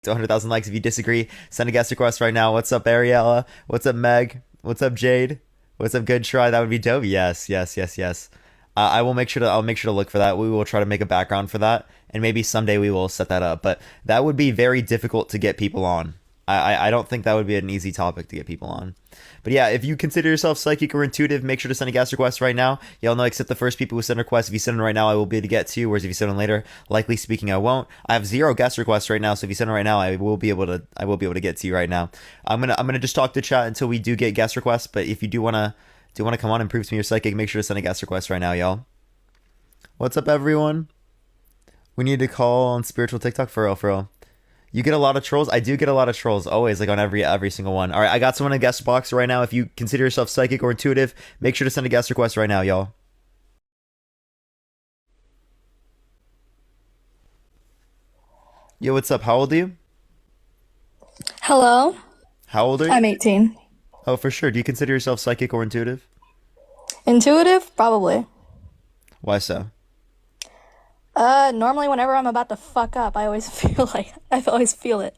to 100,000 likes. If you disagree, send a guest request right now. What's up, Ariella? What's up, Meg? What's up, Jade? What's up, Good Try? That would be dope. Yes, yes, yes, yes. I will make sure to. I'll make sure to look for that. We will try to make a background for that, and maybe someday we will set that up. But that would be very difficult to get people on. I don't think that would be an easy topic to get people on. But yeah, if you consider yourself psychic or intuitive, make sure to send a guest request right now. Y'all know, accept the first people who send requests. If you send them right now, I will be able to get to you. Whereas if you send them later, likely speaking, I won't. I have 0 guest requests right now, so if you send them right now, I will be able to get to you right now. I'm gonna just talk to chat until we do get guest requests. But if you do wanna come on and prove to me you're psychic, make sure to send a guest request right now, y'all. What's up, everyone? We need to call on spiritual TikTok for real, for real. You get a lot of trolls. I do get a lot of trolls, always, like on every single one. All right, I got someone in the guest box right now. If you consider yourself psychic or intuitive, make sure to send a guest request right now, y'all. Yo, what's up? How old are you? Hello, How old are you? I'm 18. Oh, for sure. Do you consider yourself psychic or intuitive? Intuitive? Probably. Why so? Normally whenever I'm about to fuck up, I always I always feel it.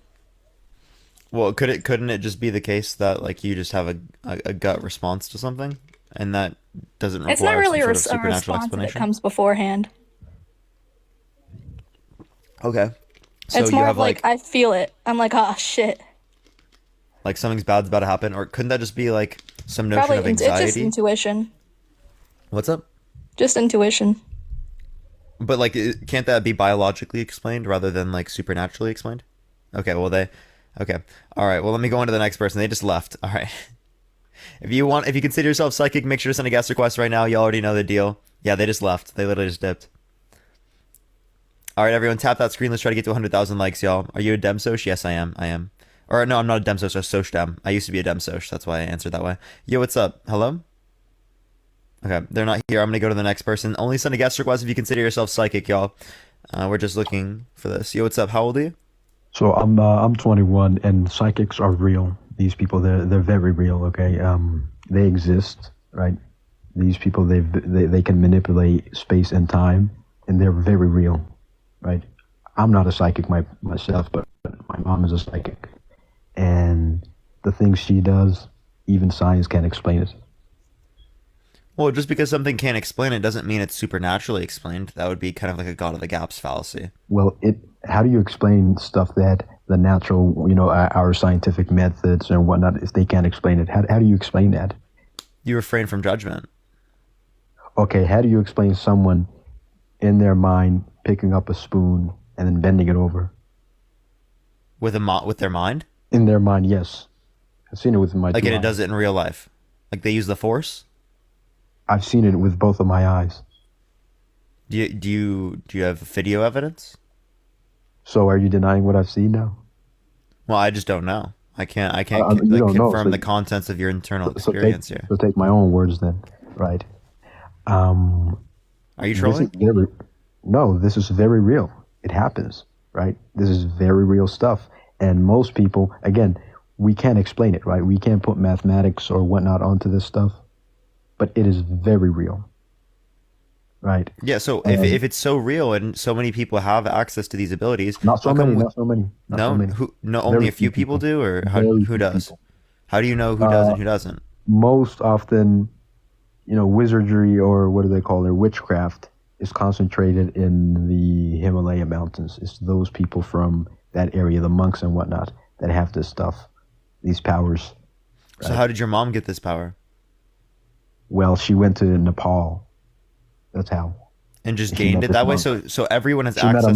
Well, couldn't it just be the case that like you just have a gut response to something, and that doesn't It's not require some really sort of a supernatural response that explanation? comes beforehand. Okay. So It's you more have of like I feel it. I'm like, oh shit. like something's bad's about to happen, or couldn't that just be like some notion Probably of it's just anxiety? intuition. What's up? Just intuition. But like, can't that be biologically explained rather than like supernaturally explained? Okay, well okay, all right. Well, let me go on to the next person. They just left. All right. If you consider yourself psychic, make sure to send a guest request right now. You already know the deal. Yeah, they just left. They literally just dipped. All right, everyone, tap that screen. Let's try to get to 100,000 likes, y'all. Are you a Demsoch? Yes, I am. I am. Or no, I'm not a Demsoch. A Soch Dem. I used to be a Demsoch. That's why I answered that way. Yo, what's up? Hello? Okay, they're not here. I'm gonna go to the next person. Only send a guest request if you consider yourself psychic, y'all. We're just looking for this. Yo, what's up? How old are you? So I'm 21 and psychics are real. These people they're very real, okay? They exist, right? These people they can manipulate space and time and they're very real, right? I'm not a psychic myself, but my mom is a psychic. And the things she does, even science can't explain it. Well, just because something can't explain it doesn't mean it's supernaturally explained. That would be kind of like a God of the Gaps fallacy. Well, it how do you explain stuff that the natural, our scientific methods and whatnot, if they can't explain it? How do you explain that? You refrain from judgment. Okay, how do you explain someone in their mind picking up a spoon and then bending it over? With their mind? In their mind, yes. I've seen it with my Like two it eyes. does it in real life. Like they use the force? I've seen it with both of my eyes. Do you have video evidence? So are you denying what I've seen now? Well, I just don't know. I can't You like don't know. confirm the contents of your internal So take experience here. so take my own words then, right? Um, Are you this is trolling? very no. This is very real. It happens, right? This is very real stuff. And most people, again, we can't explain it, right? We can't put mathematics or whatnot onto this stuff, but it is very real, right? Yeah, so And if it's so real and so many people have access to these abilities, not how so many, come not so many, not so no many. only Very a few few people people. do, or Very who few does? people. How do you know who does Uh, and who doesn't? Most often, wizardry or what do they call it, witchcraft is concentrated in the Himalaya mountains. It's those people from that area, the monks and whatnot, that have this stuff, these powers, So right? how did your mom get this power? Well, she went to Nepal. That's how. And just She gained met it this that way? monk. So everyone has She met a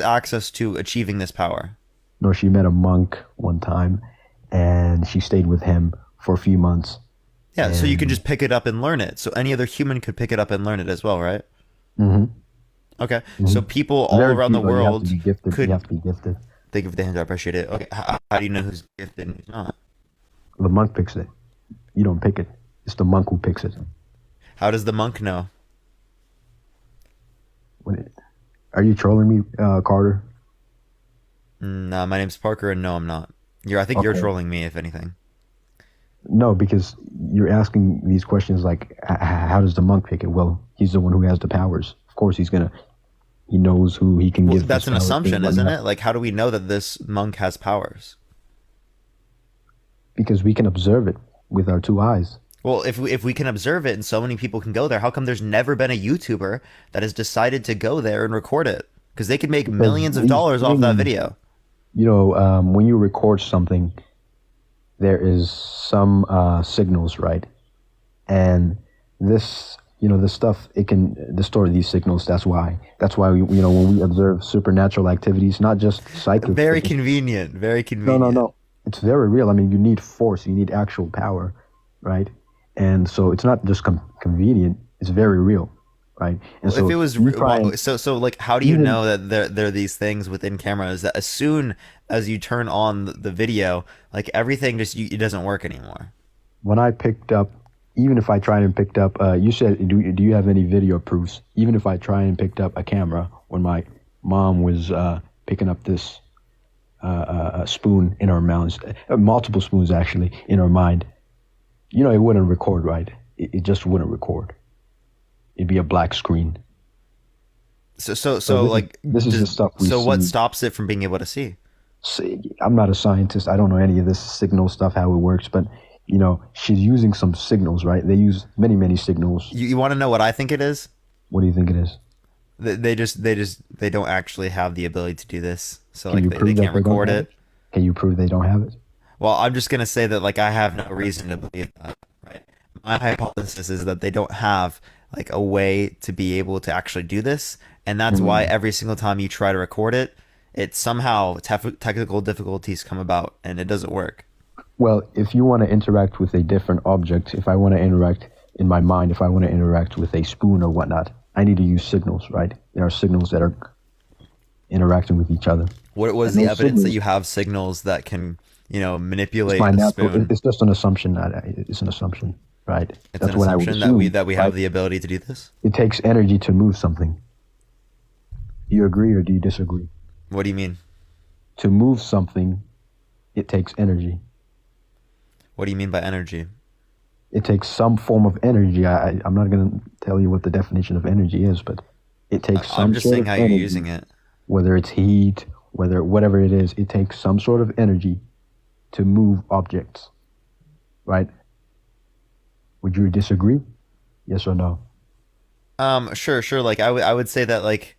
access to monk. achieving this power. No, she met a monk one time, and she stayed with him for a few months. Yeah, so you can And just pick it up and learn it. So any other human could pick it up and learn it as well, right? hmm Okay. So hmm people all very around few, the though. You have to world be gifted. You could have to be gifted. think of the hands. I appreciate it. Okay. How do you know who's gifted and who's not? The monk picks it. You don't pick it. It's the monk who picks it. How does the monk know? When it, are you trolling me, Carter? No, my name's Parker, and no, I'm not. I think you're Okay. trolling me, if anything. No, because you're asking these questions like, how does the monk pick it? Well, he's the one who has the powers. Of course, he's gonna He knows who he can Well, give this that's an power to and assumption, isn't whatnot. it? Like, how do we know that this monk has powers? Because we can observe it with our two eyes. Well, if we can observe it and so many people can go there, how come there's never been a YouTuber that has decided to go there and record it? Because they could make Because millions of these dollars off that things, video. when you record something, there is some signals, right? And this stuff, it can distort these signals. That's why. That's why when we observe supernatural activities, not just psychic. Very convenient. Very No, no, convenient. no. It's very real. I mean, you need force. You need actual power, right? And so it's not just convenient. It's very real, right? And Well, if so it was you try and so like, how do you even know that there are these things within cameras that as soon as you turn on the video, like everything just it doesn't work anymore? when I picked up, even if I tried and picked up, you said, do you have any video proofs? Even if I try and picked up a camera when my mom was picking up this spoon in her mouth, multiple spoons actually in her mind, it wouldn't record, right? It just wouldn't record. It'd be a black screen. So This is like, this is the stuff we so what see. stops it from being able to see? I'm not a scientist. I don't know any of this signal stuff, how it works, but she's using some signals, right? They use many, many signals. You want to know what I think it is? What do you think it is? They don't actually have the ability to do this. So Can like you they prove that can't they don't record have it. it? Can you prove they don't have it? Well, I'm just gonna say that like I have no reason to believe that. Right. My hypothesis is that they don't have like a way to be able to actually do this, and that's why Mhm. every single time you try to record it, it somehow technical difficulties come about and it doesn't work. Well, if you want to interact with a different object, if I want to interact in my mind, if I want to interact with a spoon or whatnot, I need to use signals, right? There are signals that are interacting with each other. What was And the those evidence that signals, you have signals that can, it's manipulate my a natural, spoon? it's just an assumption. It's an assumption, right? It's an That's what I would assumption that we assume, that we have right? the ability to do this. It takes energy to move something. Do you agree or do you disagree? What do you mean? To move something, it takes energy. What do you mean by energy? It takes some form of energy. I'm not going to tell you what the definition of energy is, but it takes I'm some just sort saying of how you're energy, using it. whether it's heat, whatever it is, it takes some sort of energy to move objects, right? Would you disagree? Yes or no? Sure. Like I would say that like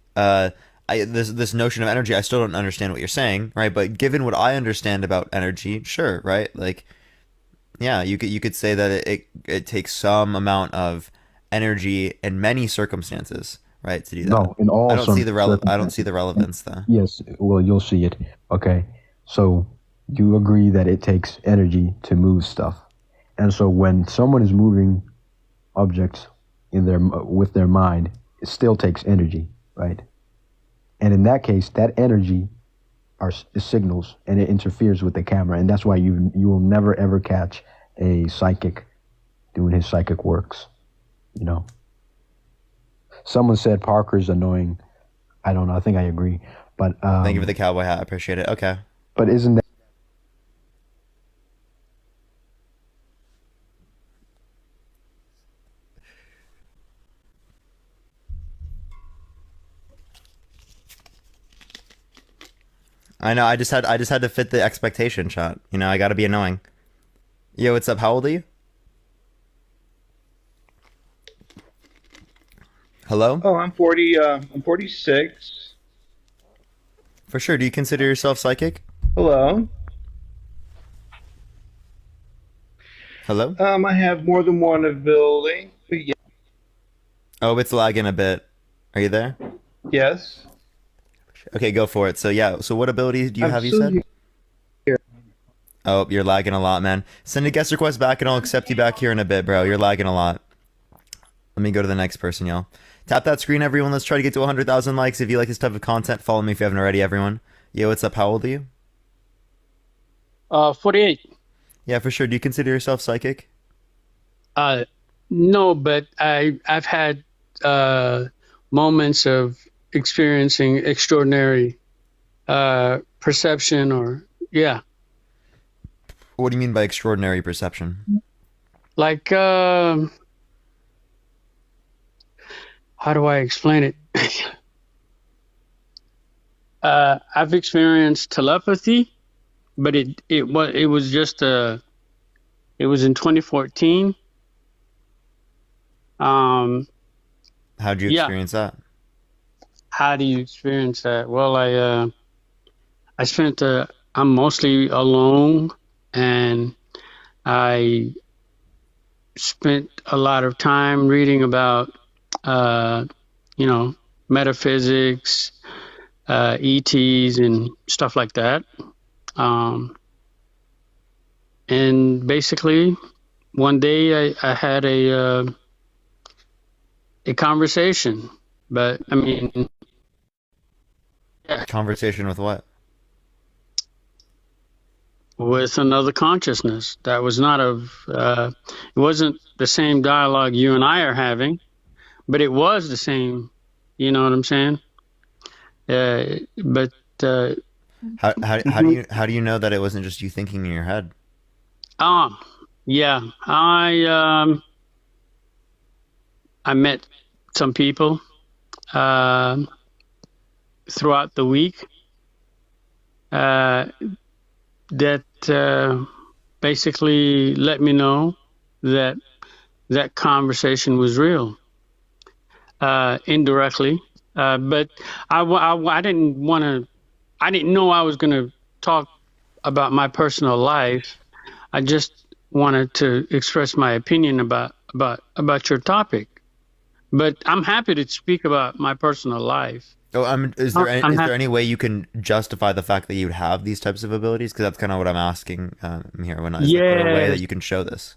this notion of energy, I still don't understand what you're saying, right? But given what I understand about energy, sure, right? Like, yeah, you could say that it takes some amount of energy in many circumstances, right, to do that. No, in all I don't see circumstances. the relevance though. Yes, well, you'll see it. Okay. So you agree that it takes energy to move stuff. And so when someone is moving objects with their mind, it still takes energy, right? And in that case, that energy is signals and it interferes with the camera. And that's why you will never ever catch a psychic doing his psychic works, you know. Someone said Parker's annoying. I don't know. I think I agree. But Thank you for the cowboy hat. I appreciate it. Okay. but isn't that I know. I just had to fit the expectation shot. I got to be annoying. Yo, what's up? How old are you? Hello? Oh, I'm 40. I'm 46. For sure. Do you consider yourself psychic? Hello. Hello? I have more than one ability. But Oh, it's lagging a bit. Are you there? yes, Okay, go for it. So yeah. So what abilities do you I'm have? You still said. here. Oh, you're lagging a lot, man. Send a guest request back, and I'll accept you back here in a bit, bro. You're lagging a lot. Let me go to the next person, y'all. Tap that screen, everyone. Let's try to get to 100,000 likes. If you like this type of content, follow me if you haven't already, everyone. Yo, what's up? How old are you? 48. Yeah, for sure. Do you consider yourself psychic? Uh, no, but I've had moments of experiencing extraordinary perception, or yeah, What do you mean by extraordinary perception? like how do I explain it? I've experienced telepathy, but it was just it was in 2014. Um, How'd you yeah. experience that? How do you experience that? Well, I spent I'm mostly alone, and I spent a lot of time reading about uh, you know, metaphysics, ETs, and stuff like that. Um, and basically, one day I had a conversation, but I mean, yeah, Conversation with what? with another consciousness that was not it wasn't the same dialogue you and I are having, but it was the same. You know what I'm saying? But How do you know that it wasn't just you thinking in your head? ah, yeah, I met some people uh, throughout the week uh, that basically let me know that that conversation was real, indirectly. But I didn't want to. I didn't know I was going to talk about my personal life. I just wanted to express my opinion about your topic. But I'm happy to speak about my personal life. Oh, I'm is there happy. any way you can justify the fact that you would have these types of abilities? Because that's kind of what I'm asking here. When I is there a way that Yes, you can show this?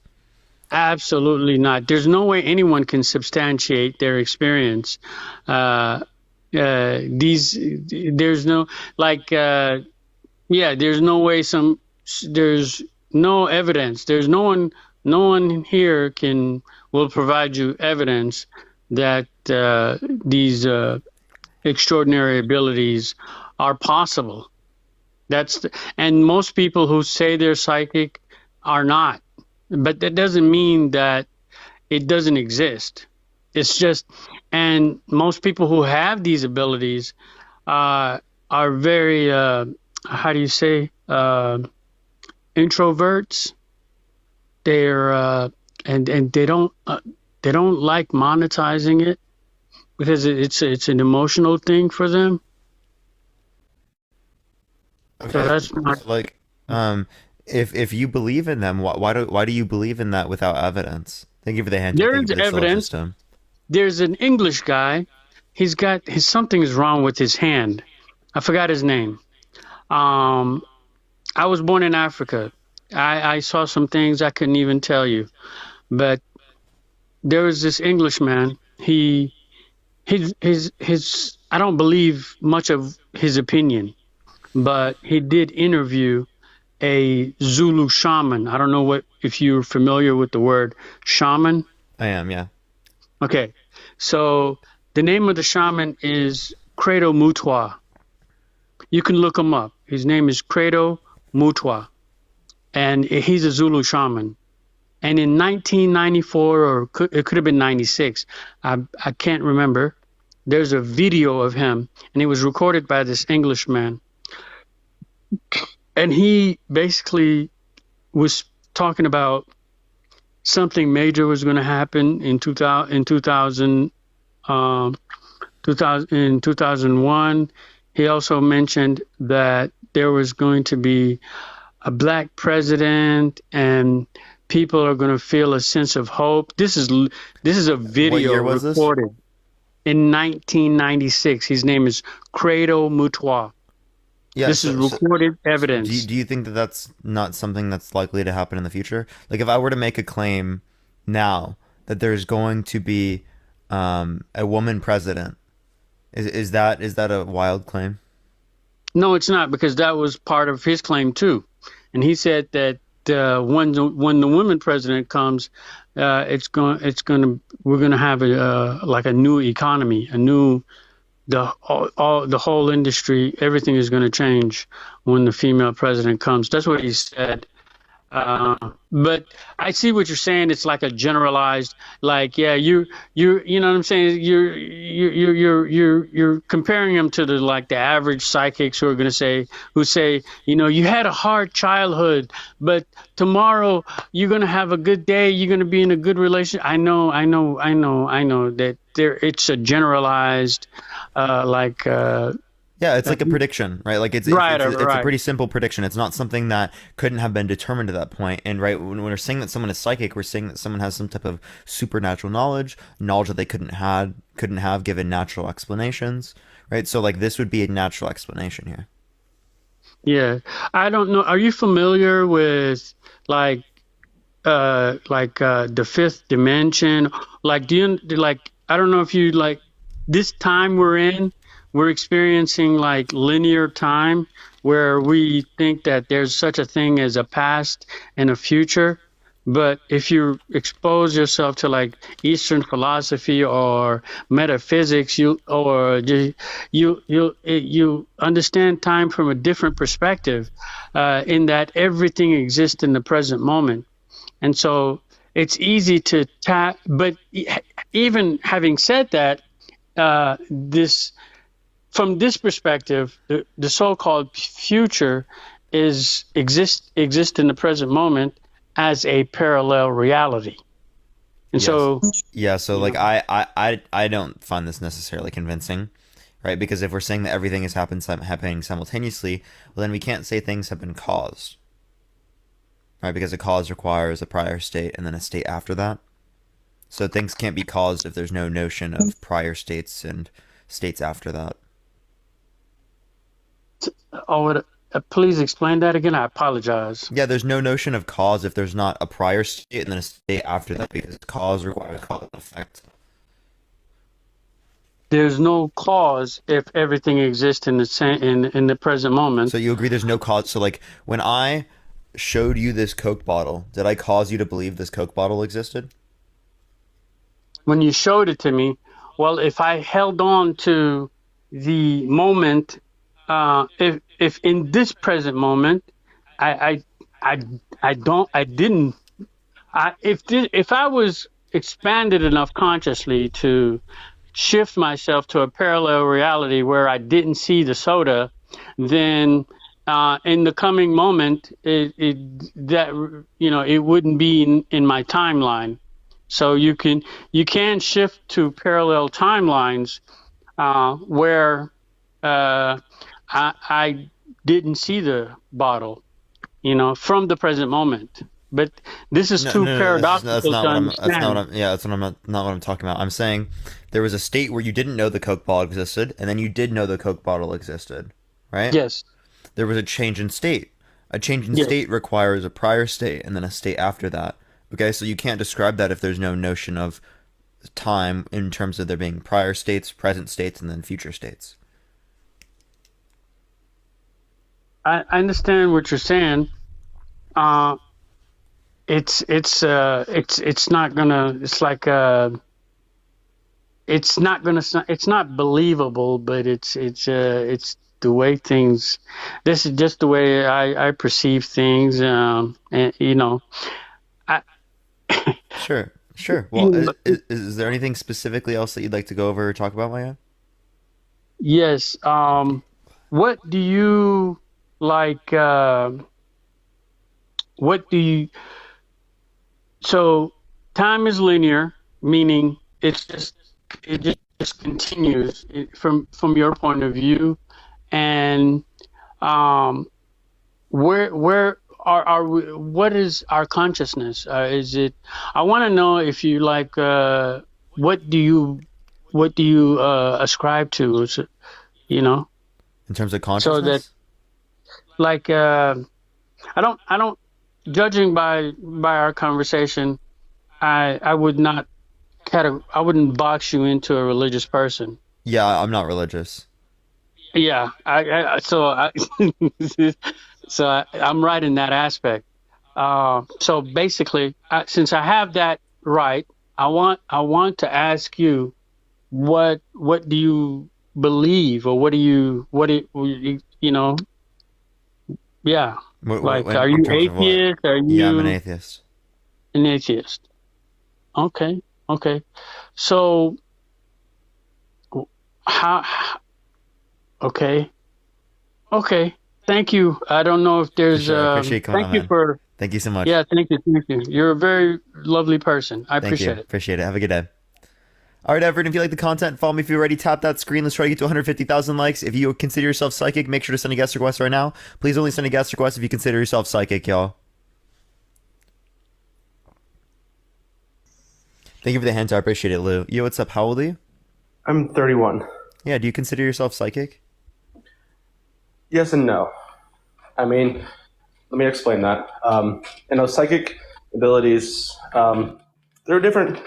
absolutely not. There's no way anyone can substantiate their experience. Uh, there's no, like, yeah, there's no way there's no evidence. No one here will provide you evidence that these extraordinary abilities are possible. And most people who say they're psychic are not. But that doesn't mean that it doesn't exist. It's just, and most people who have these abilities are very, how do you say, introverts. They're and they don't like monetizing it because it's an emotional thing for them. So Okay, that's not. like, um, if you believe in them, why do you believe in that without evidence? Thank you for the hint. There Thank you is for the evidence. syllogism. There's an English guy. He's got his something is wrong with his hand. I forgot his name. Um, I was born in Africa. I saw some things I couldn't even tell you. But there was this Englishman. His I don't believe much of his opinion, but he did interview a Zulu shaman. I don't know what if you're familiar with the word shaman. I am, yeah. Okay, so the name of the shaman is Credo Mutwa. You can look him up. His name is Credo Mutwa, and he's a Zulu shaman. And in 1994, or it could have been 96, I can't remember. There's a video of him, and it was recorded by this Englishman. And he basically was talking about something major was going to happen in 2001. He also mentioned that there was going to be a black president and people are going to feel a sense of hope. This is a What video year was this? recorded in 1996. His name is Credo Mutwa. Yeah, This is recorded evidence. do you think that that's not something that's likely to happen in the future? Like, if I were to make a claim now that there's going to be a woman president, is that a wild claim? No, it's not, because that was part of his claim too. And he said that when the woman president comes, we're going to have like a new economy, a new the whole industry, everything is going to change when the female president comes. That's what he said. But I see what you're saying. It's like a generalized, like, yeah, you know what I'm saying? You're comparing them to the like the average psychics who are going to say, who say, you know, you had a hard childhood, but tomorrow you're going to have a good day. You're going to be in a good relationship. I know that there, it's a generalized, like, Yeah, it's like a prediction, right? Like right, it's a right. pretty simple prediction. It's not something that couldn't have been determined to that point. And right when we're saying that someone is psychic, we're saying that someone has some type of supernatural knowledge that they couldn't have given natural explanations, right? So like this would be a natural explanation here. Yeah. I don't know. Are you familiar with like the fifth dimension? Like, do you like, I don't know if you like this time we're in, we're experiencing like linear time where we think that there's such a thing as a past and a future. But if you expose yourself to like Eastern philosophy or metaphysics, you understand time from a different perspective, in that everything exists in the present moment. And so it's easy to tap, but even having said that, this from this perspective, the so-called future exist in the present moment as a parallel reality. And Yes. so, Yeah, so you like know, I don't find this necessarily convincing, right? Because if we're saying that everything is happening simultaneously, well then we can't say things have been caused, right? Because a cause requires a prior state and then a state after that. So things can't be caused if there's no notion of prior states and states after that. please explain that again. I apologize. Yeah, there's no notion of cause if there's not a prior state and then a state after that because cause requires cause and effect. There's no cause if everything exists in the in the present moment. So you agree there's no cause. So like when I showed you this Coke bottle, did I cause you to believe this Coke bottle existed? When you showed it to me, well, if I held on to the moment, if in this present moment, I, I, I didn't, if I was expanded enough consciously to shift myself to a parallel reality where I didn't see the soda, then in the coming moment, that it wouldn't be in my timeline. So you can shift to parallel timelines where I didn't see the bottle, from the present moment. But this is No, too no, no. That's paradoxical not to what I'm. That's not what understand. I'm. Yeah, that's what not what I'm talking about. I'm saying there was a state where you didn't know the Coke bottle existed, and then you did know the Coke bottle existed, right? Yes, There was a change in state. A change in yes. state requires a prior state and then a state after that. Okay, so you can't describe that if there's no notion of time in terms of there being prior states, present states, and then future states. I understand what you're saying. Uh, it's not gonna. It's like it's not gonna. It's not believable, but it's the way things. This is just the way I perceive things. And I. Sure, sure. Well, is there anything specifically else that you'd like to go over or talk about, Maya? Yes. What do you like? What do you? So time is linear, meaning it just continues from your point of view, and um, where are we? What is our consciousness? Is it? I want to know if you like. What do you ascribe to? Is it, you know, In terms of so that consciousness? like I don't judging by our conversation, I would not I wouldn't box you into a religious person. Yeah, I'm not religious. Yeah, I'm right in that aspect. So basically, since I have that right, I want to ask you what do you believe, or what do you Yeah. Like, are In you terms of what? atheist? Are Yeah, I'm an you atheist. an atheist? Okay. Okay. So how? Okay. Okay. Thank you. I don't know if For there's. sure. I appreciate you coming Thank on, you man. for. Thank you so much. Yeah. Thank you. Thank you. You're a very lovely person. I Thank you. appreciate it. Appreciate it. Have a good day. All right, Everett, if you like the content, follow me if you already. Tap that screen. Let's try to get to 150,000 likes. If you consider yourself psychic, make sure to send a guest request right now. Please only send a guest request if you consider yourself psychic, y'all. Thank you for the hint. I appreciate it, Lou. Yo, what's up? How old are you? I'm 31. Yeah, do you consider yourself psychic? Yes and no. I mean, let me explain that. Psychic abilities, there are different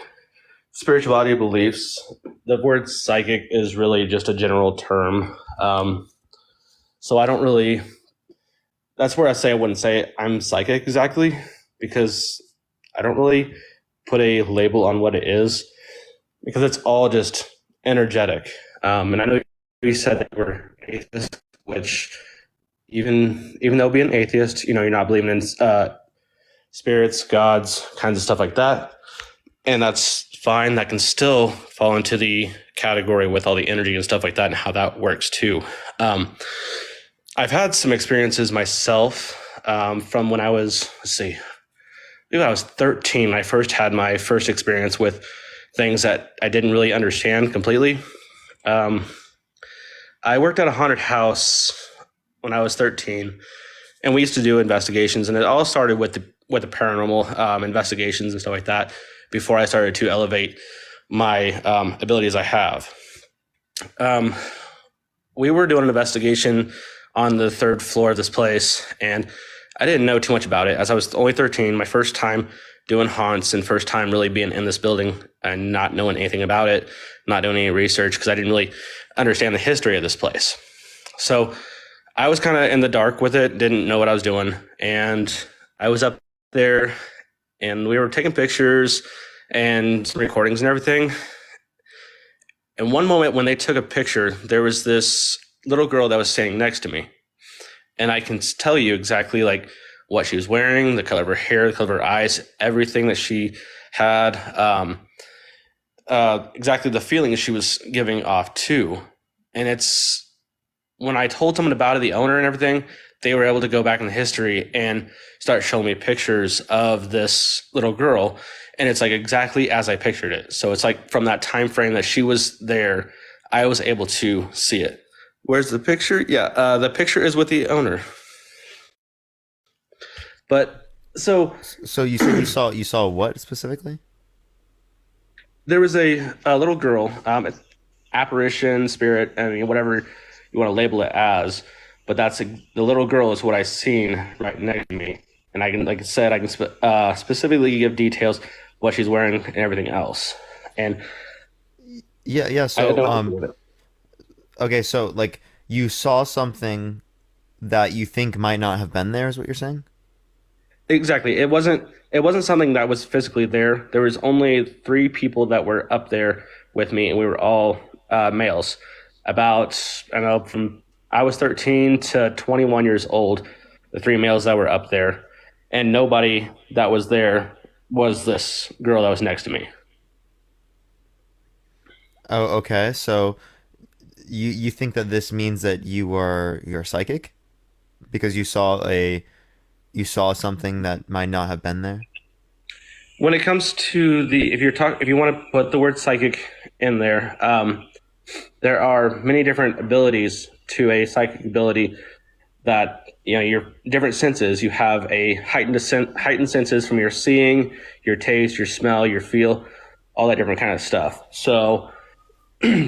spirituality beliefs. The word psychic is really just a general term. So I don't really, that's where I say I wouldn't say I'm psychic exactly, because I don't really put a label on what it is, because it's all just energetic. And I know you said that we're atheists, which even though being an atheist, you're not believing in spirits, gods, kinds of stuff like that, and that's fine. That can still fall into the category with all the energy and stuff like that, and how that works too. I've had some experiences myself from when I was, I believe I was 13. I first had my first experience with things that I didn't really understand completely. I worked at a haunted house when I was 13, and we used to do investigations, and it all started with the paranormal investigations and stuff like that before I started to elevate my abilities I have. We were doing an investigation on the third floor of this place, and I didn't know too much about it, as I was only 13, my first time doing haunts and first time really being in this building and not knowing anything about it, not doing any research, because I didn't really understand the history of this place. So I was kind of in the dark with it, didn't know what I was doing. And I was up there and we were taking pictures and recordings and everything. And one moment when they took a picture, there was this little girl that was standing next to me. And I can tell you exactly like what she was wearing, the color of her hair, the color of her eyes, everything that she had, exactly the feeling she was giving off too. And it's when I told someone about it, the owner and everything, they were able to go back in the history and start showing me pictures of this little girl. And it's like exactly as I pictured it. So it's like from that time frame that she was there, I was able to see it. Where's the picture? Yeah, the picture is with the owner. But so you said you saw what specifically? There was a little girl, apparition, spirit, I mean, whatever you want to label it as. But the little girl is what I seen right next to me, and I can, like I said, I can specifically give details what she's wearing and everything else. And yeah. So okay, so like you saw something that you think might not have been there, is what you're saying? Exactly. It wasn't something that was physically there. There was only 3 people that were up there with me, and we were all males. About, I don't know, from I was 13 to 21 years old, the 3 males that were up there, and nobody that was there was this girl that was next to me. Oh, okay. So you think that this means that you're psychic because you saw something that might not have been there? When it comes to if you want to put the word psychic in there, there are many different abilities to a psychic ability that, your different senses. You have a heightened senses from your seeing, your taste, your smell, your feel, all that different kind of stuff. So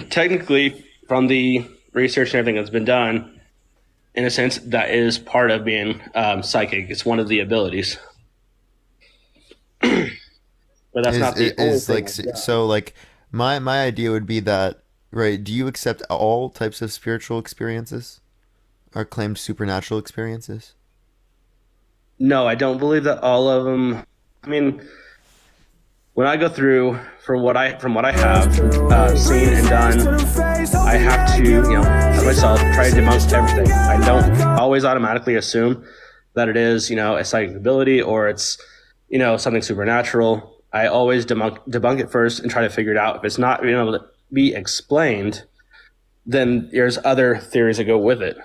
technically, from the research and everything that's been done, in a sense, that is part of being psychic. It's one of the abilities. But that's not the only thing. Like so like my idea would be that, right, do you accept all types of spiritual experiences or claimed supernatural experiences? No, I don't believe that all of them. I mean, when I go through from what I have seen and done, I have to, as myself, try to debunk everything. I don't always automatically assume that it is, a psychic ability or it's, something supernatural. I always debunk it first and try to figure it out. If it's not being able to be explained, then there's other theories that go with it.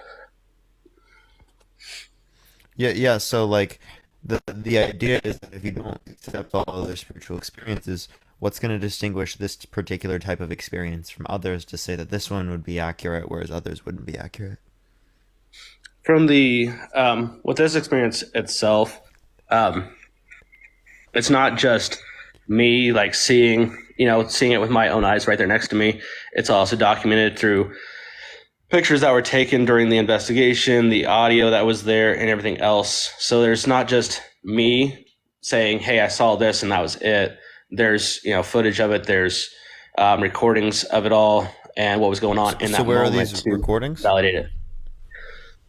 Yeah. So like the idea is that if you don't accept all other spiritual experiences, what's going to distinguish this particular type of experience from others to say that this one would be accurate, whereas others wouldn't be accurate? From the with this experience itself, it's not just me like seeing it with my own eyes right there next to me. It's also documented through pictures that were taken during the investigation, the audio that was there, and everything else. So there's not just me saying, "Hey, I saw this," and that was it. There's footage of it. There's recordings of it all and what was going on in that So where are moment these to recordings? validate it.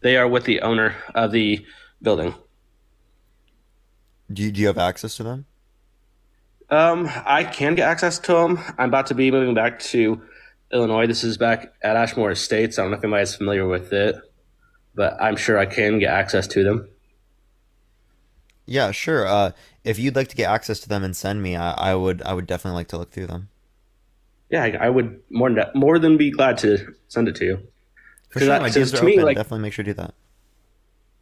They are with the owner of the building. Do you have access to them? I can get access to them. I'm about to be moving back to Illinois. This is back at Ashmore Estates. I don't know if anybody's familiar with it, but I'm sure I can get access to them. Yeah, sure. If you'd like to get access to them and send me, I would definitely like to look through them. Yeah, I would more than be glad to send it to you. For sure, my Because DMs are to me, open. like, Definitely make sure to do that.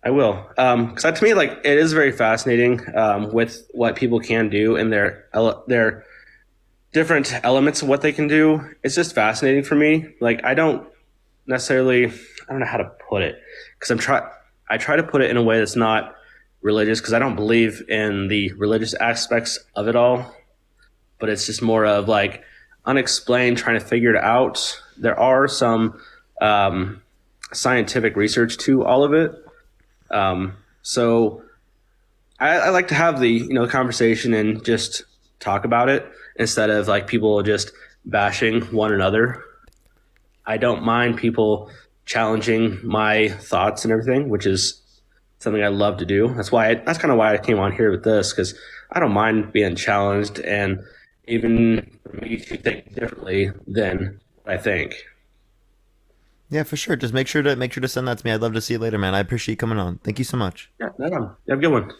I will. Because to me, like, it is very fascinating with what people can do and their different elements of what they can do. It's just fascinating for me. Like, I don't know how to put it, because I try to put it in a way that's not religious, because I don't believe in the religious aspects of it all. But it's just more of like unexplained, trying to figure it out. There are some scientific research to all of it. So I like to have the conversation and just talk about it instead of like people just bashing one another. I don't mind people challenging my thoughts and everything, which is something I love to do. That's kind of why I came on here with this, because I don't mind being challenged and even for me to think differently than what I think. Yeah, for sure. Just make sure to send that to me. I'd love to see it later, man. I appreciate you coming on. Thank you so much. Yeah, no, you have a good one.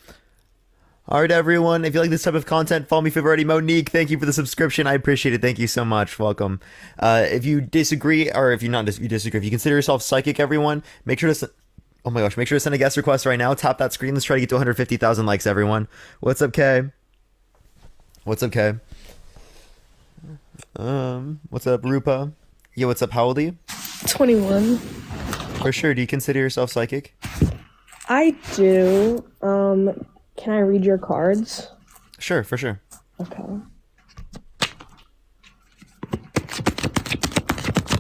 All right, everyone. If you like this type of content, follow me if you've already. Monique, thank you for the subscription. I appreciate it. Thank you so much. Welcome. If you disagree, or if you disagree, if you consider yourself psychic, everyone, make sure to. Oh my gosh, make sure to send a guest request right now. Tap that screen. Let's try to get to 150,000 likes, everyone. What's up, Kay? What's up, Kay? What's up, Rupa? Yeah, what's up? How old are you? 21. For sure. Do you consider yourself psychic? I do. Can I read your cards? Sure, for sure. Okay.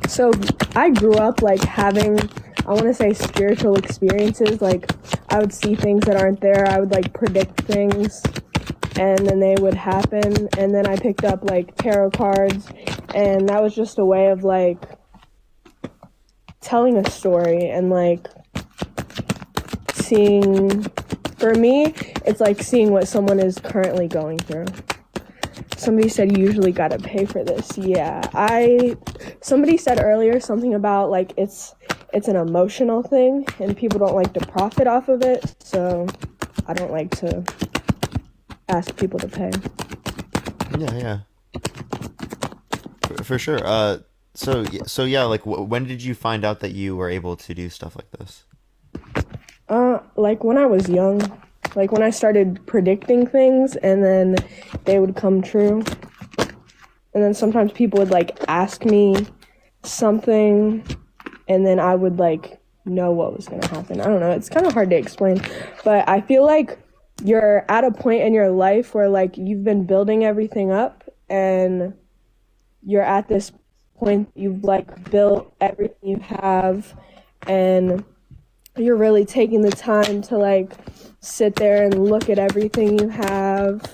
So I grew up like having, I want to say, spiritual experiences. Like I would see things that aren't there. I would like predict things and then they would happen. And then I picked up like tarot cards, and that was just a way of like telling a story and like seeing, for me, it's like seeing what someone is currently going through. Somebody said you usually gotta pay for this. Yeah, somebody said earlier something about like it's an emotional thing and people don't like to profit off of it, so I don't like to ask people to pay. Yeah. For sure. So yeah, like when did you find out that you were able to do stuff like this? Like when I was young, like when I started predicting things and then they would come true. And then sometimes people would like ask me something and then I would like know what was going to happen. I don't know. It's kind of hard to explain, but I feel like you're at a point in your life where like you've been building everything up and you're at this point, you've like built everything you have and you're really taking the time to like sit there and look at everything you have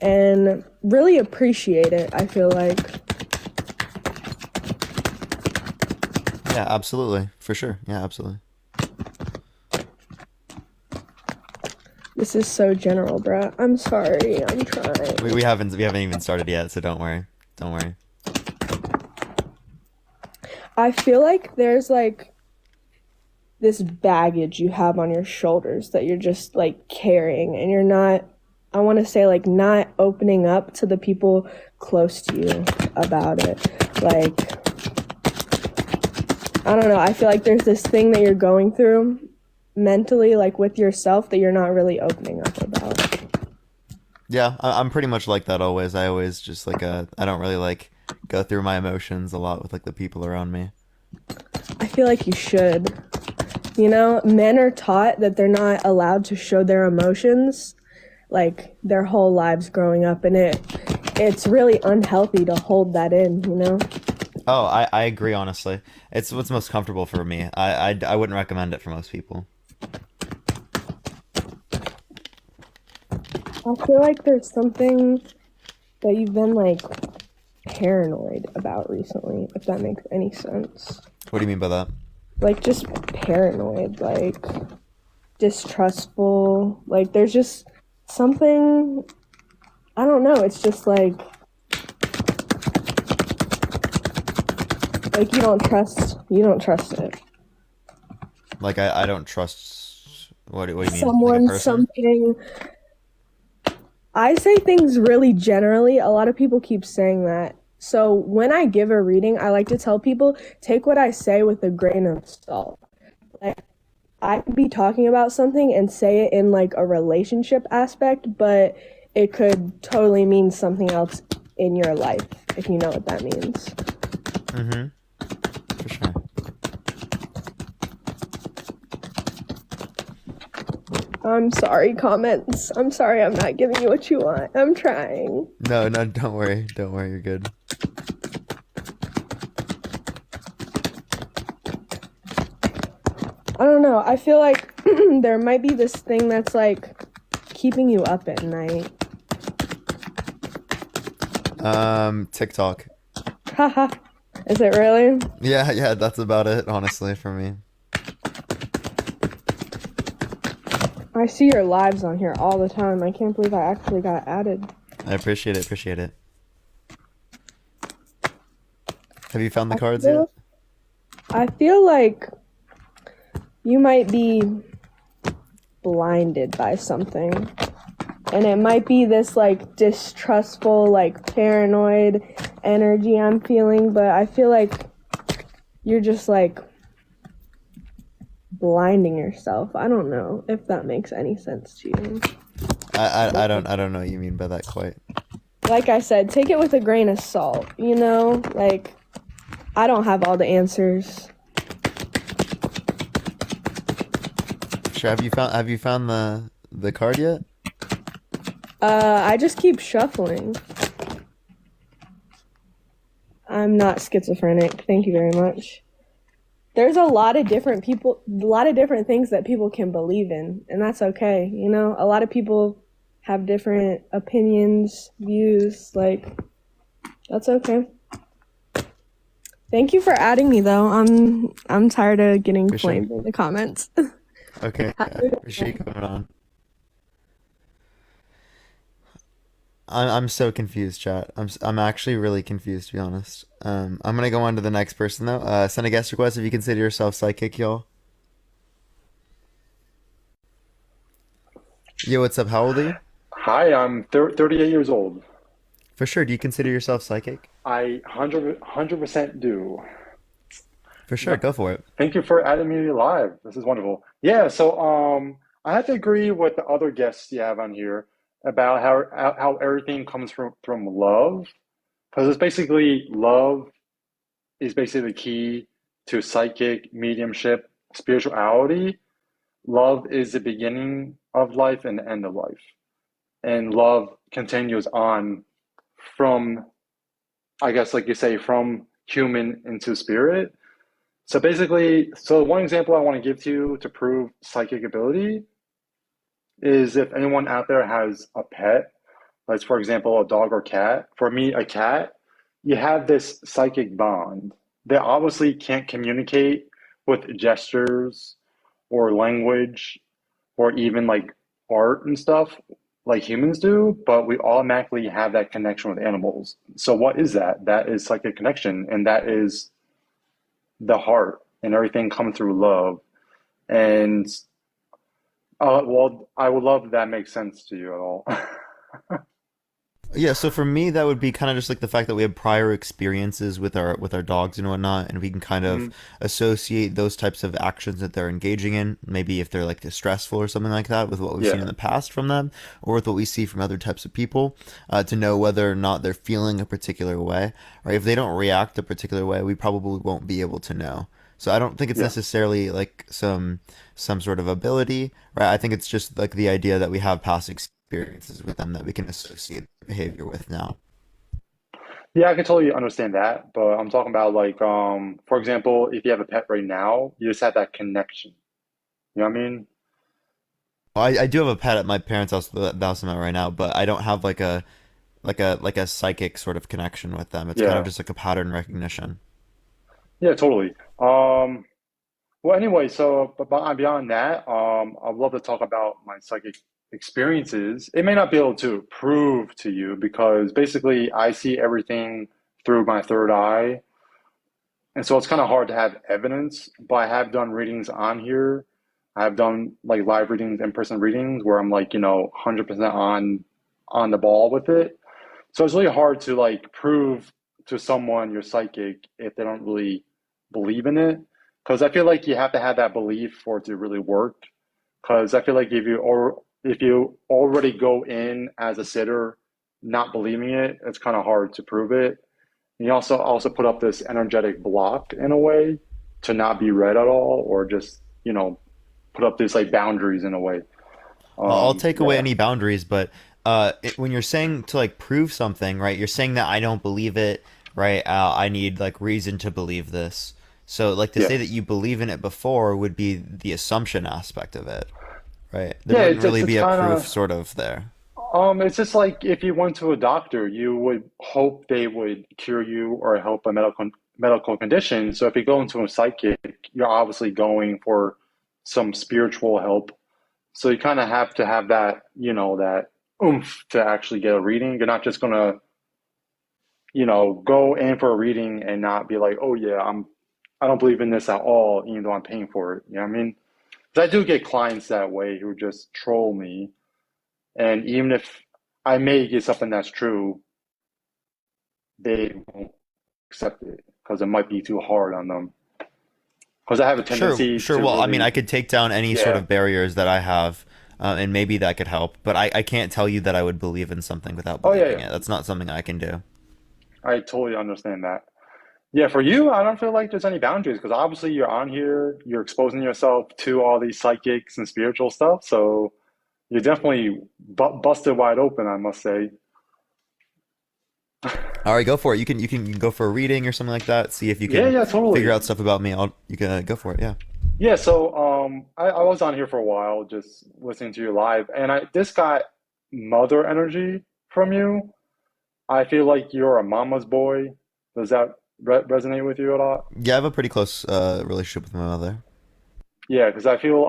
and really appreciate it, I feel like. Yeah, absolutely. For sure. Yeah, absolutely. This is so general, bruh. I'm sorry. I'm trying. We haven't even started yet, so don't worry. Don't worry. I feel like there's like this baggage you have on your shoulders that you're just like carrying, and you're not, I want to say, like, not opening up to the people close to you about it. Like, I don't know, I feel like there's this thing that you're going through mentally, like with yourself, that you're not really opening up about. Yeah, I'm pretty much like that always. I always just like I don't really like go through my emotions a lot with like the people around me. I feel like you should. You know, men are taught that they're not allowed to show their emotions like their whole lives growing up, and it's really unhealthy to hold that in, you know? Oh, I agree honestly. It's what's most comfortable for me. I wouldn't recommend it for most people. I feel like there's something that you've been like paranoid about recently, if that makes any sense. What do you mean by that? Like just paranoid, like distrustful, like there's just something, I don't know, it's just like you don't trust it. Like I don't trust what do you mean? Like a Someone, person? something. I say things really generally. A lot of people keep saying that. So when I give a reading, I like to tell people, take what I say with a grain of salt. Like, I could be talking about something and say it in like a relationship aspect, but it could totally mean something else in your life, if you know what that means. Mm-hmm. For sure. I'm sorry, comments. I'm sorry I'm not giving you what you want. I'm trying. No, no, don't worry. Don't worry, you're good. I don't know. I feel like there might be this thing that's like keeping you up at night. TikTok. Haha. Is it really? Yeah, yeah, that's about it, honestly, for me. I see your lives on here all the time. I can't believe I actually got added. I appreciate it, appreciate it. Have you found the I cards yet? feel, I feel like you might be blinded by something. And it might be this like distrustful, like paranoid energy I'm feeling, but I feel like you're just like blinding yourself. I don't know if that makes any sense to you. I don't know what you mean by that quite. Like I said, take it with a grain of salt, you know? Like, I don't have all the answers. Sure, have you found the card yet? I just keep shuffling. I'm not schizophrenic. Thank you very much. There's a lot of different people, a lot of different things that people can believe in, and that's okay. You know, a lot of people have different opinions, views, like, that's okay. Thank you for adding me though. I'm tired of getting For sure. flamed in the comments. Okay, I appreciate you coming on. I'm so confused, chat. I'm actually really confused, to be honest. I'm gonna go on to the next person though. Send a guest request if you consider yourself psychic, y'all. Yo, what's up? How old are you? Hi, I'm 38 years old. For sure. Do you consider yourself psychic? I 100% do. For sure. Go for it. Thank you for adding me live. This is wonderful. Yeah, so I have to agree with the other guests you have on here about how everything comes from love, because it's basically love is basically the key to psychic mediumship, spirituality. Love is the beginning of life and the end of life, and love continues on from, I guess, like you say, from human into spirit. So basically, so one example I want to give to you to prove psychic ability is if anyone out there has a pet, like for example, a dog or cat. For me, a cat, you have this psychic bond. They obviously can't communicate with gestures or language or even like art and stuff like humans do, but we automatically have that connection with animals. So what is that? That is psychic connection, and that is the heart and everything comes through love. And well, I would love if that makes sense to you at all. Yeah, so for me, that would be kind of just like the fact that we have prior experiences with our dogs and whatnot, and we can kind of Mhm. associate those types of actions that they're engaging in, maybe if they're like distressful or something like that, with what we've seen in Yeah. the past from them, or with what we see from other types of people, to know whether or not they're feeling a particular way, right? If they don't react a particular way, we probably won't be able to know. So I don't think it's Yeah. necessarily like some sort of ability, right? I think it's just like the idea that we have past experiences with them that we can associate behavior with now. Yeah, I can totally understand that, but I'm talking about like for example, if you have a pet right now, you just have that connection. You know what I mean? I do have a pet at my parents' house that I'm at right now, but I don't have like a psychic sort of connection with them. It's kind of Yeah. just like a pattern recognition. Yeah, totally. Well, anyway, so but beyond that, I'd love to talk about my psychic experiences. It may not be able to prove to you because basically I see everything through my third eye, and so it's kind of hard to have evidence. But I have done readings on here. I have done like live readings, in-person readings where I'm like, 100% on the ball with it. So it's really hard to like prove to someone you're psychic if they don't really believe in it. Because I feel like you have to have that belief for it to really work. Because I feel like if you already go in as a sitter not believing it, it's kind of hard to prove it. And you also put up this energetic block in a way to not be read at all, or just put up these like boundaries in a way. I'll take away Yeah, any boundaries, but when you're saying to like prove something, right? You're saying that I don't believe it, right? I need like reason to believe this. So like to yeah, say that you believe in it before would be the assumption aspect of it, right? There yeah. wouldn't It's really it's, be it's a kind proof of sort of there. It's just like if you went to a doctor, you would hope they would cure you or help a medical condition. So if you go into a psychic, you're obviously going for some spiritual help. So you kind of have to have that, that oomph to actually get a reading. You're not just gonna, go in for a reading and not be like, oh yeah, I don't believe in this at all, even though I'm paying for it. You know what I mean? 'Cause I do get clients that way who just troll me, and even if I may get something that's true, they won't accept it because it might be too hard on them. Because I have a Sure, tendency sure. to Well, I mean, I really, could take down any sort yeah. of barriers that I have, and maybe that could help. But I can't tell you that I would believe in something without Oh, yeah, believing yeah. it. That's not something I can do. I totally understand that. Yeah, for you, I don't feel like there's any boundaries because obviously you're on here, you're exposing yourself to all these psychics and spiritual stuff. So you're definitely busted wide open, I must say. All right, go for it. You can go for a reading or something like that. See if you Yeah, can yeah, figure totally. out stuff about me. You can go for it. Yeah. Yeah, so I was on here for a while just listening to you live, and I this got mother energy from you. I feel like you're a mama's boy. Does that resonate with you a lot? Yeah, I have a pretty close relationship with my mother. Yeah, because I feel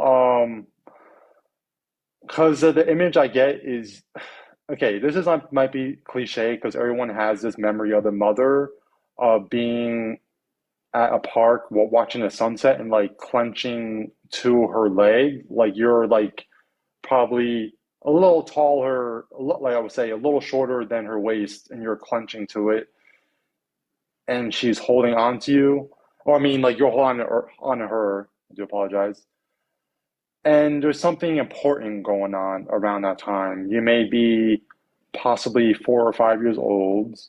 because the image I get is okay. This is not might be cliche because everyone has this memory of the mother being at a park while watching the sunset and like clenching to her leg, like you're like probably a little taller, like I would say, a little shorter than her waist, and you're clenching to it, and she's holding on to you. Or I mean, like you're holding on to her. I do apologize. And there's something important going on around that time. You may be possibly 4 or 5 years old,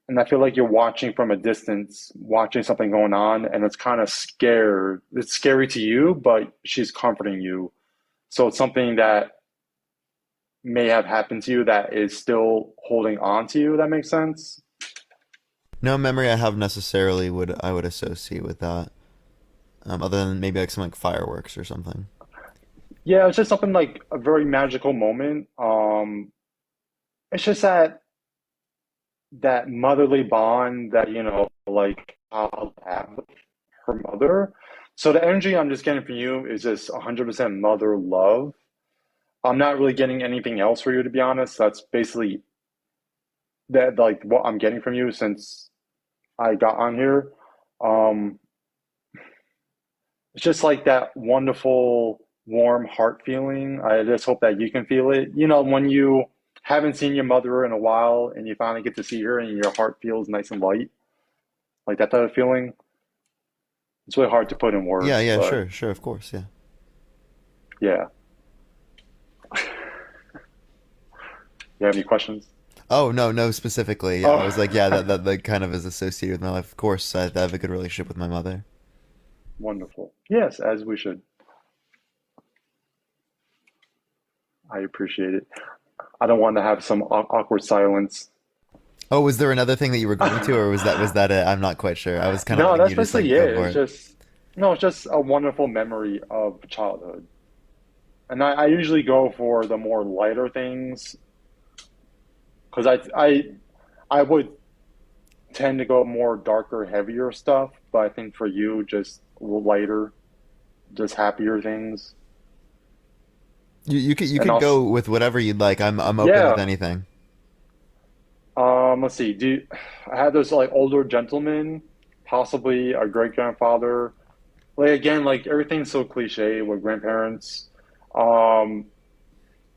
and I feel like you're watching from a distance, watching something going on, and it's kind of scared. It's scary to you, but she's comforting you. So it's something that may have happened to you that is still holding on to you. That makes sense. No memory I have necessarily would I would associate with that, other than maybe like some like fireworks or something. Yeah, it's just something like a very magical moment. It's just that motherly bond that like child have with her mother. So the energy I'm just getting from you is just 100% mother love. I'm not really getting anything else for you, to be honest. That's basically that like what I'm getting from you since I got on here. Um, it's just like that wonderful, warm heart feeling. I just hope that you can feel it. You know, when you haven't seen your mother in a while and you finally get to see her and your heart feels nice and light, like that type of feeling. It's really hard to put in Yeah, words, yeah, but sure, sure, of course, yeah. yeah. You have any questions? Oh no, no, specifically. Yeah, I was like, yeah, Oh, that kind of is associated with my life. Of course, I have a good relationship with my mother. wonderful. Yes, as we should. I appreciate it. I don't want to have some awkward silence. Oh, was there another thing that you were going to, or was that it? I'm not quite sure. I was kind of No, letting that's you just basically like go it. for It's it. just no, it's just a wonderful memory of childhood. And I usually go for the more lighter things because I would tend to go more darker, heavier stuff, but I think for you, just lighter, just happier things. You could And go also, with whatever you'd like. I'm open with yeah. anything. Let's see. I had this like older gentleman, possibly a great grandfather. Like again, like everything's so cliche with grandparents. Um,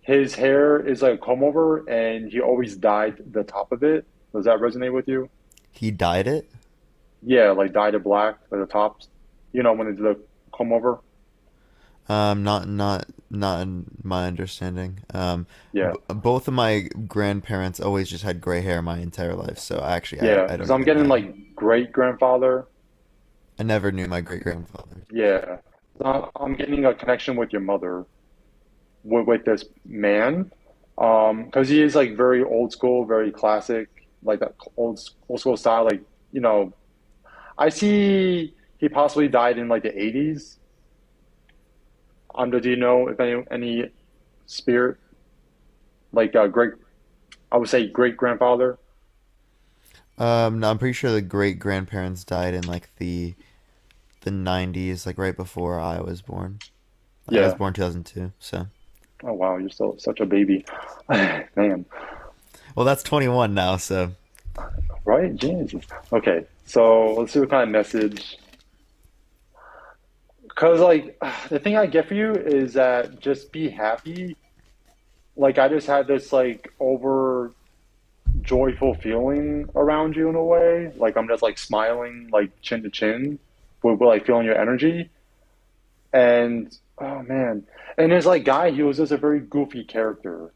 his hair is like a comb over, and he always dyed the top of it. Does that resonate with you? He dyed it? Yeah, like dyed it black at the tops. You know when they do the comb over. Not in my understanding. Yeah, Both of my grandparents always just had gray hair my entire life, so actually yeah. I Because don't I'm even getting know. like great grandfather. I never knew my great grandfather. Yeah, so I'm getting a connection with your mother with this man. Because he is like very old school, very classic, like that old school style. Like you know, I see he possibly died in like the 80s. Do you know if any spirit like great? I would say great grandfather. No, I'm pretty sure the great grandparents died in like the 90s, like right before I was born. Like I was Yeah. born 2002, so. Oh wow, you're still such a baby, man. Well, that's 21 now, so. Right? Jesus. Okay, so let's see what kind of message. Because like the thing I get for you is that just be happy. Like I just had this like over joyful feeling around you in a way. Like I'm just like smiling like chin to chin with like feeling your energy. And oh man. And there's like guy, he was just a very goofy character.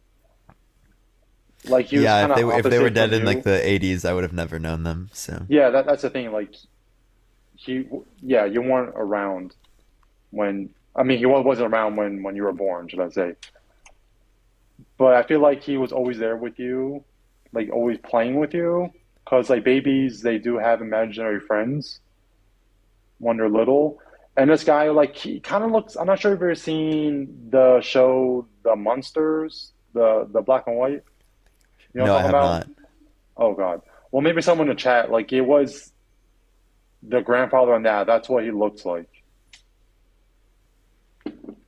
Like he was Yeah, kind of if they were opposite dead from in like you. the 80s, I would have never known them, so. Yeah, that's the thing. Like he, yeah, you weren't around when. I mean, he wasn't around when you were born, should I say? But I feel like he was always there with you, like always playing with you. Because like babies, they do have imaginary friends when they're little. And this guy, like, he kind of looks. I'm not sure if you've ever seen the show, The Munsters, the black and white. You know what No, I'm I talking have about? not. Oh God. Well, maybe someone in the chat, like, it was the grandfather on that. That's what he looks like.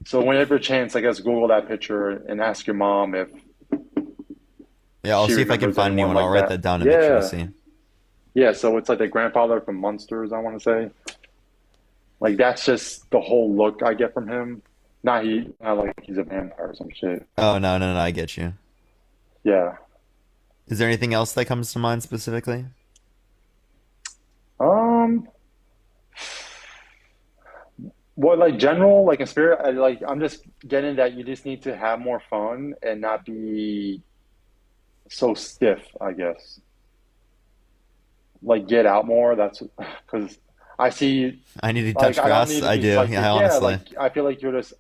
So whenever a chance, I guess Google that picture and ask your mom if Yeah, I'll she see if I can remembers find anyone anyone. I'll like write that. that down and make sure to Yeah. see. Yeah, so it's like the grandfather from Munsters, I want to say. Like that's just the whole look I get from him. Not like he's a vampire or some shit. Oh, no, no, no, I get you. Yeah. Is there anything else that comes to mind specifically? Um, well, like general, like in spirit, I'm just getting that you just need to have more fun and not be so stiff, I guess. Like get out more. That's because I see. I need to Like touch I don't grass. need to I be do, psychic. yeah, Yeah, honestly. like I feel like you're just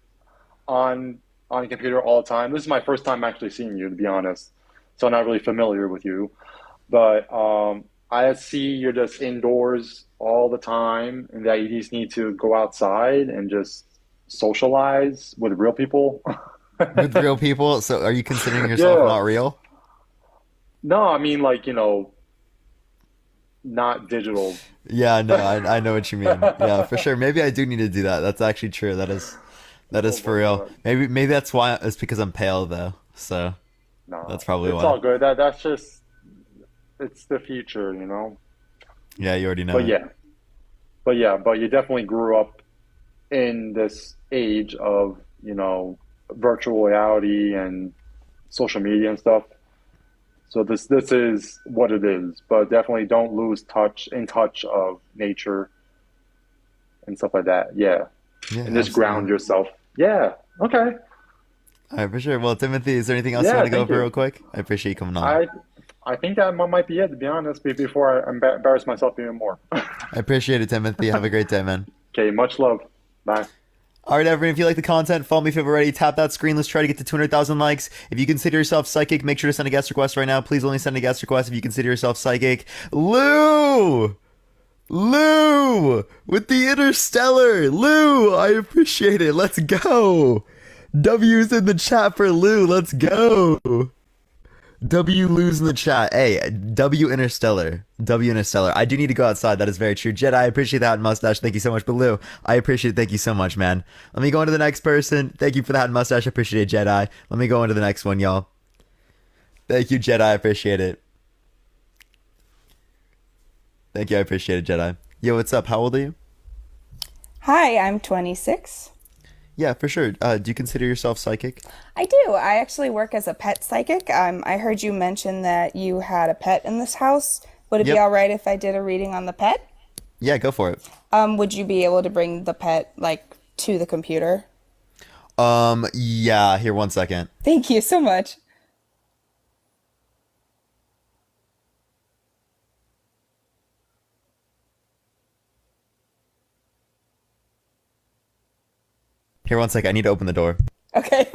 on a computer all the time. This is my first time actually seeing you, to be honest. So I'm not really familiar with you. But I see you're just indoors all the time, and that you just need to go outside and just socialize with real people. With real people, so are you considering yourself Yeah. not real? No, I mean like, not digital. Yeah, no, I know what you mean. Yeah, for sure. Maybe I do need to do that. That's actually true. That is Oh for my real. God. Maybe that's why it's because I'm pale though. So No, that's probably it's why. all good. That's just it's the future. Yeah, you already know But it. yeah. But yeah, but you definitely grew up in this age of, virtual reality and social media and stuff. So this is what it is. But definitely don't lose touch of nature and stuff like that. Yeah. Yeah, And just absolutely. ground yourself. Yeah. Okay. All right, for sure. Well, Timothy, is there anything else you want Yeah, to go thank over you. real quick? I appreciate you coming on. I I think that might be it, to be honest, before I embarrass myself even more. I appreciate it, Timothy. Have a great day, man. Okay, much love. Bye. All right, everyone, if you like the content, follow me if you haven't already. Tap that screen. Let's try to get to 200,000 likes. If you consider yourself psychic, make sure to send a guest request right now. Please only send a guest request if you consider yourself psychic. Lou! Lou! With the Interstellar! Lou! I appreciate it. Let's go! W's in the chat for Lou. Let's go! W lose in the chat. Hey, W Interstellar. W Interstellar. I do need to go outside. That is very true. Jedi, I appreciate that mustache. Thank you so much. But Lou, I appreciate it. Thank you so much, man. Let me go on to the next person. Thank you for that mustache. I appreciate it, Jedi. Let me go on to the next one, y'all. Thank you, Jedi. I appreciate it. Thank you. I appreciate it, Jedi. Yo, what's up? How old are you? Hi, I'm 26. Yeah, for sure. Do you consider yourself psychic? I do. I actually work as a pet psychic. I heard you mention that you had a pet in this house. Would it be Yep. all right if I did a reading on the pet? Yeah, go for it. Would you be able to bring the pet like to the computer? Yeah, here, 1 second. Thank you so much. Here, 1 second. I need to open the door. Okay.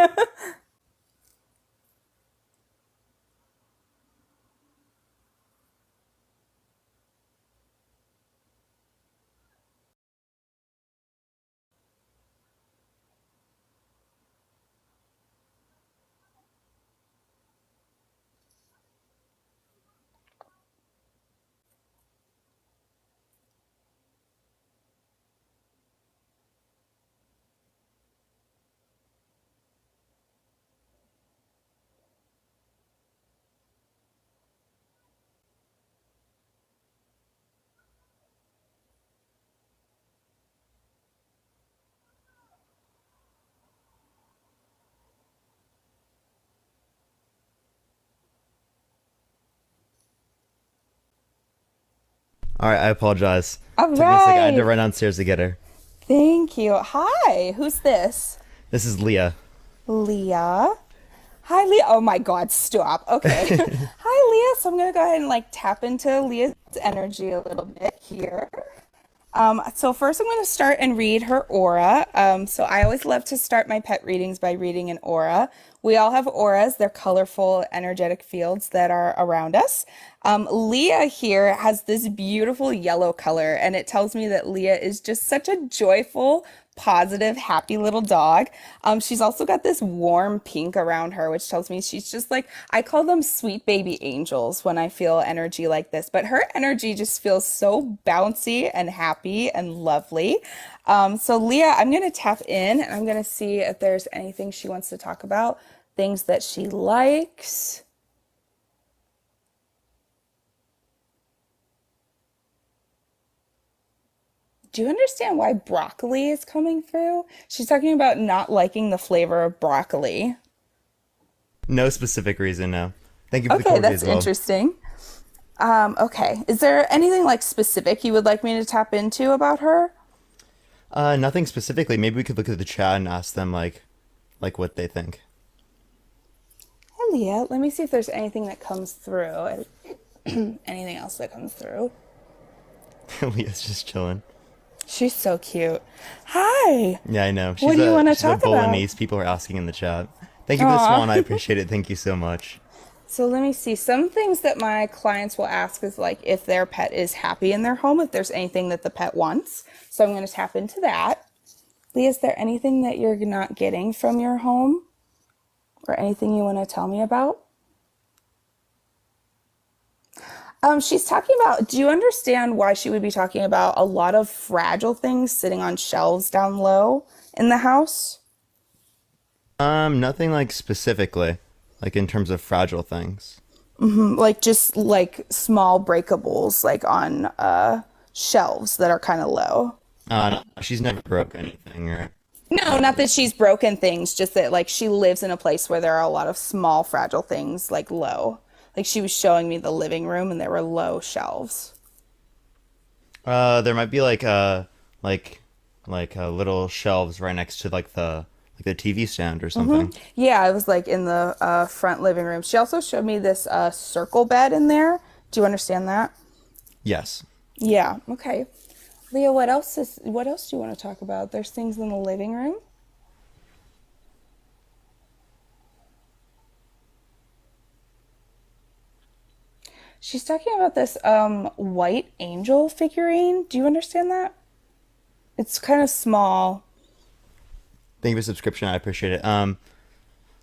All right, I apologize. All Took me a second. I had to right. run downstairs to get her. Thank you. Hi, who's this? This is Leah. Leah. Hi, Leah. Oh my God, stop. Okay. Hi, Leah. So I'm gonna go ahead and like tap into Leah's energy a little bit here. So first I'm going to start and read her aura. So I always love to start my pet readings by reading an aura. We all have auras. They're colorful, energetic fields that are around us. Leah here has this beautiful yellow color, and it tells me that Leah is just such a joyful, positive, happy little dog. She's also got this warm pink around her, which tells me she's just like, I call them sweet baby angels when I feel energy like this. But her energy just feels so bouncy and happy and lovely. So Leah, I'm going to tap in and I'm going to see if there's anything she wants to talk about, things that she likes. Do you understand why broccoli is coming through? She's talking about not liking the flavor of broccoli. No specific reason, no. Thank you for the Okay, corgi that's as well. interesting. Okay. Is there anything like specific you would like me to tap into about her? Nothing specifically. Maybe we could look at the chat and ask them like what they think. Hi, Leah. Let me see if there's anything that comes through. Anything else that comes through? Leah's just chilling. She's so cute. Hi. Yeah, I know. What do you want to She's a talk about? Bolognese. People are asking in the chat. Thank you for the Aw. swan. I appreciate it. Thank you so much. So let me see. Some things that my clients will ask is like if their pet is happy in their home, if there's anything that the pet wants. So I'm going to tap into that. Leah, is there anything that you're not getting from your home or anything you want to tell me about? She's talking about, do you understand why she would be talking about a lot of fragile things sitting on shelves down low in the house? Nothing like specifically, like in terms of fragile things. Like just like small breakables, like on shelves that are kind of low. No, she's never broke anything, right? No, not that she's broken things, just that like she lives in a place where there are a lot of small, fragile things like low. Like she was showing me the living room and there were low shelves. There might be like little shelves right next to like the TV stand or something. Yeah, I was like in the front living room. She also showed me this circle bed in there. Do you understand that? Yes. Yeah, okay. Leah, what else do you want to talk about? There's things in the living room. She's talking about this white angel figurine. Do you understand that? It's kind of small. Thank you for the subscription. I appreciate it.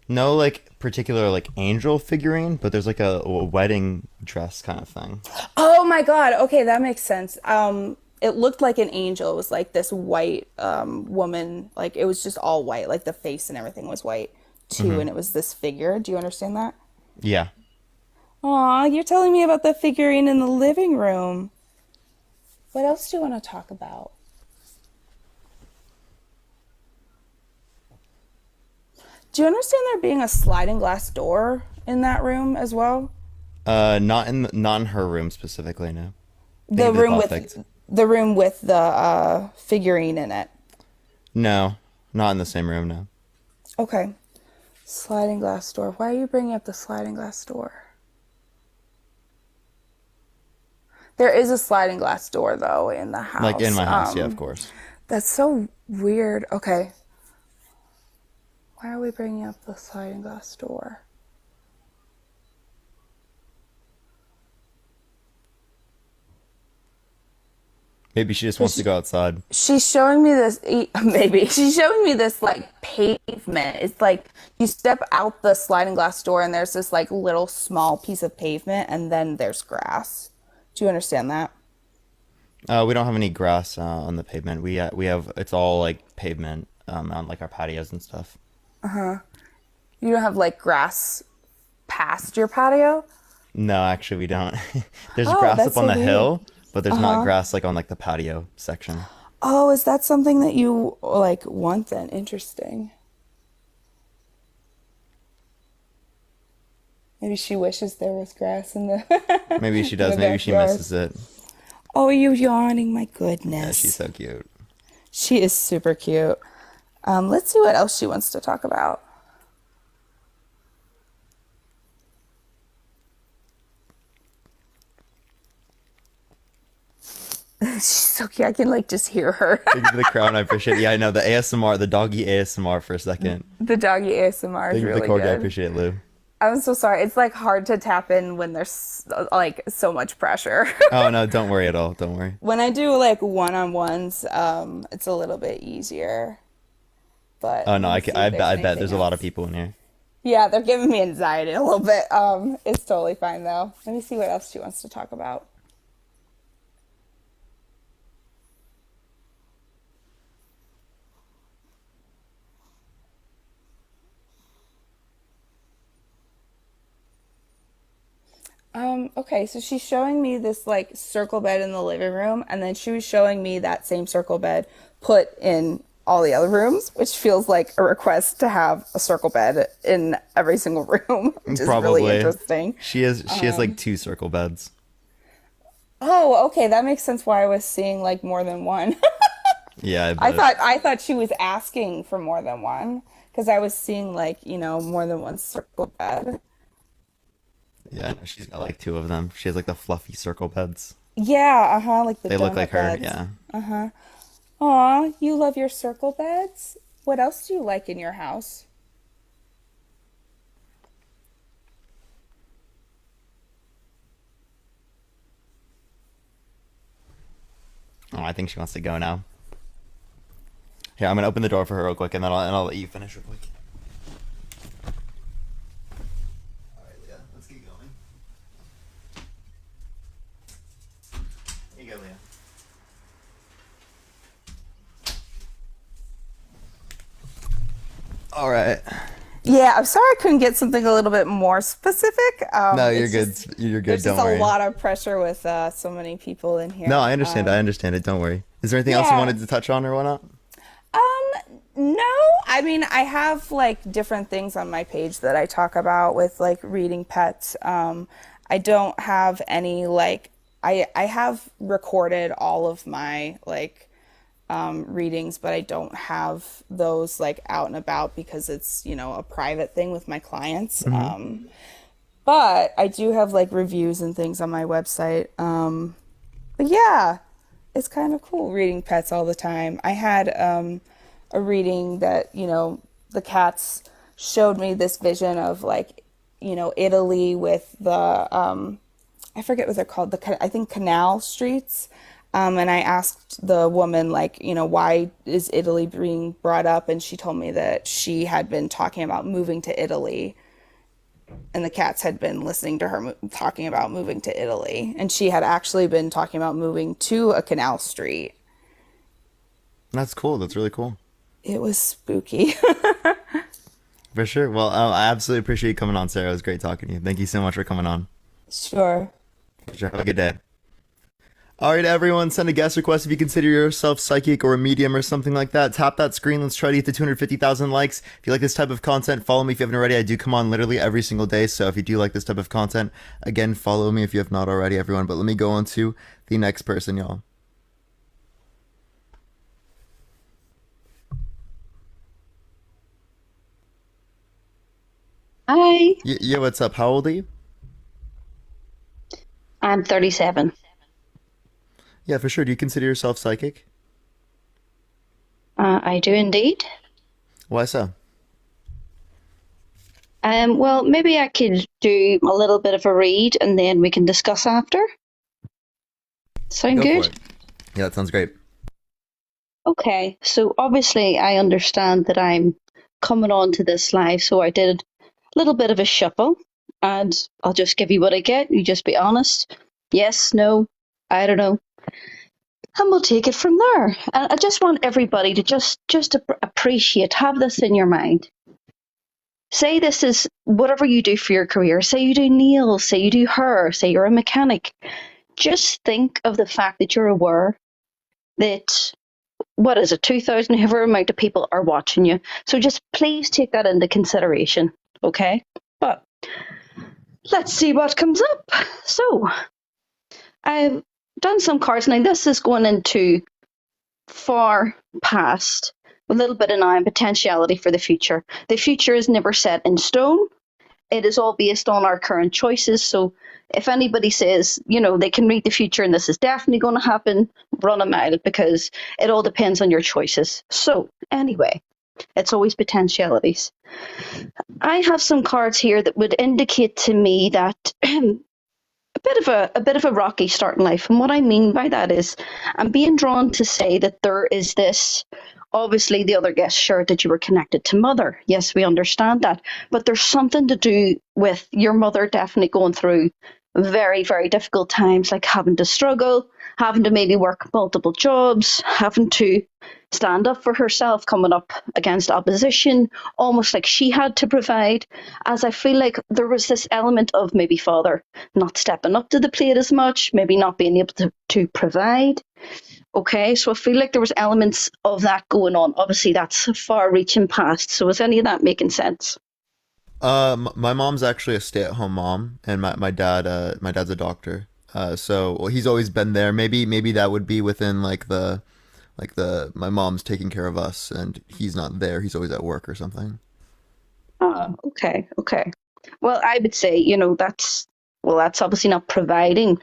No like particular like angel figurine, but there's like a wedding dress kind of thing. Oh my God. Okay, that makes sense. It looked like an angel. It was like this white woman. Like it was just all white. Like the face and everything was white too. And it was this figure. Do you understand that? Yeah. Aw, you're telling me about the figurine in the living room. What else do you want to talk about? Do you understand there being a sliding glass door in that room as well? Not in her room specifically, no. The Maybe room Prophetic. with the room with the figurine in it. No, not in the same room, no. Okay. Sliding glass door. Why are you bringing up the sliding glass door? There is a sliding glass door though in the house. Like in my house, yeah, of course. That's so weird. Okay. Why are we bringing up the sliding glass door? Maybe she just wants to go outside. She's showing me this, maybe. She's showing me this like pavement. It's like you step out the sliding glass door and there's this like little small piece of pavement and then there's grass. Do you understand that? We don't have any grass on the pavement. We have it's all like pavement on like our patios and stuff. You don't have like grass past your patio? No, actually we don't. There's Oh, grass that's up on so the weird. hill, but there's not grass like on like the patio section. Oh, is that something that you like want then? Interesting. Maybe she wishes there was grass in the Maybe she does. the Maybe she backyard. misses it. Oh, are you yawning? My Yeah, goodness. she's so cute. She is super cute. Let's see what else she wants to talk about. She's so cute. I can like just hear her. Thank you for the crown. I appreciate it. Yeah, I know the ASMR, the doggy ASMR for a second. The doggy ASMR Thank is you for the really corgi. I good. appreciate it, Lou. I'm so sorry. It's like hard to tap in when there's like so much pressure. Oh no, don't worry at all. Don't worry. When I do like one-on-ones, it's a little bit easier. But Oh no, let me see if I there's bet there's anything a lot of else. people in here. Yeah, they're giving me anxiety a little bit. It's totally fine though. Let me see what else she wants to talk about. Okay, so she's showing me this like circle bed in the living room, and then she was showing me that same circle bed put in all the other rooms, which feels like a request to have a circle bed in every single room, which is really Probably. interesting. She has like 2 circle beds. Oh, okay, that makes sense why I was seeing like more than one. Yeah, I bet. I thought she was asking for more than one because I was seeing like, more than one circle bed. Yeah, no, she's got like 2 of them. She has like the fluffy circle beds. Yeah, like the They look donut like her. beds. Yeah. Aw, you love your circle beds? What else do you like in your house? Oh, I think she wants to go now. Here, I'm gonna open the door for her real quick, and then I'll let you finish real quick. All right, Leah, let's get going. Here you go, Leah. All right. Yeah, I'm sorry I couldn't get something a little bit more specific. No, you're It's good. just You're good. there's just Don't a worry. lot of pressure with so many people in No, here. I understand. I understand it. Don't worry. Is there anything else you Yeah. wanted to touch on or whatnot? No, I mean I have like different things on my page that I talk about with like reading pets. I don't have any like I have recorded all of my like readings, but I don't have those like out and about because it's, you know, a private thing with my clients. But I do have like reviews and things on my website. But yeah, it's kind of cool reading pets all the time. I had a reading that, you know, the cats showed me this vision of like, you know, Italy with the, I forget what they're called, I think canal streets. And I asked the woman, like, you know, why is Italy being brought up? And she told me that she had been talking about moving to Italy, and the cats had been listening to her talking about moving to Italy. And she had actually been talking about moving to a canal street. That's cool. That's really cool. It was spooky. For sure. Well, I absolutely appreciate you coming on, Sarah. It was great talking to you. Thank you so much for coming on. Sure. For sure. Have a good day. All right, everyone, send a guest request if you consider yourself psychic or a medium or something like that. Tap that screen. Let's try to get to 250,000 likes. If you like this type of content, follow me if you haven't already. I do come on literally every single day. So if you do like this type of content, again, follow me if you have not already, everyone. But let me go on to the next person, y'all. Hi, Yeah, what's up? How old are you? I'm 37. Yeah, for sure. Do you consider yourself psychic? I do indeed. Why so? Well, maybe I could do a little bit of a read and then we can discuss after. Sound Go for good? it. Yeah, that sounds great. Okay, so obviously I understand that I'm coming on to this live, so I did a little bit of a shuffle and I'll just give you what I get. You just be honest. Yes, no, I don't know. And we'll take it from there. And I just want everybody to just appreciate, have this in your mind. Say this is whatever you do for your career. Say you do nails, say you do hair, say you're a mechanic. Just think of the fact that you're aware that, what is it, 2,000, however amount of people are watching you. So just please take that into consideration, okay? But let's see what comes up. So I've done some cards. Now this is going into far past, a little bit of now and potentiality for the future. The future is never set in stone. It is all based on our current choices. So if anybody says, you know, they can read the future and this is definitely going to happen, run a mile, because it all depends on your choices. So anyway, it's always potentialities. I have some cards here that would indicate to me that a bit of a rocky start in life. And what I mean by that is I'm being drawn to say that there is this, obviously the other guest shared that you were connected to mother. Yes, we understand that. But there's something to do with your mother definitely going through very, very difficult times, like having to struggle, having to maybe work multiple jobs, having to stand up for herself, coming up against opposition, almost like she had to provide. As I feel like there was this element of maybe father not stepping up to the plate as much, maybe not being able to provide. Okay, so I feel like there was elements of that going on. Obviously, that's far reaching past. So is any of that making sense? My mom's actually a stay-at-home mom, and my dad's a doctor. So well, he's always been there. Maybe that would be within my mom's taking care of us, and he's not there. He's always at work or something. Okay, okay. Well, I would say, you know, that's obviously not providing.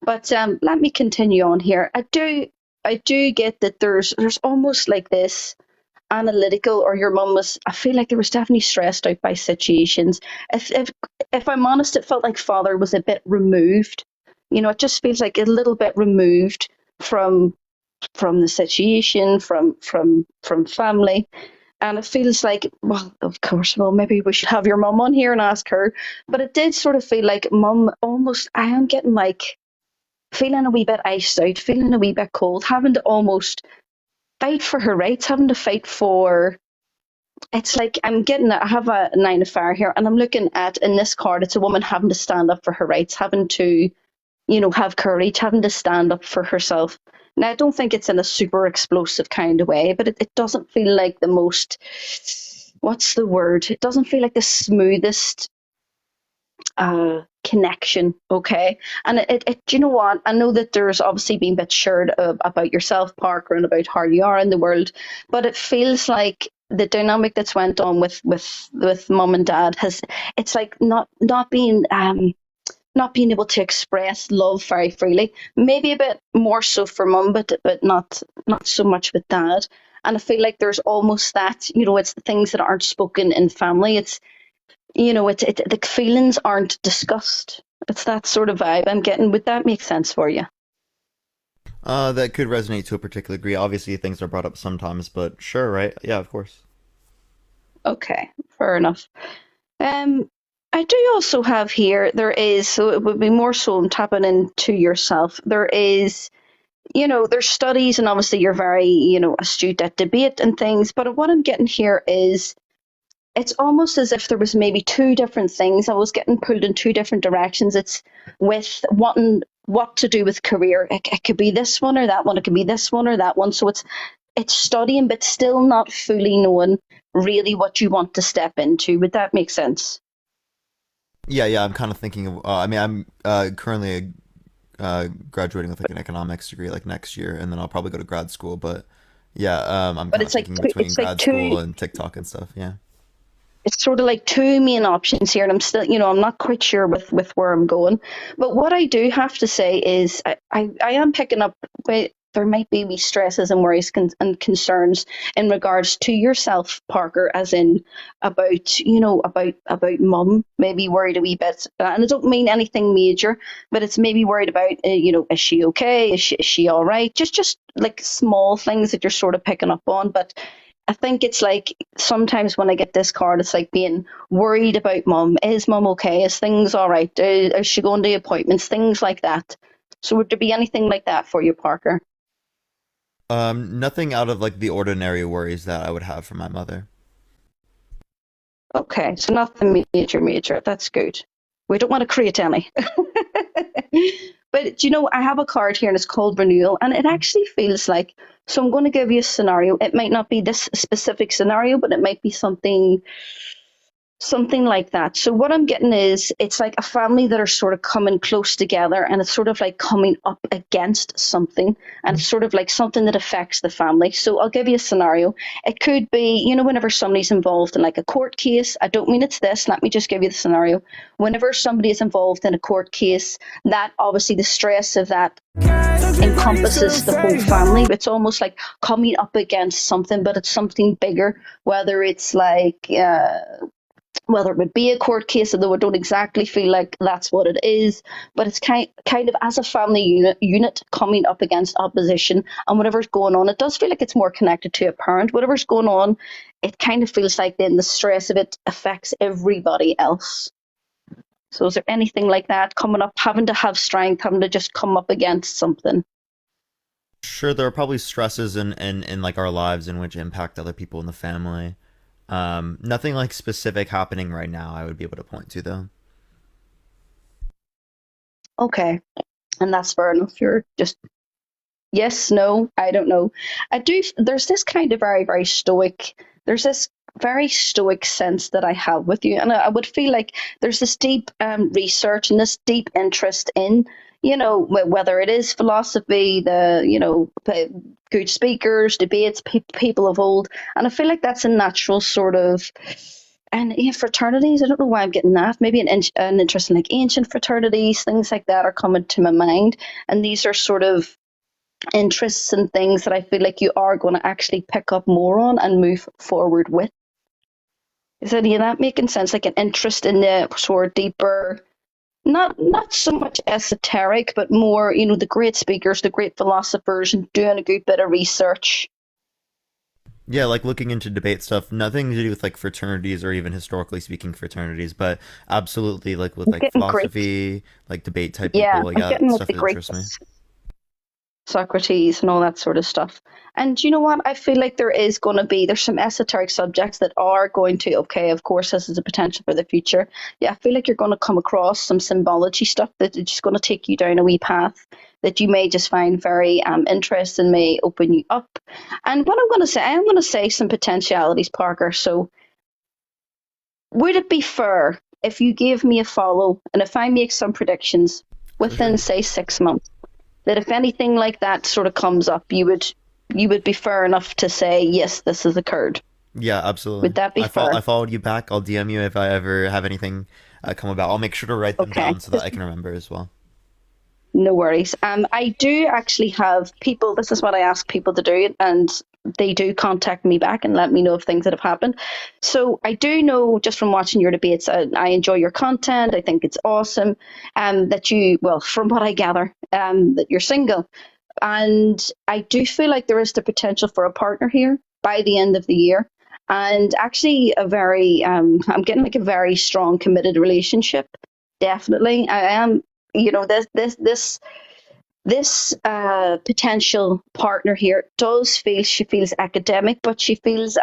But let me continue on here. I do get that there's almost like this analytical, or your mum was, I feel like there was definitely stressed out by situations. If I'm honest, it felt like father was a bit removed. You know, it just feels like a little bit removed from the situation, from family. And it feels like, well, of course, well, maybe we should have your mum on here and ask her. But it did sort of feel like mum almost, I am getting like, feeling a wee bit iced out, feeling a wee bit cold, having to almost fight for her rights, having to fight for it's like I have a nine of fire here, and I'm looking at in this card, it's a woman having to stand up for her rights, having to, have courage, having to stand up for herself. Now, I don't think it's in a super explosive kind of way, but it doesn't feel like the most, what's the word? It doesn't feel like the smoothest connection, okay? And do you know what? I know that there's obviously been bits shared about yourself, Parker, and about how you are in the world, but it feels like the dynamic that's went on with mum and dad it's like not being able to express love very freely. Maybe a bit more so for mum, but not so much with dad. And I feel like there's almost that, it's the things that aren't spoken in family. It's the feelings aren't discussed. It's that sort of vibe I'm getting. Would that make sense for you? That could resonate to a particular degree. Obviously, things are brought up sometimes, but sure, right? Yeah, of course. Okay, fair enough. I do also have here, so it would be more so I'm tapping into yourself. There is, there's studies, and obviously you're very, astute at debate and things, but what I'm getting here is it's almost as if there was maybe two different things. I was getting pulled in two different directions. It's with wanting what to do with career. It could be this one or that one. It could be this one or that one. So it's studying, but still not fully knowing really what you want to step into. Would that make sense? Yeah, yeah. I'm kind of thinking of. I mean, I'm currently graduating with like an economics degree like next year, and then I'll probably go to grad school. But yeah, I'm But kind of thinking between grad school and TikTok and stuff. Yeah. it's sort of like two main options here, and I'm still, I'm not quite sure with where I'm going. But what I do have to say is I am picking up there might be wee stresses and worries and concerns in regards to yourself, Parker, as in about, about mum, maybe worried a wee bit. And I don't mean anything major, but it's maybe worried about, is she okay? Is she all right? Just like small things that you're sort of picking up on. But I think it's like sometimes when I get this card, it's like being worried about mum. Is mum okay? Is things all right? Is she going to appointments? Things like that. So would there be anything like that for you, Parker? Nothing out of like the ordinary worries that I would have for my mother. Okay, so nothing major. That's good. We don't want to create any. But I have a card here and it's called renewal, and it actually feels like, so I'm going to give you a scenario. It might not be this specific scenario, but it might be something like that. So what I'm getting is it's like a family that are sort of coming close together, and it's sort of like coming up against something, and it's sort of like something that affects the family. So I'll give you a scenario. It could be, whenever somebody's involved in like a court case. I don't mean it's this. Let me just give you the scenario. Whenever somebody is involved in a court case, that obviously the stress of that encompasses the whole family. It's almost like coming up against something, but it's something bigger, whether it's like whether it would be a court case, although I don't exactly feel like that's what it is, but it's kind of as a family unit coming up against opposition, and whatever's going on, it does feel like it's more connected to a parent. Whatever's going on, it kind of feels like then the stress of it affects everybody else. So is there anything like that coming up, having to have strength, having to just come up against something? Sure, there are probably stresses in like our lives in which impact other people in the family. Nothing like specific happening right now I would be able to point to though. Okay, and that's fair enough. You're just yes, no, I don't know. There's this kind of very, very stoic, there's this very stoic sense that I have with you. And I would feel like there's this deep research and this deep interest in, whether it is philosophy, good speakers, debates, people of old. And I feel like that's a natural sort of, and yeah, fraternities, I don't know why I'm getting that. Maybe an interest in like ancient fraternities, things like that are coming to my mind. And these are sort of interests and things that I feel like you are going to actually pick up more on and move forward with. Is any of that making sense? Like an interest in the sort of deeper, not so much esoteric, but more, the great speakers, the great philosophers, and doing a good bit of research. Yeah, like looking into debate stuff, nothing to do with like fraternities or even historically speaking fraternities, but absolutely like with like philosophy, like debate type Yeah, people, I'm yeah, getting with stuff the that interests me. greats. Socrates and all that sort of stuff. And you know what? I feel like there's some esoteric subjects that are going to, okay, of course, this is a potential for the future. Yeah, I feel like you're going to come across some symbology stuff that is just going to take you down a wee path that you may just find very interesting, may open you up. And what I'm going to say some potentialities, Parker. So would it be fair if you gave me a follow and if I make some predictions For sure. within, say, 6 months? That if anything like that sort of comes up, you would be fair enough to say, yes, this has occurred. Yeah, absolutely. Would that be I fair? followed you back. I'll DM you if I ever have anything come about. I'll make sure to write them Okay. down so that I can remember as well. No worries. I do actually have people, this is what I ask people to do, and they do contact me back and let me know of things that have happened. So I do know just from watching your debates, I enjoy your content. I think it's awesome that well, from what I gather, that you're single. And I do feel like there is the potential for a partner here by the end of the year. And actually, I'm getting like a very strong, committed relationship. Definitely. I am, this potential partner here she feels academic, but she feels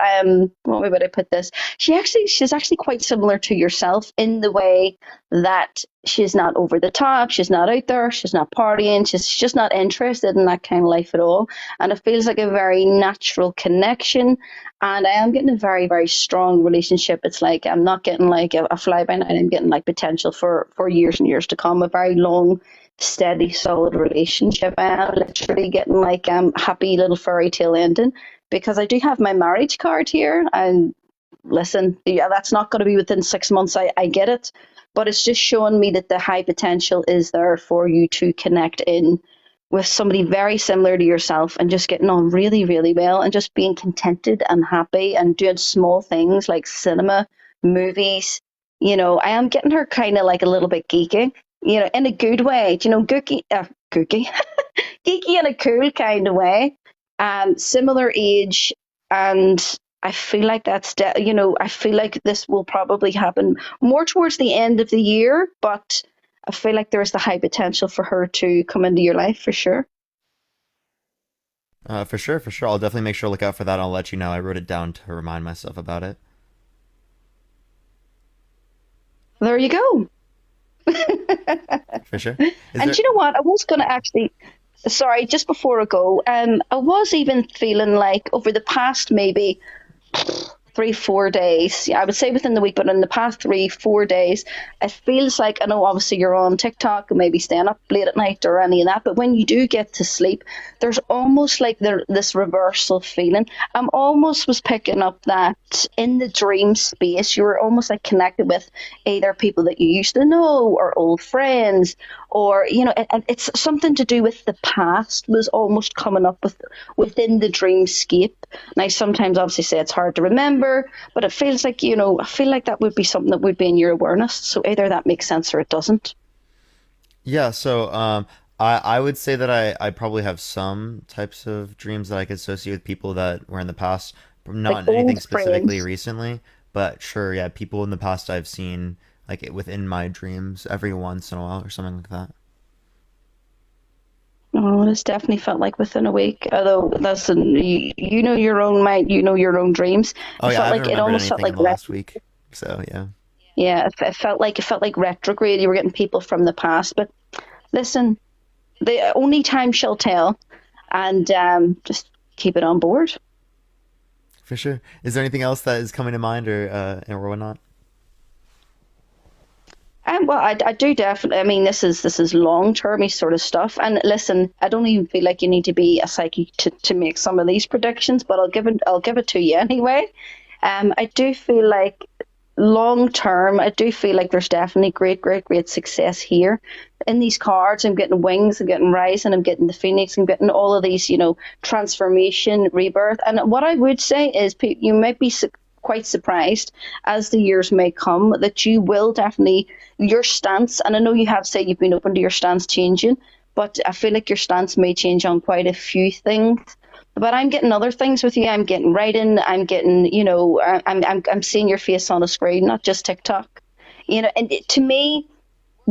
what way would I put this, she's actually quite similar to yourself in the way that she's not over the top, she's not out there, she's not partying, she's just not interested in that kind of life at all, and it feels like a very natural connection. And I am getting a very, very strong relationship. It's like I'm not getting like a fly by night, I'm getting like potential for years and years to come, a very long, steady, solid relationship. I am literally getting like happy little fairy tale ending, because I do have my marriage card here. And listen, yeah, that's not going to be within 6 months. I get it, but it's just showing me that the high potential is there for you to connect in with somebody very similar to yourself and just getting on really, really well and just being contented and happy and doing small things like cinema, movies. I am getting her kind of like a little bit geeky, in a good way, gooky, geeky in a cool kind of way. Similar age, and I feel like I feel like this will probably happen more towards the end of the year, but I feel like there's the high potential for her to come into your life for sure. For sure, for sure. I'll definitely make sure to look out for that. I'll let you know. I wrote it down to remind myself about it. There you go. For sure. Is And there? you know what? I was going to actually, sorry, just before I go, I was even feeling like over the past maybe 3 4 days, yeah, I would say within the week, but in the past 3 4 days, it feels like, I know obviously you're on TikTok and maybe staying up late at night or any of that, but when you do get to sleep, there's almost like this reversal feeling. I'm almost was picking up that in the dream space you were almost like connected with either people that you used to know or old friends, or and it's something to do with the past was almost coming up within the dreamscape. And I sometimes obviously say it's hard to remember, but it feels like, I feel like that would be something that would be in your awareness. So either that makes sense or it doesn't. Yeah, so I would say that I probably have some types of dreams that I could associate with people that were in the past, Like not anything old specifically friends. recently, but sure, yeah, people in the past I've seen like within my dreams every once in a while or something like that. Oh, it's definitely felt like within a week. Although you know your own mind, you know your own dreams. Oh It yeah, I felt haven't like it remembered almost felt anything in like the last week, so yeah. yeah, it felt like retrograde. You were getting people from the past, but listen, the only time shall tell, and just keep it on board. For sure. Is there anything else that is coming to mind or whatnot? Well, I do definitely. I mean, this is long termy sort of stuff. And listen, I don't even feel like you need to be a psychic to make some of these predictions, but I'll give it to you anyway. I do feel like long term, I do feel like there's definitely great, great, great success here. In these cards, I'm getting wings, I'm getting rising, I'm getting the phoenix, I'm getting all of these, transformation, rebirth. And what I would say is, you might be quite surprised as the years may come that you will definitely, your stance, and I know you have said you've been open to your stance changing, but I feel like your stance may change on quite a few things. But I'm getting other things with you. I'm getting writing. I'm getting, I'm seeing your face on a screen, not just TikTok. And to me,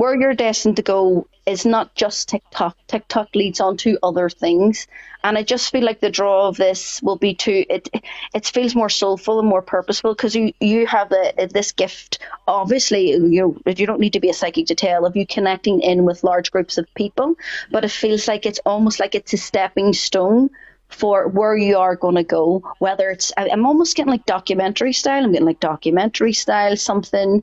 where you're destined to go is not just TikTok. TikTok leads on to other things. And I just feel like the draw of this will be it feels more soulful and more purposeful, because you have this gift. Obviously, you don't need to be a psychic to tell of you connecting in with large groups of people, but it feels like it's almost like it's a stepping stone for where you are going to go. Whether I'm almost getting like documentary style. I'm getting like documentary style, something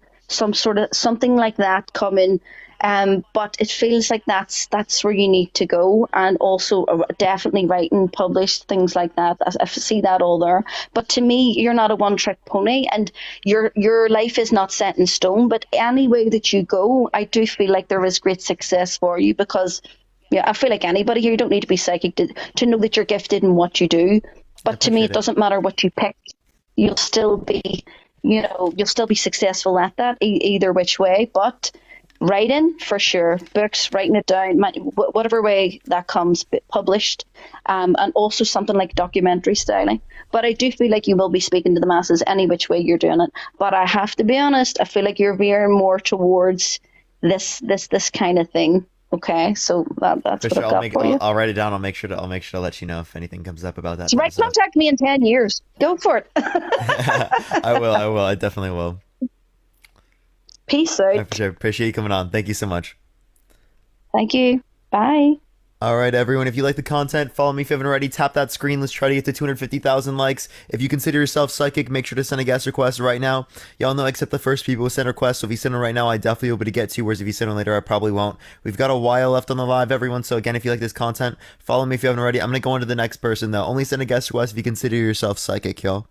like that coming. But it feels like that's where you need to go, and also definitely writing, published, things like that. I see that all there. But to me, you're not a one-trick pony, and your life is not set in stone. But any way that you go, I do feel like there is great success for you, because I feel like anybody here, you don't need to be psychic to know that you're gifted in what you do. But to me, it doesn't matter what you pick. You'll still be, you'll still be successful at that either which way. But writing, for sure, books, writing it down, whatever way that comes, published, and also something like documentary styling. But I do feel like you will be speaking to the masses any which way you're doing it. But I have to be honest, I feel like you're veering more towards this kind of thing. Okay, so that's For what sure, I've got for you. I'll write it down. I'll make sure to let you know if anything comes up about that. So right, contact me in 10 years. Go for it. I will. I definitely will. Peace out. For sure. Appreciate you coming on. Thank you so much. Thank you. Bye. All right, everyone. If you like the content, follow me if you haven't already. Tap that screen. Let's try to get to 250,000 likes. If you consider yourself psychic, make sure to send a guest request right now. Y'all know I accept the first people who send requests. So if you send them right now, I definitely will be able to get to you. Whereas if you send them later, I probably won't. We've got a while left on the live, everyone. So again, if you like this content, follow me if you haven't already. I'm going to go on to the next person, though. Only send a guest request if you consider yourself psychic, y'all.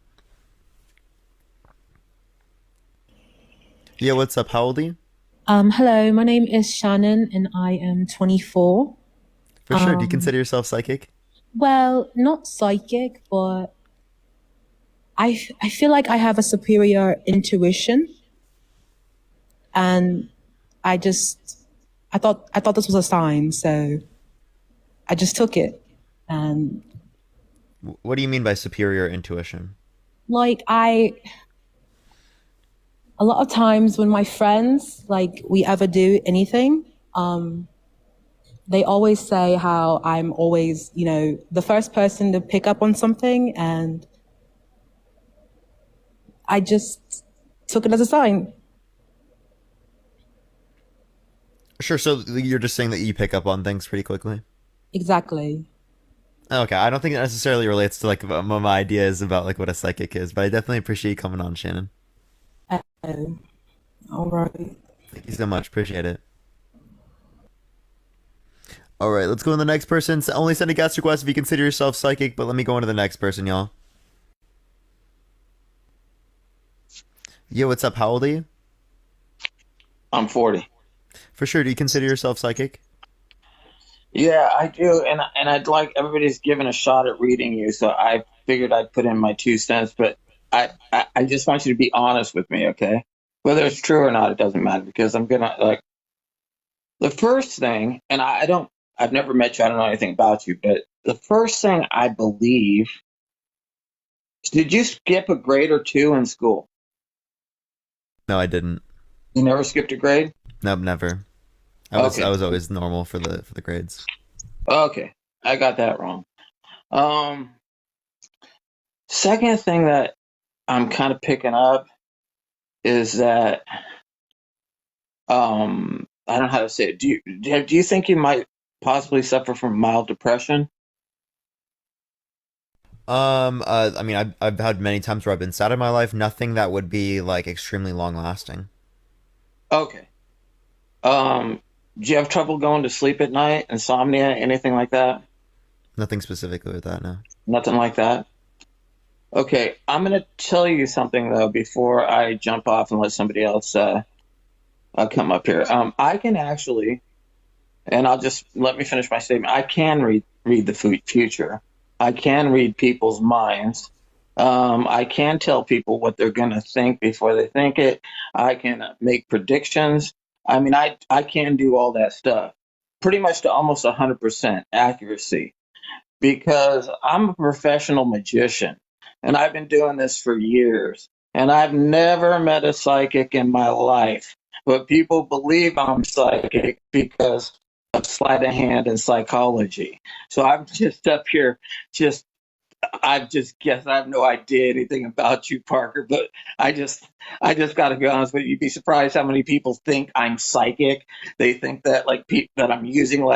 Yeah, what's up? How old are you? Hello, my name is Shannon and I am 24. For sure. Do you consider yourself psychic? Well, not psychic, but I feel like I have a superior intuition, and I thought this was a sign, so I just took it. And what do you mean by superior intuition? like a lot of times when my friends, like, we ever do anything, they always say how I'm always, the first person to pick up on something, and I just took it as a sign. Sure, so you're just saying that you pick up on things pretty quickly? Exactly. Okay, I don't think it necessarily relates to like my ideas about like what a psychic is, but I definitely appreciate you coming on, Shannon. All right. Thank you so much. Appreciate it. All right, let's go to the next person. So only send a guest request if you consider yourself psychic, but let me go on to the next person, y'all. Yo, what's up? How old are you? I'm 40. For sure. Do you consider yourself psychic? Yeah, I do, and I'd like everybody's given a shot at reading you, so I figured I'd put in my 2 cents. But I just want you to be honest with me, okay? Whether it's true or not, it doesn't matter, because I'm gonna like the first thing, and I've never met you, I don't know anything about you, but the first thing I believe, did you skip a grade or two in school? No, I didn't. You never skipped a grade? Nope, never. I was always normal for the grades. Okay, I got that wrong. Second thing that I'm kind of picking up is that I don't know how to say it. Do you think you might possibly suffer from mild depression? I mean, I've had many times where I've been sad in my life. Nothing that would be like extremely long lasting. Okay. Do you have trouble going to sleep at night? Insomnia? Anything like that? Nothing specifically with that, no. Nothing like that? Okay, I'm going to tell you something, though, before I jump off and let somebody else come up here. I can actually, and let me finish my statement. I can read the future. I can read people's minds. I can tell people what they're going to think before they think it. I can make predictions. I mean, I can do all that stuff pretty much to almost 100% accuracy, because I'm a professional magician and I've been doing this for years, and I've never met a psychic in my life but people believe I'm psychic because of sleight of hand and psychology. So I'm just up here, just I just guess I have no idea anything about you, Parker. But I just, I just got to be honest with you. You'd be surprised how many people think I'm psychic. They think that that I'm using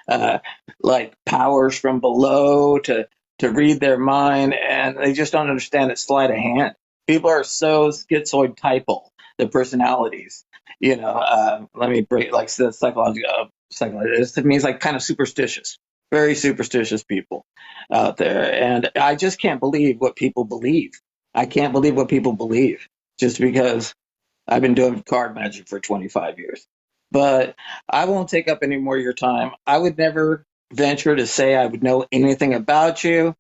uh, like powers from below to read their mind, and they just don't understand it's sleight of hand. People are so schizoid typal, the personalities. Let me break like the psychology. Psychology. It means like kind of superstitious, very superstitious people out there. And I just can't believe what people believe. I can't believe what people believe just because I've been doing card magic for 25 years. But I won't take up any more of your time. I would never venture to say I would know anything about you.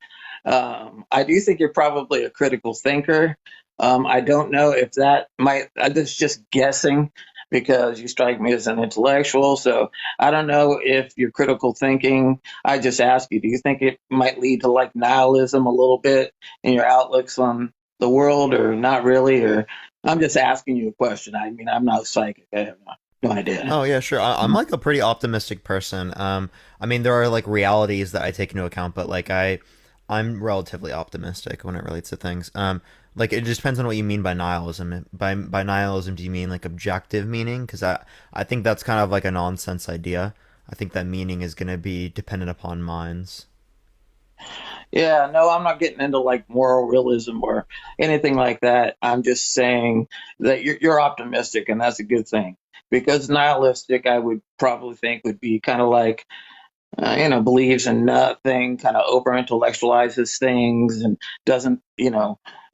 I do think you're probably a critical thinker. I don't know if that might, that's just guessing because you strike me as an intellectual. So I don't know if your critical thinking, I just ask you, do you think it might lead to like nihilism a little bit in your outlooks on the world or not really? Or I'm just asking you a question. I mean, I'm not psychic. I have no idea. Oh yeah, sure. I'm like a pretty optimistic person. I mean, there are like realities that I take into account, but like I'm relatively optimistic when it relates to things. Like it just depends on what you mean by nihilism. By nihilism, do you mean like objective meaning? Because I think that's kind of like a nonsense idea. I think that meaning is going to be dependent upon minds. Yeah, no, I'm not getting into like moral realism or anything like that. I'm just saying that you're optimistic, and that's a good thing. Because nihilistic, I would probably think would be kind of like, believes in nothing, kind of over intellectualizes things, and doesn't,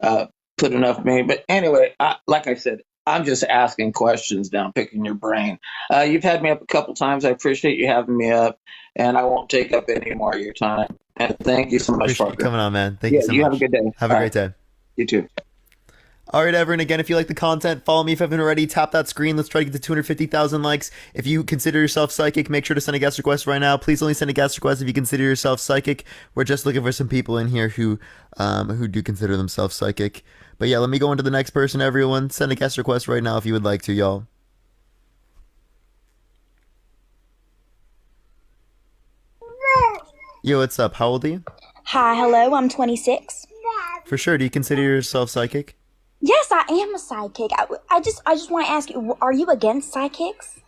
uh, put enough meaning. But anyway, like I said, I'm just asking questions now, picking your brain. You've had me up a couple times. I appreciate you having me up, and I won't take up any more of your time. And thank you so much, Appreciate you Parker. coming on, man. Thank Yeah, you so you have a much. good day. Have a All great right. day. You too. All right, everyone. Again, if you like the content, follow me if you haven't already. Tap that screen. Let's try to get to 250,000 likes. If you consider yourself psychic, make sure to send a guest request right now. Please only send a guest request if you consider yourself psychic. We're just looking for some people in here who do consider themselves psychic. But yeah, let me go into the next person, everyone. Send a guest request right now if you would like to, y'all. Yo, what's up? How old are you? Hi, hello, I'm 26. For sure. Do you consider yourself psychic? Yes, I am a psychic. I just want to ask you, are you against psychics?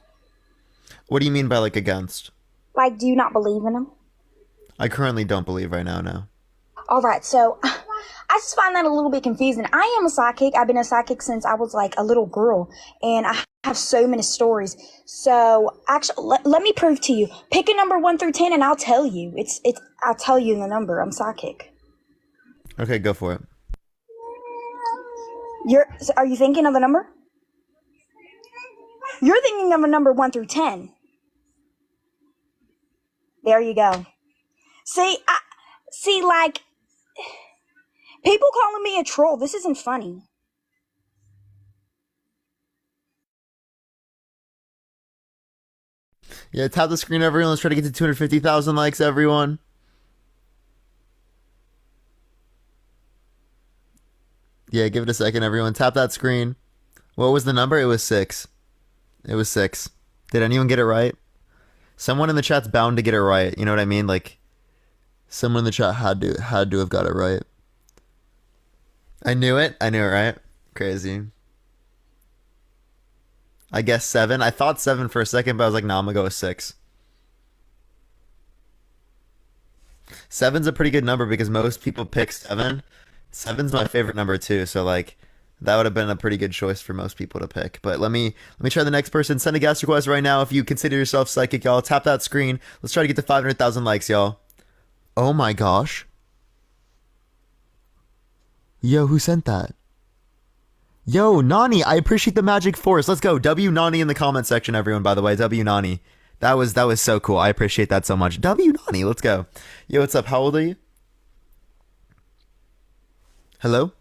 What do you mean by like against? Like, do you not believe in them? I currently don't believe right now, no. All right, so I just find that a little bit confusing. I am a psychic. I've been a psychic since I was like a little girl, and I have so many stories. So actually, let me prove to you. Pick a number 1 through 10, and I'll tell you. I'll tell you the number. I'm psychic. Okay, go for it. Are you thinking of the number? You're thinking of a number 1 through 10. There you go. See, like, people calling me a troll. This isn't funny. Yeah, tap the screen, everyone. Let's try to get to 250,000 likes, everyone. Yeah, give it a second, everyone. Tap that screen. What was the number? It was 6. It was 6. Did anyone get it right? Someone in the chat's bound to get it right. You know what I mean? Like, someone in the chat had to have got it right. I knew it. I knew it, right? Crazy. I guess 7. I thought 7 for a second, but I was like, nah, I'm gonna go with 6. 7's a pretty good number because most people pick 7. 7's my favorite number too, so like that would have been a pretty good choice for most people to pick. But let me try the next person. Send a guest request right now if you consider yourself psychic, y'all. Tap that screen. Let's try to get to 500,000 likes, y'all. Oh my gosh. Yo, who sent that? Yo, Nani, I appreciate the magic force. Let's go. W Nani in the comment section, everyone, by the way. W Nani. That was so cool. I appreciate that so much. W Nani, let's go. Yo, what's up? How old are you? Hello?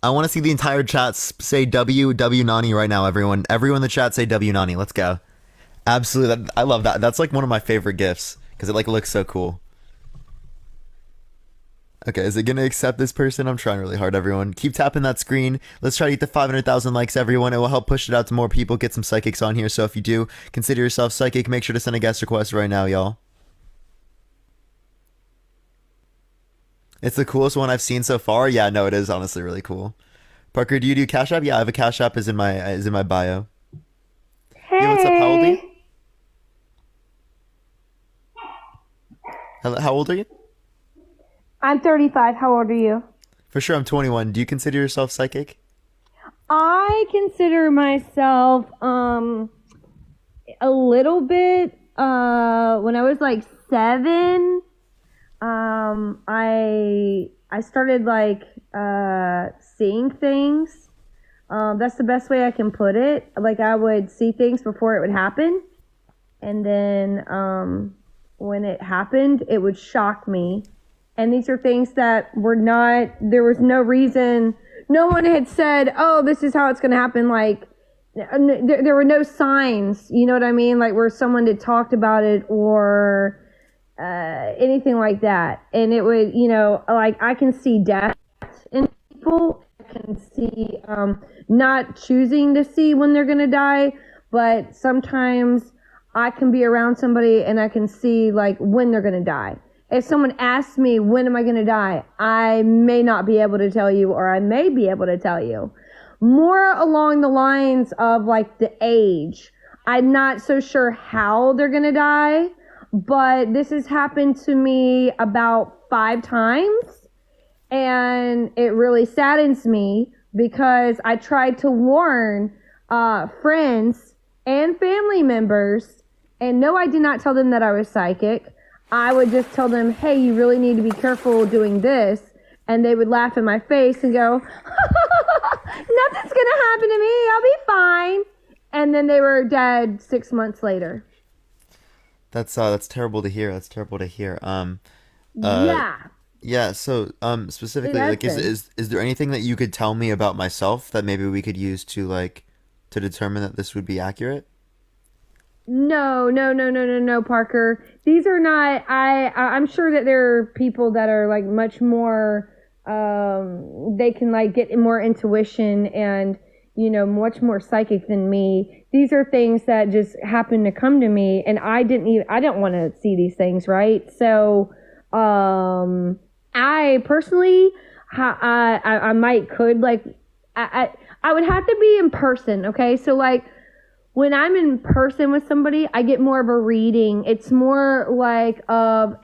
I want to see the entire chat say W Nani right now, everyone. Everyone in the chat say W Nani. Let's go. Absolutely. I love that. That's like one of my favorite gifts because it like looks so cool. Okay, is it gonna accept this person? I'm trying really hard, everyone. Keep tapping that screen. Let's try to get to 500,000 likes, everyone. It will help push it out to more people, get some psychics on here. So if you do consider yourself psychic, make sure to send a guest request right now, y'all. It's the coolest one I've seen so far. Yeah, no, it is honestly really cool. Parker, do you do Cash App? Yeah, I have a Cash App is in my bio. Yeah, what's up? How old are you? Hey, Hello, how old are you? I'm 35. How old are you? For sure, I'm 21. Do you consider yourself psychic? I consider myself a little bit when I was like 7, I started like seeing things. That's the best way I can put it. Like I would see things before it would happen, and then when it happened, it would shock me. And these are things that were not, there was no reason, no one had said, oh, this is how it's going to happen. Like, there were no signs, you know what I mean? Like, where someone had talked about it or anything like that. And it would, you know, like, I can see death in people. I can see not choosing to see when they're going to die, but sometimes I can be around somebody and I can see, like, when they're going to die. If someone asks me, when am I going to die? I may not be able to tell you, or I may be able to tell you. More along the lines of like the age. I'm not so sure how they're going to die, but this has happened to me about 5 times. And it really saddens me because I tried to warn friends and family members. And no, I did not tell them that I was psychic. I would just tell them, hey, you really need to be careful doing this. And they would laugh in my face and go, nothing's going to happen to me. I'll be fine. And then they were dead 6 months later. That's terrible to hear. That's terrible to hear. Yeah. Yeah, so specifically, It has like is there anything that you could tell me about myself that maybe we could use to like to determine that this would be accurate? No, Parker. These are not. I'm sure that there are people that are like much more. They can like get more intuition and you know much more psychic than me. These are things that just happen to come to me, and I don't want to see these things, right? So, I personally, I might could like, I would have to be in person. Okay, so like. When I'm in person with somebody, I get more of a reading. It's more like,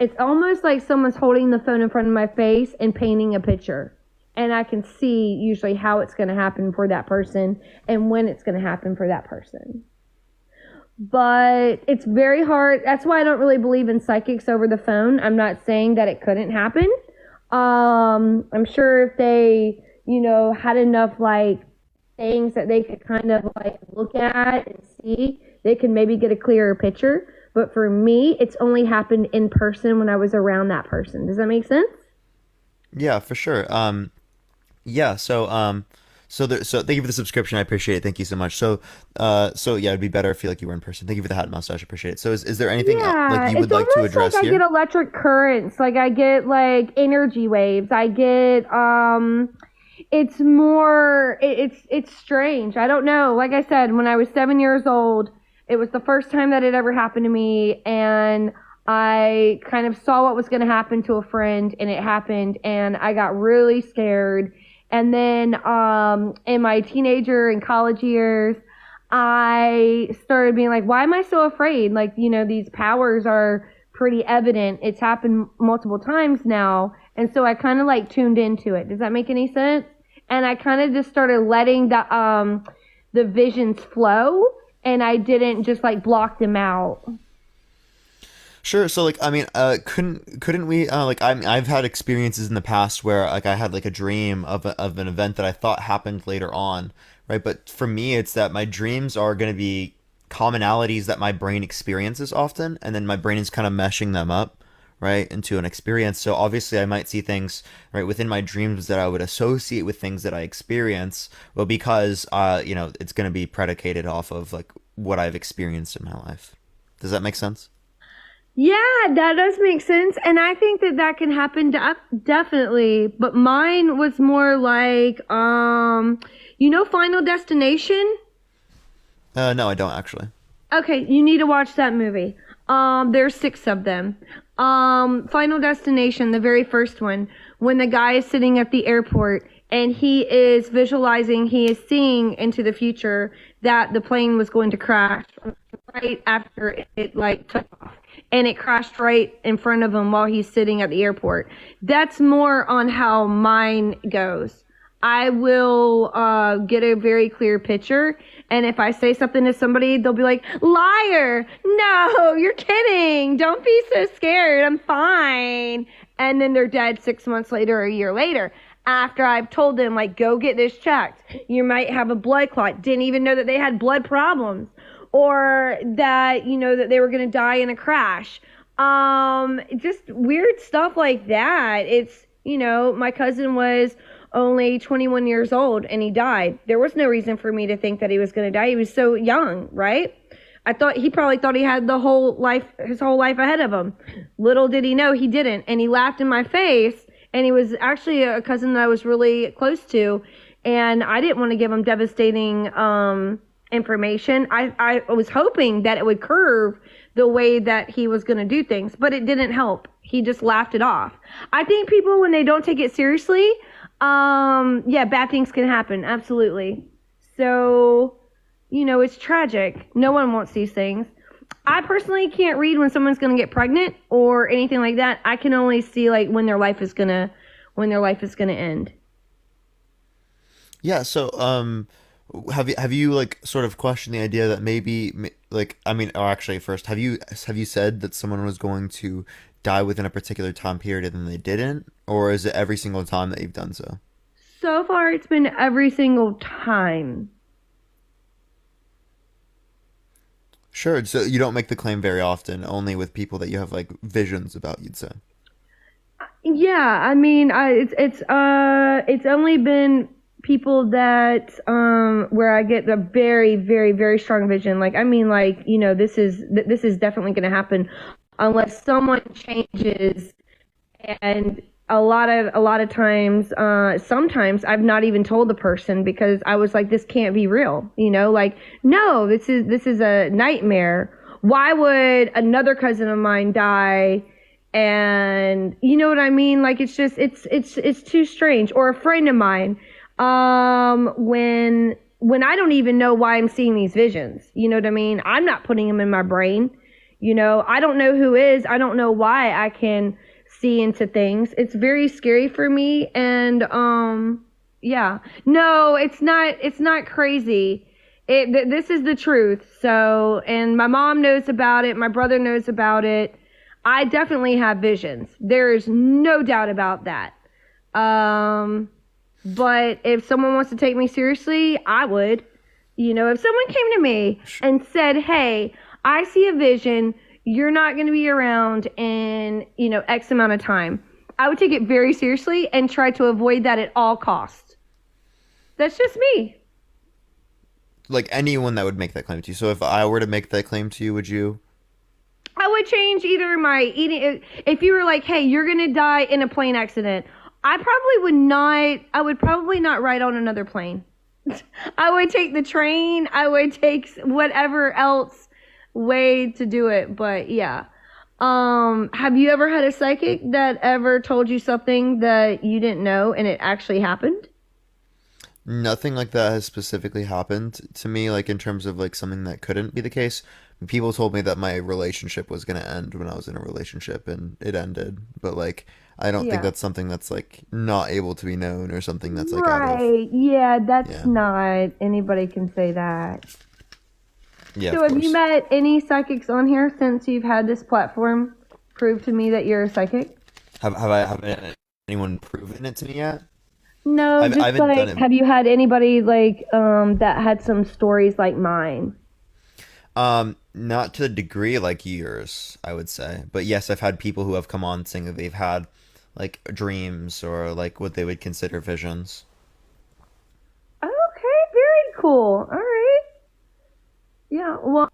it's almost like someone's holding the phone in front of my face and painting a picture. And I can see usually how it's going to happen for that person and when it's going to happen for that person. But it's very hard. That's why I don't really believe in psychics over the phone. I'm not saying that it couldn't happen. I'm sure if they, you know, had enough like, things that they could kind of like look at and see, they could maybe get a clearer picture. But for me, it's only happened in person when I was around that person. Does that make sense? Yeah, for sure. Yeah, so thank you for the subscription. I appreciate it. Thank you so much. So yeah, it'd be better if you like you were in person. Thank you for the hat and mustache. I appreciate it. So is there anything like you would it's like to almost address like I here? get electric currents, like I get like energy waves. I get it's more it's strange. I don't know. Like I said, when I was 7 years old, it was the first time that it ever happened to me, and I kind of saw what was going to happen to a friend, and it happened, and I got really scared. And then in my teenager and college years, I started being like, why am I so afraid? Like, you know, these powers are pretty evident. It's happened multiple times now. And so I kind of like tuned into it. Does that make any sense? And I kind of just started letting the visions flow, and I didn't just like block them out. Sure. So like, I mean, couldn't we like I've had experiences in the past where like I had like a dream of an event that I thought happened later on, right? But for me, it's that my dreams are going to be commonalities that my brain experiences often, and then my brain is kind of meshing them up, right, into an experience. So obviously I might see things right within my dreams that I would associate with things that I experience, well, because you know, it's going to be predicated off of like what I've experienced in my life. Does that make sense? Yeah, that does make sense, and I think that that can happen definitely. But mine was more like, Final Destination. No, I don't actually. Okay, you need to watch that movie. There's six of them. Final Destination, the very first one, when the guy is sitting at the airport and he is visualizing, he is seeing into the future that the plane was going to crash right after it like took off. And it crashed right in front of him while he's sitting at the airport. That's more on how mine goes. I will get a very clear picture, and if I say something to somebody, they'll be like, liar! No, you're kidding! Don't be so scared, I'm fine. And then they're dead 6 months later or a year later. After I've told them, like, go get this checked. You might have a blood clot. Didn't even know that they had blood problems. Or that, that they were going to die in a crash. Just weird stuff like that. It's, my cousin was only 21 years old and he died. There was no reason for me to think that he was going to die. He was so young, right? He probably thought he had his whole life ahead of him. Little did he know he didn't. And he laughed in my face. And he was actually a cousin that I was really close to. And I didn't want to give him devastating, information. I was hoping that it would curve the way that he was going to do things, but it didn't help. He just laughed it off. I think people, when they don't take it seriously, bad things can happen. Absolutely. So, it's tragic. No one wants these things. I personally can't read when someone's going to get pregnant or anything like that. I can only see like when their life is going to end. Yeah, so have you like sort of questioned the idea that maybe like I mean, or actually first, have you said that someone was going to die within a particular time period and then they didn't, or is it every single time that you've done so? So far, it's been every single time. Sure. So you don't make the claim very often, only with people that you have like visions about, you'd say. Yeah, I mean, it's only been people that where I get the very, very, very strong vision. Like, I mean, like, this is definitely going to happen unless someone changes. And a lot of times, sometimes I've not even told the person because I was like, this can't be real. Like, no, this is a nightmare. Why would another cousin of mine die? And you know what I mean? Like, it's just, it's too strange. Or a friend of mine, when I don't even know why I'm seeing these visions, you know what I mean? I'm not putting them in my brain. I don't know who is, I don't know why I can see into things. It's very scary for me. And, yeah, no, it's not crazy. This is the truth. So, and my mom knows about it. My brother knows about it. I definitely have visions. There is no doubt about that. But if someone wants to take me seriously, I would. If someone came to me and said, hey, I see a vision, you're not going to be around in, X amount of time, I would take it very seriously and try to avoid that at all costs. That's just me. Like anyone that would make that claim to you. So if I were to make that claim to you, would you? I would change either my eating. If you were like, hey, you're going to die in a plane accident, I would probably not ride on another plane. I would take the train. I would take whatever else way to do it. But yeah. Have you ever had a psychic that ever told you something that you didn't know and it actually happened? Nothing like that has specifically happened to me, like in terms of like something that couldn't be the case. People told me that my relationship was going to end when I was in a relationship and it ended. But like, I don't think Yeah. that's something that's like not able to be known or something that's like out of, Right. Yeah, that's yeah. not, anybody can say that. Yeah, So of have you course. met any psychics on here since you've had this platform prove to me that you're a psychic? Have anyone proven it to me yet? No, I just haven't done like, it. have you had anybody like that had some stories like mine? Not to the degree like yours, I would say. But yes, I've had people who have come on saying that they've had like dreams or like what they would consider visions. Okay, very cool. All right. Yeah, well,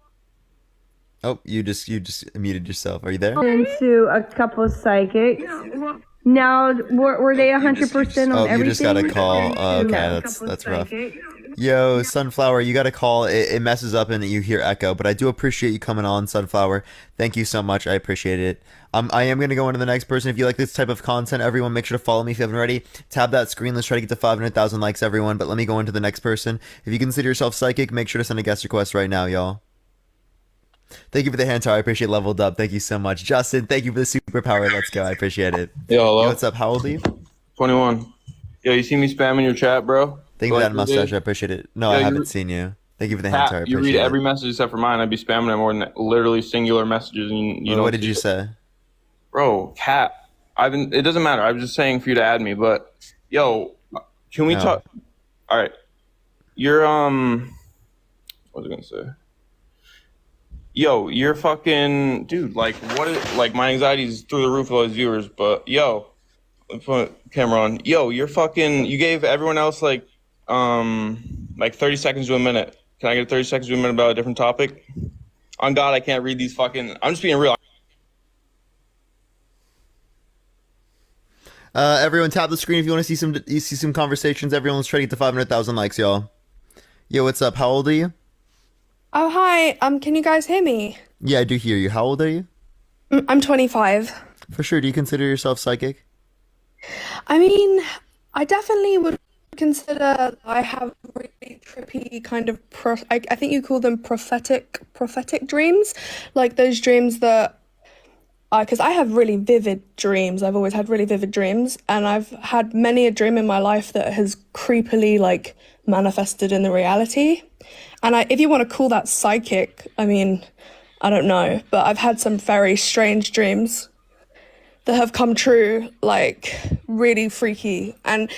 Oh, you just muted yourself. Are you there? Into a couple psychics. Now, were they 100% on Oh, everything? you just got a call. Oh, okay, No. that's rough. Yo, Sunflower, you got a call. It messes up and you hear echo, but I do appreciate you coming on, Sunflower. Thank you so much. I appreciate it. I am gonna go into the next person. If you like this type of content, everyone, make sure to follow me if you haven't already. Tab that screen. Let's try to get to 500,000 likes, everyone. But let me go into the next person. If you consider yourself psychic, make sure to send a guest request right now, y'all. Thank you for the hand tower. I appreciate leveled up. Thank you so much, Justin. Thank you for the superpower. Let's go. I appreciate it. Yo, hello. Yo, what's up? How old are you? 21. Yo, you see me spamming your chat, bro? Thank you for that mustache. I appreciate it. No, I haven't seen you. Thank you for the hand tower. I You read appreciate every it. message except for mine. I'd be spamming it more than literally singular messages. And you Well, don't what did see you it. say? Bro, cat. It doesn't matter. I was just saying for you to add me, but yo, can we No. talk? All right. You're what was I gonna say? Yo, you're fucking dude. Like, what is like my anxiety's through the roof with all these viewers, but yo, let me put the camera on. Yo, you're fucking. You gave everyone else like 30 seconds to a minute. Can I get 30 seconds to a minute about a different topic? On God, I can't read these fucking. I'm just being real. Everyone, tap the screen if you want to see some conversations. Everyone, let's try to get to 500,000 likes, y'all. Yo, what's up? How old are you? Oh, hi. Can you guys hear me? Yeah, I do hear you. How old are you? I'm 25. For sure. Do you consider yourself psychic? I mean, I definitely would consider I have really trippy kind of I think you call them prophetic dreams, like those dreams that because I have really vivid dreams. I've always had really vivid dreams, and I've had many a dream in my life that has creepily like manifested in the reality. And if you want to call that psychic, I mean, I don't know, but I've had some very strange dreams that have come true, like really freaky. And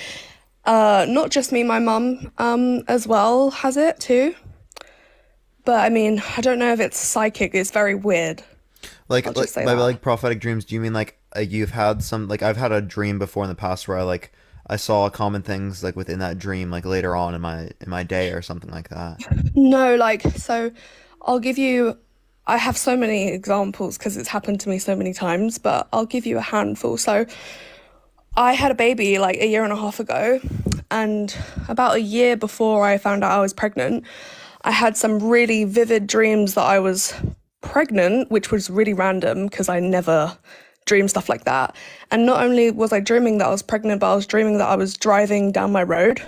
not just me, my mum as well has it too. But I mean, I don't know if it's psychic. It's very weird. Like, I'll just say by that. like prophetic dreams, do you mean like you've had some, like I've had a dream before in the past where I saw common things like within that dream, like later on in my day or something like that. No, like, so I'll give you, I have so many examples because it's happened to me so many times, but I'll give you a handful. So I had a baby like a year and a half ago, and about a year before I found out I was pregnant, I had some really vivid dreams that I was pregnant, which was really random because I never dream stuff like that. And not only was I dreaming that I was pregnant, but I was dreaming that I was driving down my road.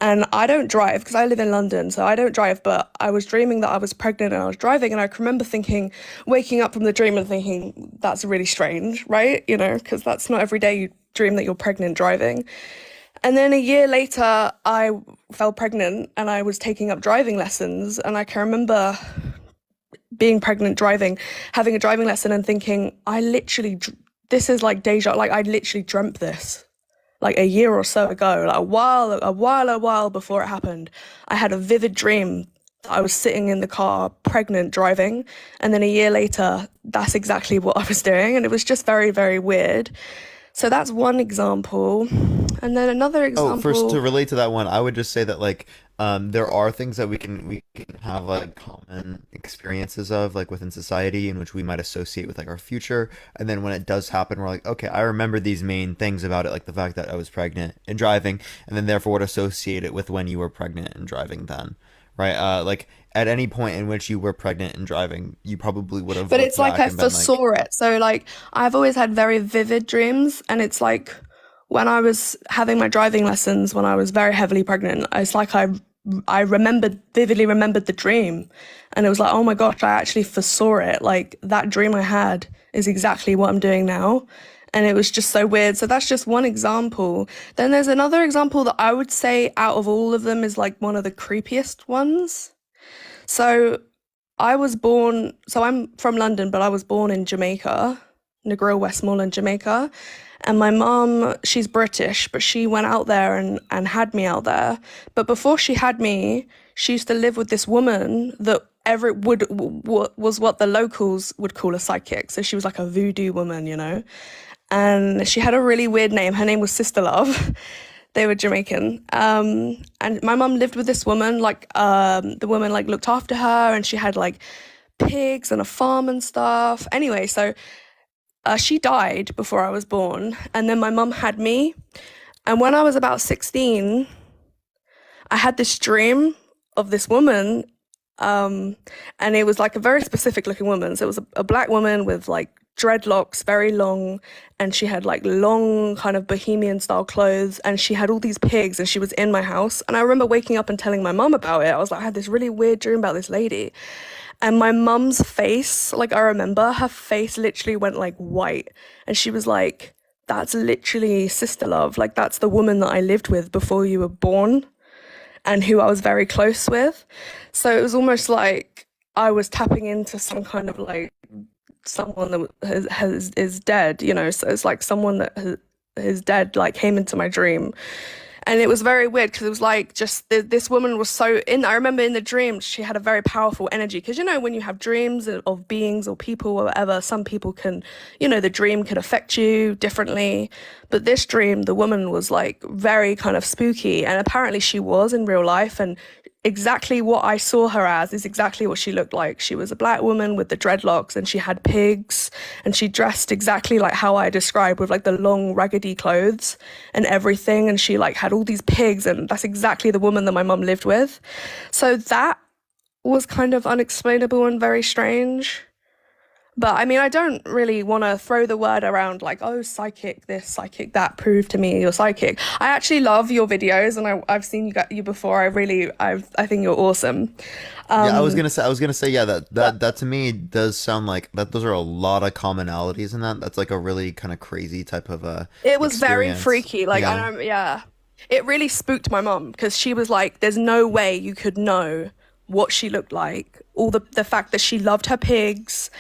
And I don't drive because I live in London, so I don't drive, but I was dreaming that I was pregnant and I was driving, and I can remember thinking, waking up from the dream and thinking, that's really strange, right? You know, because that's not every day you dream that you're pregnant driving. And then a year later, I fell pregnant and I was taking up driving lessons, and I can remember being pregnant driving, having a driving lesson and thinking, this is like deja, like I literally dreamt this like a year or so ago, like a while before it happened. I had a vivid dream that I was sitting in the car pregnant driving, and then a year later, that's exactly what I was doing, and it was just very, very weird. So that's one example. And then another example. Oh, first to relate to that one, I would just say that like there are things that we can have like common experiences of like within society in which we might associate with like our future, and then when it does happen, we're like, okay, I remember these main things about it, like the fact that I was pregnant and driving, and then therefore would associate it with when you were pregnant and driving then, right? Like at any point in which you were pregnant and driving, you probably would have. But looked it's like back I and been like, foresaw it. So like I've always had very vivid dreams, and it's like when I was having my driving lessons when I was very heavily pregnant, it's like I vividly remembered the dream, and it was like, oh my gosh, I actually foresaw it. Like that dream I had is exactly what I'm doing now. And it was just so weird. So that's just one example. Then there's another example that I would say out of all of them is like one of the creepiest ones. So I'm from London, but I was born in Jamaica, Negril, Westmoreland, Jamaica. And my mum, she's British, but she went out there and had me out there. But before she had me, she used to live with this woman that was what the locals would call a psychic. So she was like a voodoo woman, you know. And she had a really weird name. Her name was Sister Love. They were Jamaican. And my mum lived with this woman, the woman like looked after her, and she had like pigs and a farm and stuff. Anyway, so she died before I was born, and then my mum had me. And when I was about 16, I had this dream of this woman, and it was like a very specific looking woman. So it was a black woman with like dreadlocks, very long, and she had like long kind of bohemian style clothes, and she had all these pigs, and she was in my house. And I remember waking up and telling my mum about it. I was like, I had this really weird dream about this lady. And my mum's face, like I remember her face literally went like white, and she was like, that's literally sister love. Like that's the woman that I lived with before you were born and who I was very close with. So it was almost like I was tapping into some kind of like someone that is dead, you know. So it's like someone that is dead like came into my dream. And it was very weird because it was like just this woman was so I remember in the dream she had a very powerful energy, because you know when you have dreams of beings or people or whatever, some people can, you know, the dream can affect you differently. But this dream, the woman was like very kind of spooky, and apparently she was in real life, and exactly what I saw her as is exactly what she looked like. She was a black woman with the dreadlocks, and she had pigs, and she dressed exactly like how I described, with like the long raggedy clothes and everything, and she like had all these pigs, and that's exactly the woman that my mum lived with. So that was kind of unexplainable and very strange. But I mean, I don't really want to throw the word around like, oh, psychic this, psychic that, prove to me you're psychic. I actually love your videos, and I've seen you before. I think you're awesome. Yeah, I was gonna say, yeah, that to me does sound like that. Those are a lot of commonalities in that. That's like a really kind of crazy type of It was very experience. freaky. Like, Yeah. yeah, it really spooked my mom, because she was like, there's no way you could know what she looked like. All the fact that she loved her pigs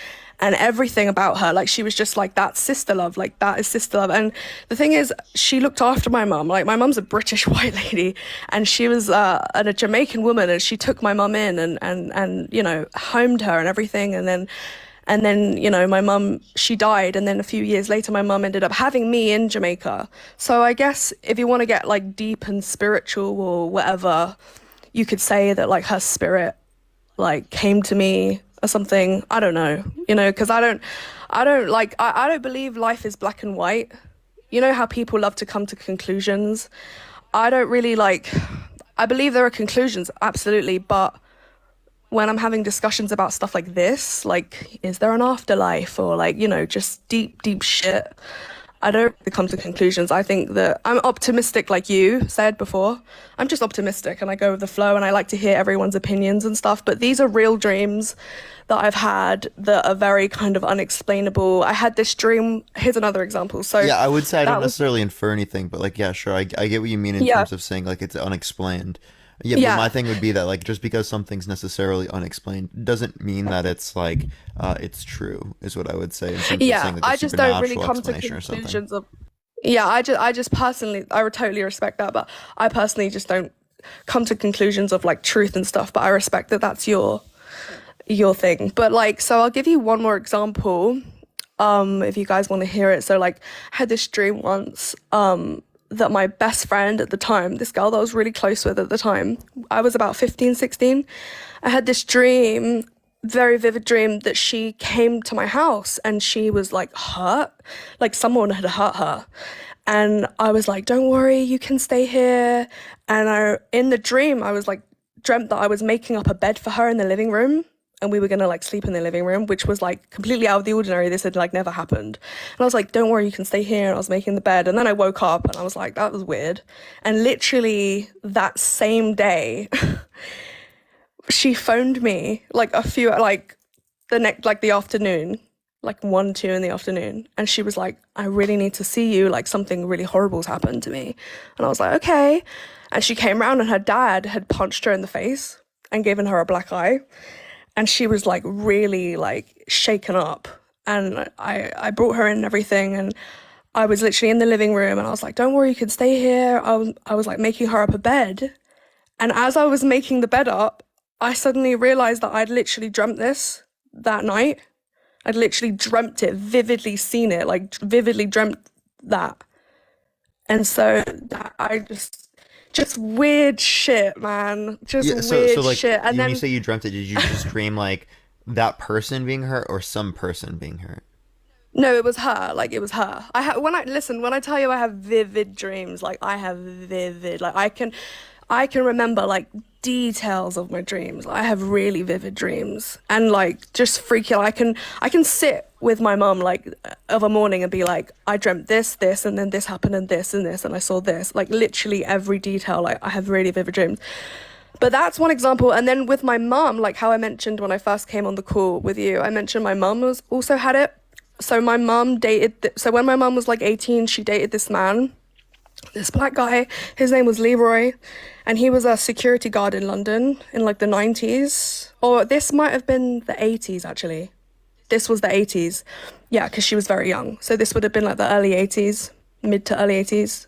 and everything about her, like she was just like, that's sister love, like that is sister love. And the thing is, she looked after my mum. Like my mum's a British white lady, and she was a Jamaican woman, and she took my mum in and you know, homed her and everything. And then you know, my mum, she died, and then a few years later my mum ended up having me in Jamaica. So I guess if you want to get like deep and spiritual or whatever, you could say that like her spirit like came to me or something. I don't know, you know, because I don't believe life is black and white. You know how people love to come to conclusions? I don't really I believe there are conclusions, absolutely, but when I'm having discussions about stuff like this, like, is there an afterlife, or like, you know, just deep shit, I don't come to conclusions. I think that I'm optimistic, like you said before. I'm just optimistic, and I go with the flow, and I like to hear everyone's opinions and stuff. But these are real dreams that I've had that are very kind of unexplainable. I had this dream. Here's another example. So Yeah, I would say I that don't was- necessarily infer anything, but like, yeah, sure, I get what you mean in Yeah. terms of saying like it's unexplained. Yeah, Yeah. but my thing would be that like just because something's necessarily unexplained doesn't mean that it's like it's true, is what I would say in terms of Yeah, saying like a I just don't really supernatural come to explanation or something. conclusions of. Yeah, I just personally, I would totally respect that, but I personally just don't come to conclusions of like truth and stuff. But I respect that that's your thing. But like, so I'll give you one more example, if you guys want to hear it. So like, I had this dream once, that my best friend at the time, this girl that I was really close with at the time, I was about 15, 16. I had this dream, very vivid dream, that she came to my house and she was like hurt, like someone had hurt her. And I was like, don't worry, you can stay here. And in the dream, I was like, dreamt that I was making up a bed for her in the living room, and we were gonna like sleep in the living room, which was like completely out of the ordinary. This had like never happened. And I was like, don't worry, you can stay here. And I was making the bed, and then I woke up and I was like, that was weird. And literally that same day, she phoned me like the afternoon, like 1, 2 in the afternoon. And she was like, I really need to see you. Like something really horrible's happened to me. And I was like, okay. And she came around, and her dad had punched her in the face and given her a black eye. And she was like really like shaken up. And I brought her in and everything. And I was literally in the living room, and I was like, don't worry, you can stay here. I was like making her up a bed. And as I was making the bed up, I suddenly realized that I'd literally dreamt this that night. I'd literally dreamt it, vividly seen it, like vividly dreamt that. And so that I just weird shit, man. Just Yeah, weird so like shit. And when then you say you dreamt it, did you just dream like that person being hurt or some person being hurt? No, it was her. Like it was her. When I tell you I have vivid dreams, like I have vivid, like I can remember like details of my dreams. I have really vivid dreams, and like just freaky. I can sit with my mum like of a morning and be like, I dreamt this, and then this happened, and this, and I saw this. Like literally every detail. Like I have really vivid dreams. But that's one example. And then with my mum, like how I mentioned when I first came on the call with you, I mentioned my mum was also had it. So my mum so when my mum was like 18, she dated this man, this black guy. His name was Leroy, and he was a security guard in London in like the 90s. Or this might have been the 80s, actually. This was the 80s. Yeah, because she was very young. So this would have been like the early 80s, mid to early 80s.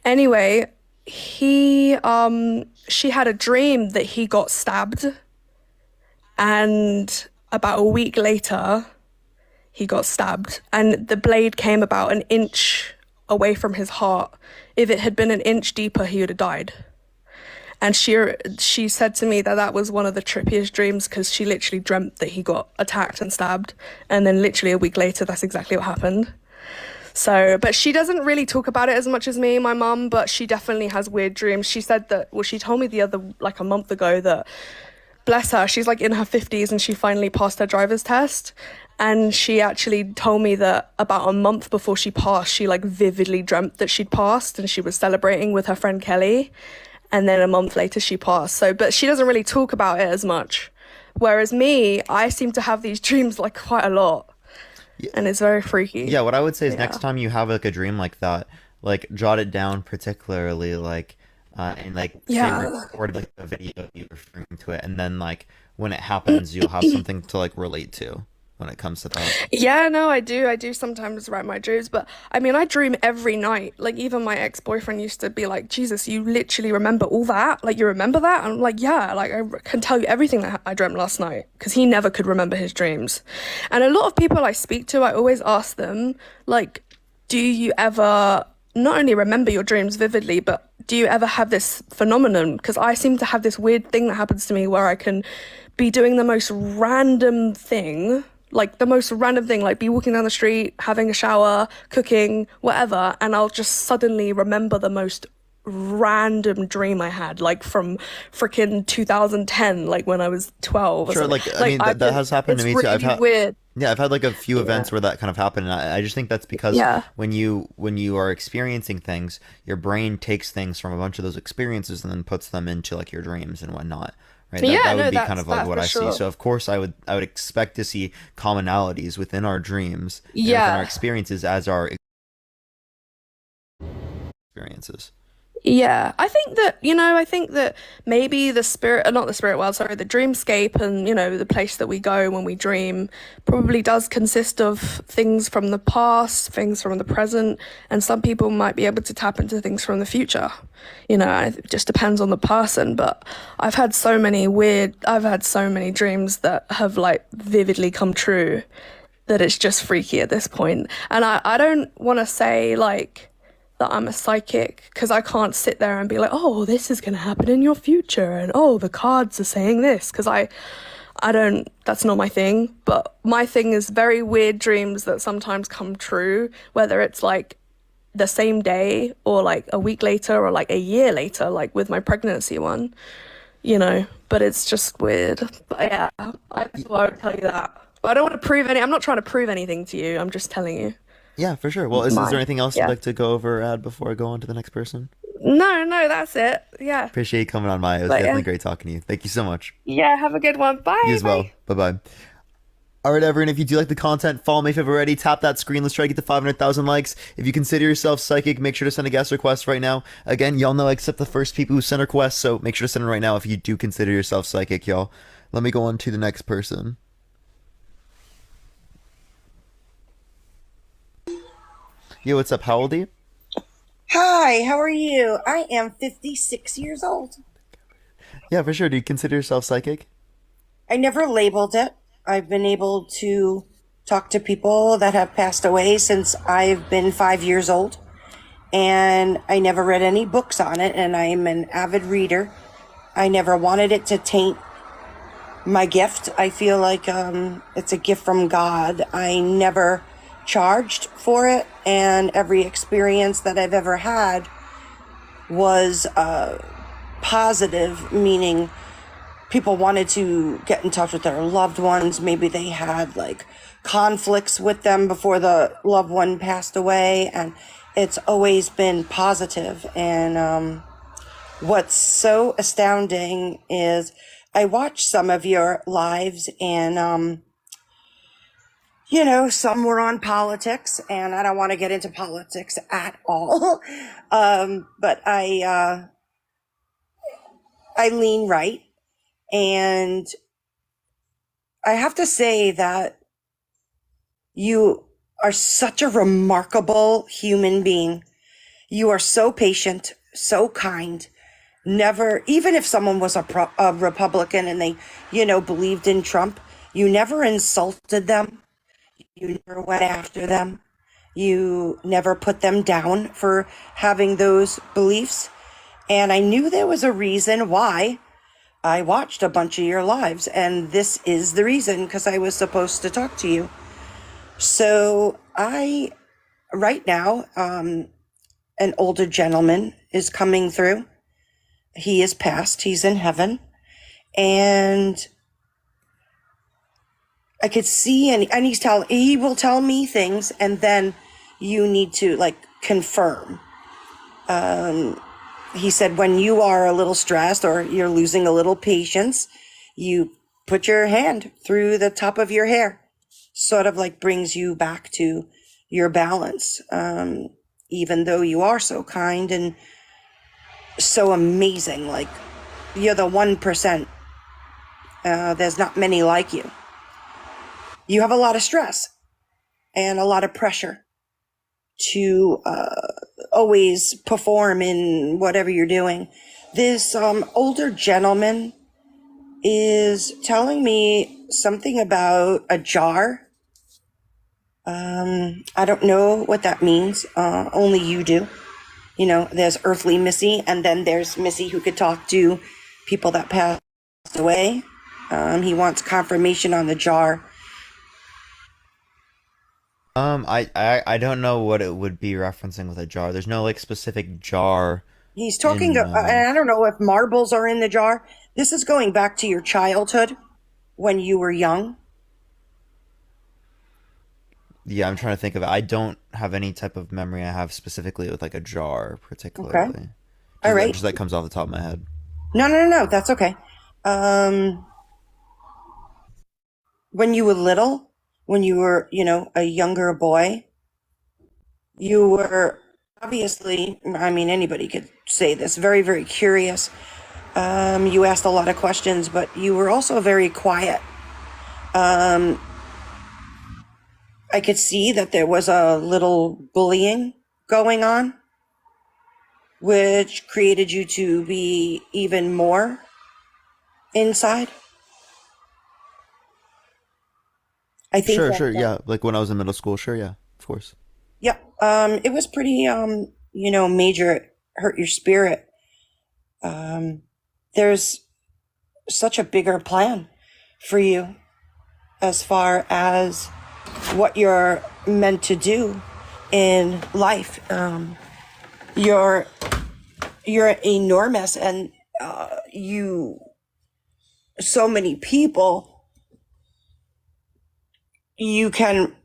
Anyway, she had a dream that he got stabbed, and about a week later he got stabbed, and the blade came about an inch away from his heart. If it had been an inch deeper, he would have died. And she said to me that that was one of the trippiest dreams, because she literally dreamt that he got attacked and stabbed, and then literally a week later that's exactly what happened. So, but she doesn't really talk about it as much as me, my mum, but she definitely has weird dreams. She said that, well, she told me like a month ago that, bless her, she's like in her 50s and she finally passed her driver's test. And she actually told me that about a month before she passed, she like vividly dreamt that she'd passed and she was celebrating with her friend Kelly. And then a month later she passed. So, but she doesn't really talk about it as much. Whereas me, I seem to have these dreams like quite a lot. And it's very freaky. Yeah, what I would say is next time you have like a dream like that, like jot it down particularly, like and like say record like a video of you referring to it, and then like when it happens you'll have something to like relate to when it comes to that. Yeah, no, I do sometimes write my dreams, but I mean I dream every night. Like even my ex-boyfriend used to be like, Jesus, you literally remember all that? Like you remember that? And I'm like, yeah, like I can tell you everything that I dreamt last night, because he never could remember his dreams. And a lot of people I speak to, I always ask them, like, do you ever not only remember your dreams vividly, but do you ever have this phenomenon? Because I seem to have this weird thing that happens to me where I can be doing the most random thing, like be walking down the street, having a shower, cooking, whatever, and I'll just suddenly remember the most random dream I had, like from freaking 2010, like when I was 12. Sure, like I mean that has happened to me too. I've had weird. Yeah, I've had like a few events where that kind of happened, and I just think that's because when you are experiencing things, your brain takes things from a bunch of those experiences and then puts them into like your dreams and whatnot. Right? That would be kind of like what I see. So of course I would expect to see commonalities within our dreams, and within our experiences as our experiences. Yeah, I think that maybe the dreamscape and, the place that we go when we dream probably does consist of things from the past, things from the present, and some people might be able to tap into things from the future. It just depends on the person, but I've had so many dreams that have like vividly come true that it's just freaky at this point. And I don't want to say like that I'm a psychic, because I can't sit there and be like, oh, this is going to happen in your future, and oh, the cards are saying this, because I don't, that's not my thing. But my thing is very weird dreams that sometimes come true, whether it's like the same day or like a week later or like a year later, like with my pregnancy one, but it's just weird. But yeah, I would tell you that. But I don't want to I'm not trying to prove anything to you, I'm just telling you. Yeah, for sure. Well, is there anything else you'd like to go over, add before I go on to the next person? No, that's it. Yeah. Appreciate you coming on, Maya. It was definitely great talking to you. Thank you so much. Yeah, have a good one. Bye. You as well. Bye-bye. All right, everyone, if you do like the content, follow me if you've already. Tap that screen. Let's try to get to 500,000 likes. If you consider yourself psychic, make sure to send a guest request right now. Again, y'all know I accept the first people who send requests, so make sure to send them right now if you do consider yourself psychic, y'all. Let me go on to the next person. Yo, what's up? How old are you? Hi, how are you? I am 56 years old. Yeah, for sure. Do you consider yourself psychic? I never labeled it. I've been able to talk to people that have passed away since I've been 5 years old. And I never read any books on it, and I'm an avid reader. I never wanted it to taint my gift. I feel like it's a gift from God. I never charged for it, and every experience that I've ever had was positive, meaning people wanted to get in touch with their loved ones. Maybe they had like conflicts with them before the loved one passed away, and it's always been positive. And what's so astounding is I watched some of your lives, and some were on politics, and I don't want to get into politics at all. But I lean right, and I have to say that you are such a remarkable human being. You are so patient, so kind. Never, even if someone was a Republican and they, believed in Trump, you never insulted them. You never went after them. You never put them down for having those beliefs. And I knew there was a reason why I watched a bunch of your lives. And this is the reason, because I was supposed to talk to you. So right now, an older gentleman is coming through. He is passed. He's in heaven. And I could see, and he will tell me things, and then you need to confirm. He said when you are a little stressed or you're losing a little patience, you put your hand through the top of your hair, sort of brings you back to your balance. Even though you are so kind and so amazing, you're the 1%. There's not many like you. You have a lot of stress and a lot of pressure to always perform in whatever you're doing. This older gentleman is telling me something about a jar. I don't know what that means. Only you do. There's earthly Missy, and then there's Missy who could talk to people that passed away. He wants confirmation on the jar. I don't know what it would be referencing with a jar. There's no specific jar. He's talking, and I don't know if marbles are in the jar. This is going back to your childhood when you were young. Yeah, I'm trying to think of it. I don't have any type of memory I have specifically with a jar particularly. Okay. All right. Just that comes off the top of my head. No. That's okay. When you were little, when you were, a younger boy, you were obviously, anybody could say this, very, very curious. You asked a lot of questions, but you were also very quiet. I could see that there was a little bullying going on, which created you to be even more inside. I think Sure, yeah. When I was in middle school, sure, yeah, of course. Yeah, it was pretty, major. It hurt your spirit. There's such a bigger plan for you as far as what you're meant to do in life. You're enormous, and so many people you can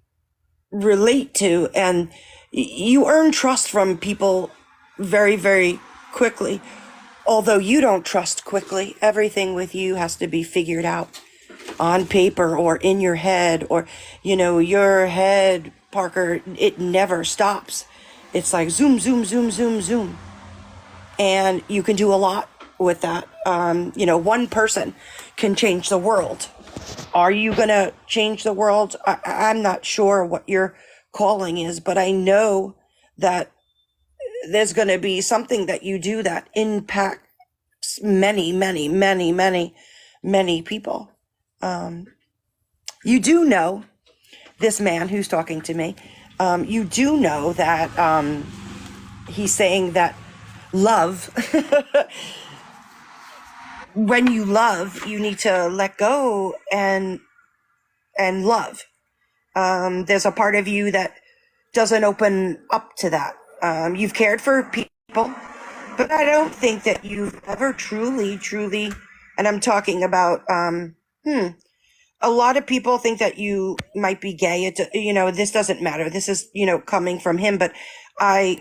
relate to, and you earn trust from people very, very quickly. Although you don't trust quickly, everything with you has to be figured out on paper or in your head, or your head, Parker, it never stops. It's like zoom, zoom, zoom, zoom, zoom. And you can do a lot with that. One person can change the world. Are you going to change the world? I'm not sure what your calling is, but I know that there's going to be something that you do that impacts many, many, many, many, many people. You do know, this man who's talking to me, you do know that he's saying that love when you love, you need to let go and love. There's a part of you that doesn't open up to that. You've cared for people, but I don't think that you've ever truly, and I'm talking about, a lot of people think that you might be gay. This doesn't matter. This is, coming from him, but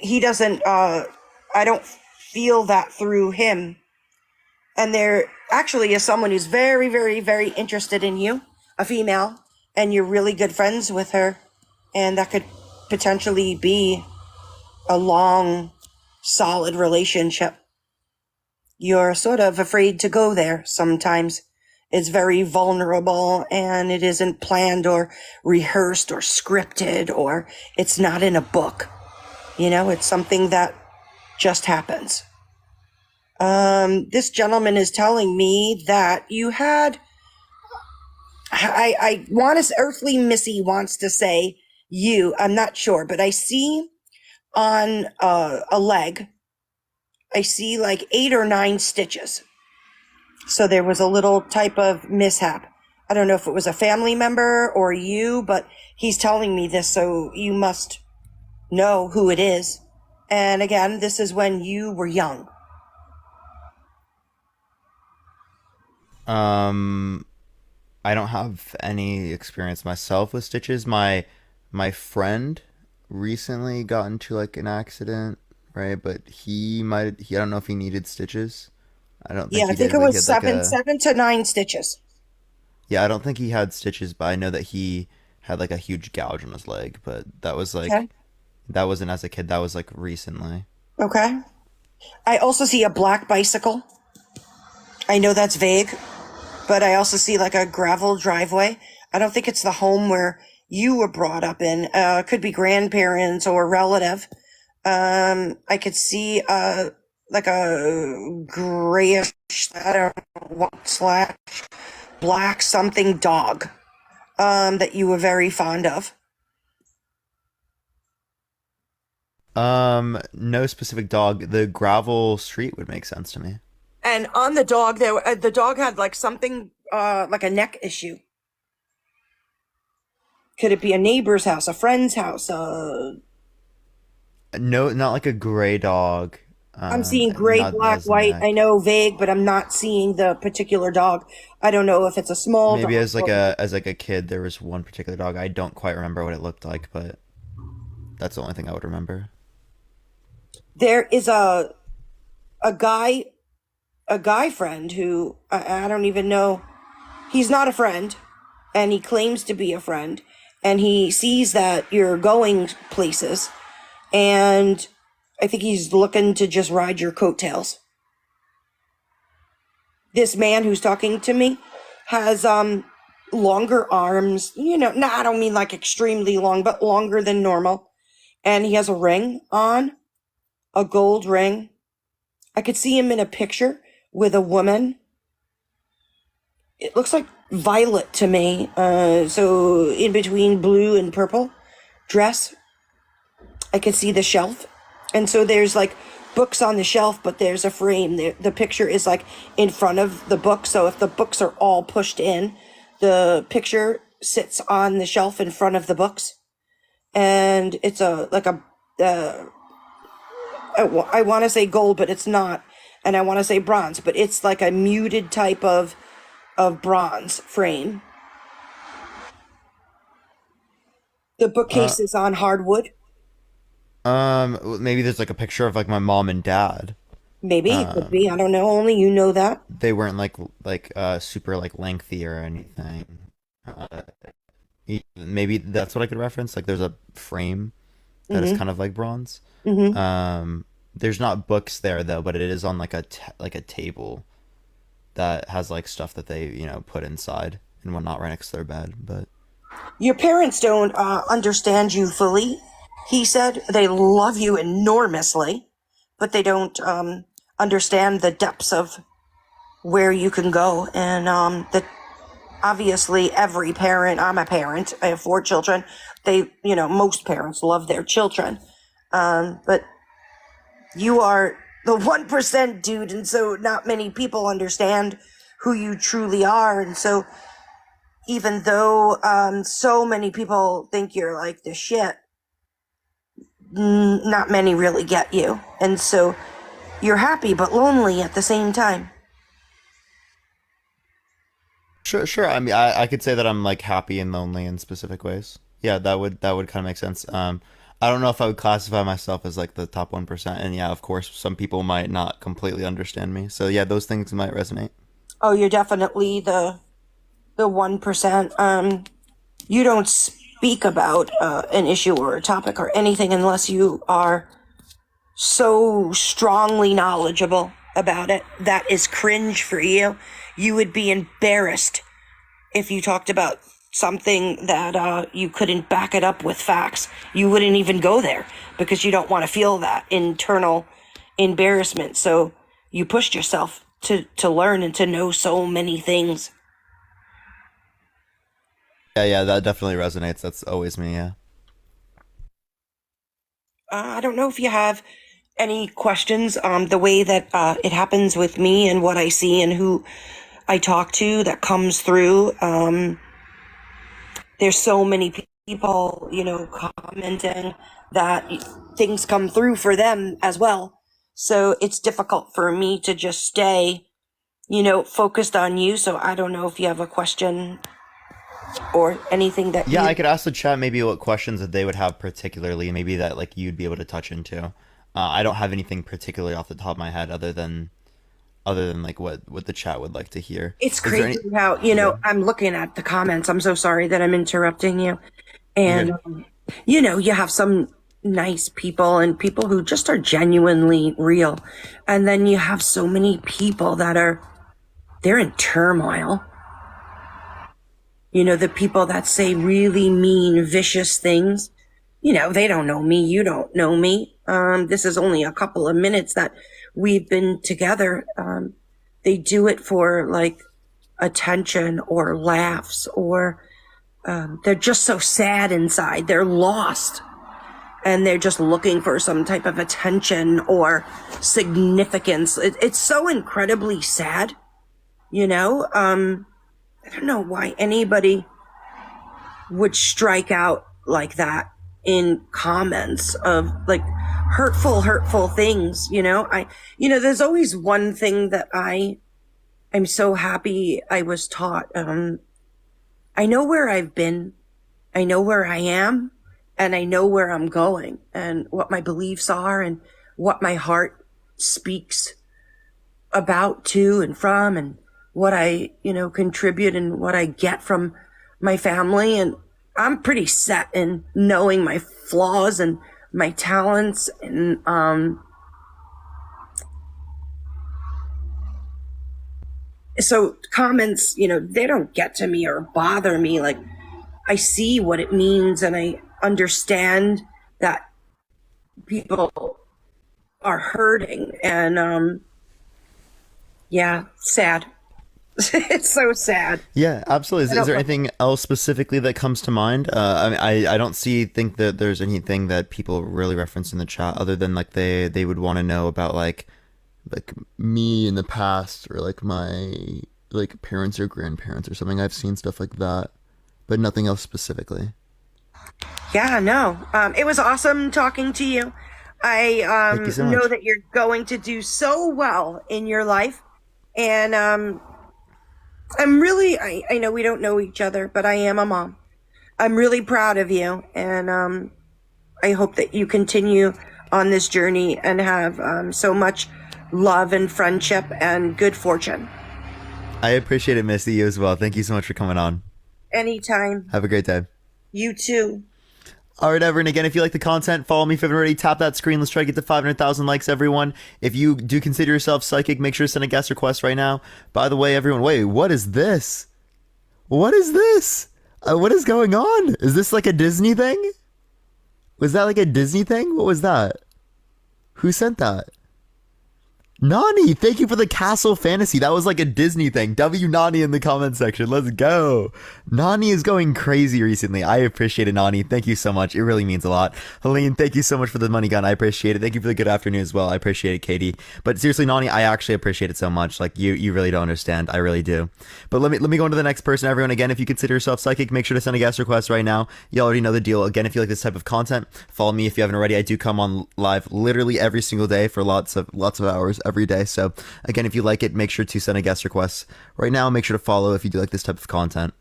he doesn't, I don't feel that through him. And there actually is someone who's very, very, very interested in you, a female, and you're really good friends with her. And that could potentially be a long, solid relationship. You're sort of afraid to go there sometimes. It's very vulnerable and it isn't planned or rehearsed or scripted, or it's not in a book. It's something that just happens. This gentleman is telling me that you had, I want to, Earthly Missy wants to say I'm not sure, but I see on a leg, I see like 8 or 9 stitches. So there was a little type of mishap. I don't know if it was a family member or you, but he's telling me this, so you must know who it is. And again, this is when you were young. I don't have any experience myself with stitches. My friend recently got into like an accident, right? But I don't know if he needed stitches. I don't think Yeah, I he think did, it but he was had like seven to 9 stitches. yeah, I don't think he had stitches, but I know that he had like a huge gouge on his leg, but Okay. that wasn't as a kid, that was like recently. Okay. I also see a black bicycle. I know that's vague, but I also see like a gravel driveway. I don't think it's the home where you were brought up in. Could be grandparents or a relative. I could see like a grayish, I don't know what, slash black something dog that you were very fond of. No specific dog. The gravel street would make sense to me. And on the dog, the dog had like something like a neck issue. Could it be a neighbor's house, a friend's house? No, not like a gray dog. I'm seeing gray, Not black, as white. I neck. know vague, but I'm not seeing the particular dog. I don't know if it's a small Maybe dog. as like a kid, there was one particular dog. I don't quite remember what it looked like, but that's the only thing I would remember. There is a guy friend who I don't even know. He's not a friend, and he claims to be a friend, and he sees that you're going places, and I think he's looking to just ride your coattails. This man who's talking to me has longer arms, no, I don't mean like extremely long, but longer than normal. And he has a ring on, a gold ring. I could see him in a picture with a woman. It looks like violet to me. So in between blue and purple dress. I could see the shelf. And so there's like books on the shelf, but there's a frame. The picture is like in front of the book. So if the books are all pushed in, the picture sits on the shelf in front of the books. And it's I want to say gold, but it's not. And I want to say bronze, but it's like a muted type of bronze frame. The bookcase is on hardwood. Maybe there's like a picture of like my mom and dad. Maybe it could be. I don't know. Only you know that. They weren't like super like lengthy or anything. Uh, Maybe that's what I could reference. Like there's a frame that is Mm-hmm. kind of like bronze. Mm-hmm. There's not books there though, but it is on like like a table that has like stuff that they put inside and whatnot right next to their bed. But Your parents don't understand you fully. He said they love you enormously, but they don't understand the depths of where you can go. And that obviously every parent, I'm a parent, I have 4 children. Most parents love their children. But you are the 1%, dude. And so not many people understand who you truly are. And so even though so many people think you're like the shit, not many really get you. And so you're happy but lonely at the same time. Sure. I mean, I could say that I'm like happy and lonely in specific ways. Yeah, that would kind of make sense. I don't know if I would classify myself as like the top 1%. And yeah, of course, some people might not completely understand me. So yeah, those things might resonate. Oh, you're definitely the 1%. You don't speak about an issue or a topic or anything unless you are so strongly knowledgeable about it. That is cringe for you. You would be embarrassed if you talked about something that you couldn't back it up with facts. You wouldn't even go there because you don't want to feel that internal embarrassment. So you pushed yourself to learn and to know so many things. Yeah, that definitely resonates. That's always me, yeah. I don't know if you have any questions on the way that it happens with me and what I see and who I talk to that comes through. There's so many people, commenting that things come through for them as well. So it's difficult for me to just stay, focused on you. So I don't know if you have a question or anything that Yeah, I could ask the chat maybe what questions that they would have particularly, maybe that like you'd be able to touch into. I don't have anything particularly off the top of my head other than like what the chat would like to hear. It's crazy how, I'm looking at the comments. I'm so sorry that I'm interrupting you. And, you have some nice people and people who just are genuinely real. And then you have so many people that they're in turmoil. The people that say really mean, vicious things, they don't know me. You don't know me. This is only a couple of minutes that we've been together. They do it for like attention or laughs or they're just so sad inside. They're lost and they're just looking for some type of attention or significance. It's so incredibly sad, I don't know why anybody would strike out like that in comments of like hurtful things, there's always one thing that I'm so happy I was taught. I know where I've been, I know where I am, and I know where I'm going and what my beliefs are and what my heart speaks about to and from and what I, contribute and what I get from my family. And I'm pretty set in knowing my flaws and my talents. And, so comments, they don't get to me or bother me. Like I see what it means and I understand that people are hurting and, yeah, sad. It's so sad. Yeah, absolutely. Is there anything else specifically that comes to mind? I mean, I don't think that there's anything that people really reference in the chat other than like they would want to know about like me in the past or like my like parents or grandparents or something. I've seen stuff like that, but nothing else specifically. Yeah, no. It was awesome talking to you. I Thank you so know much. that you're going to do so well in your life. And I'm really, I know we don't know each other, but I am a mom. I'm really proud of you. And I hope that you continue on this journey and have so much love and friendship and good fortune. I appreciate it, Misty. You as well. Thank you so much for coming on. Anytime. Have a great day. You too. All right, Ever. And again, if you like the content, follow me if you haven't already. Tap that screen. Let's try to get to 500,000 likes, everyone. If you do consider yourself psychic, make sure to send a guest request right now. By the way, everyone, wait, what is this? What is this? What is going on? Is this like a Disney thing? Was that like a Disney thing? What was that? Who sent that? Nani, thank you for the castle fantasy. That was like a Disney thing. W Nani in the comment section. Let's go. Nani is going crazy recently. I appreciate it, Nani. Thank you so much. It really means a lot. Helene, thank you so much for the money gun. I appreciate it. Thank you for the good afternoon as well. I appreciate it, Katie. But seriously, Nani, I actually appreciate it so much. Like you really don't understand. I really do. But let me go on to the next person. Everyone, again, if you consider yourself psychic, make sure to send a guest request right now. You already know the deal. Again, if you like this type of content, follow me if you haven't already. I do come on live literally every single day for lots of hours every day. So again, if you like it, make sure to send a guest request right now. Make sure to follow if you do like this type of content.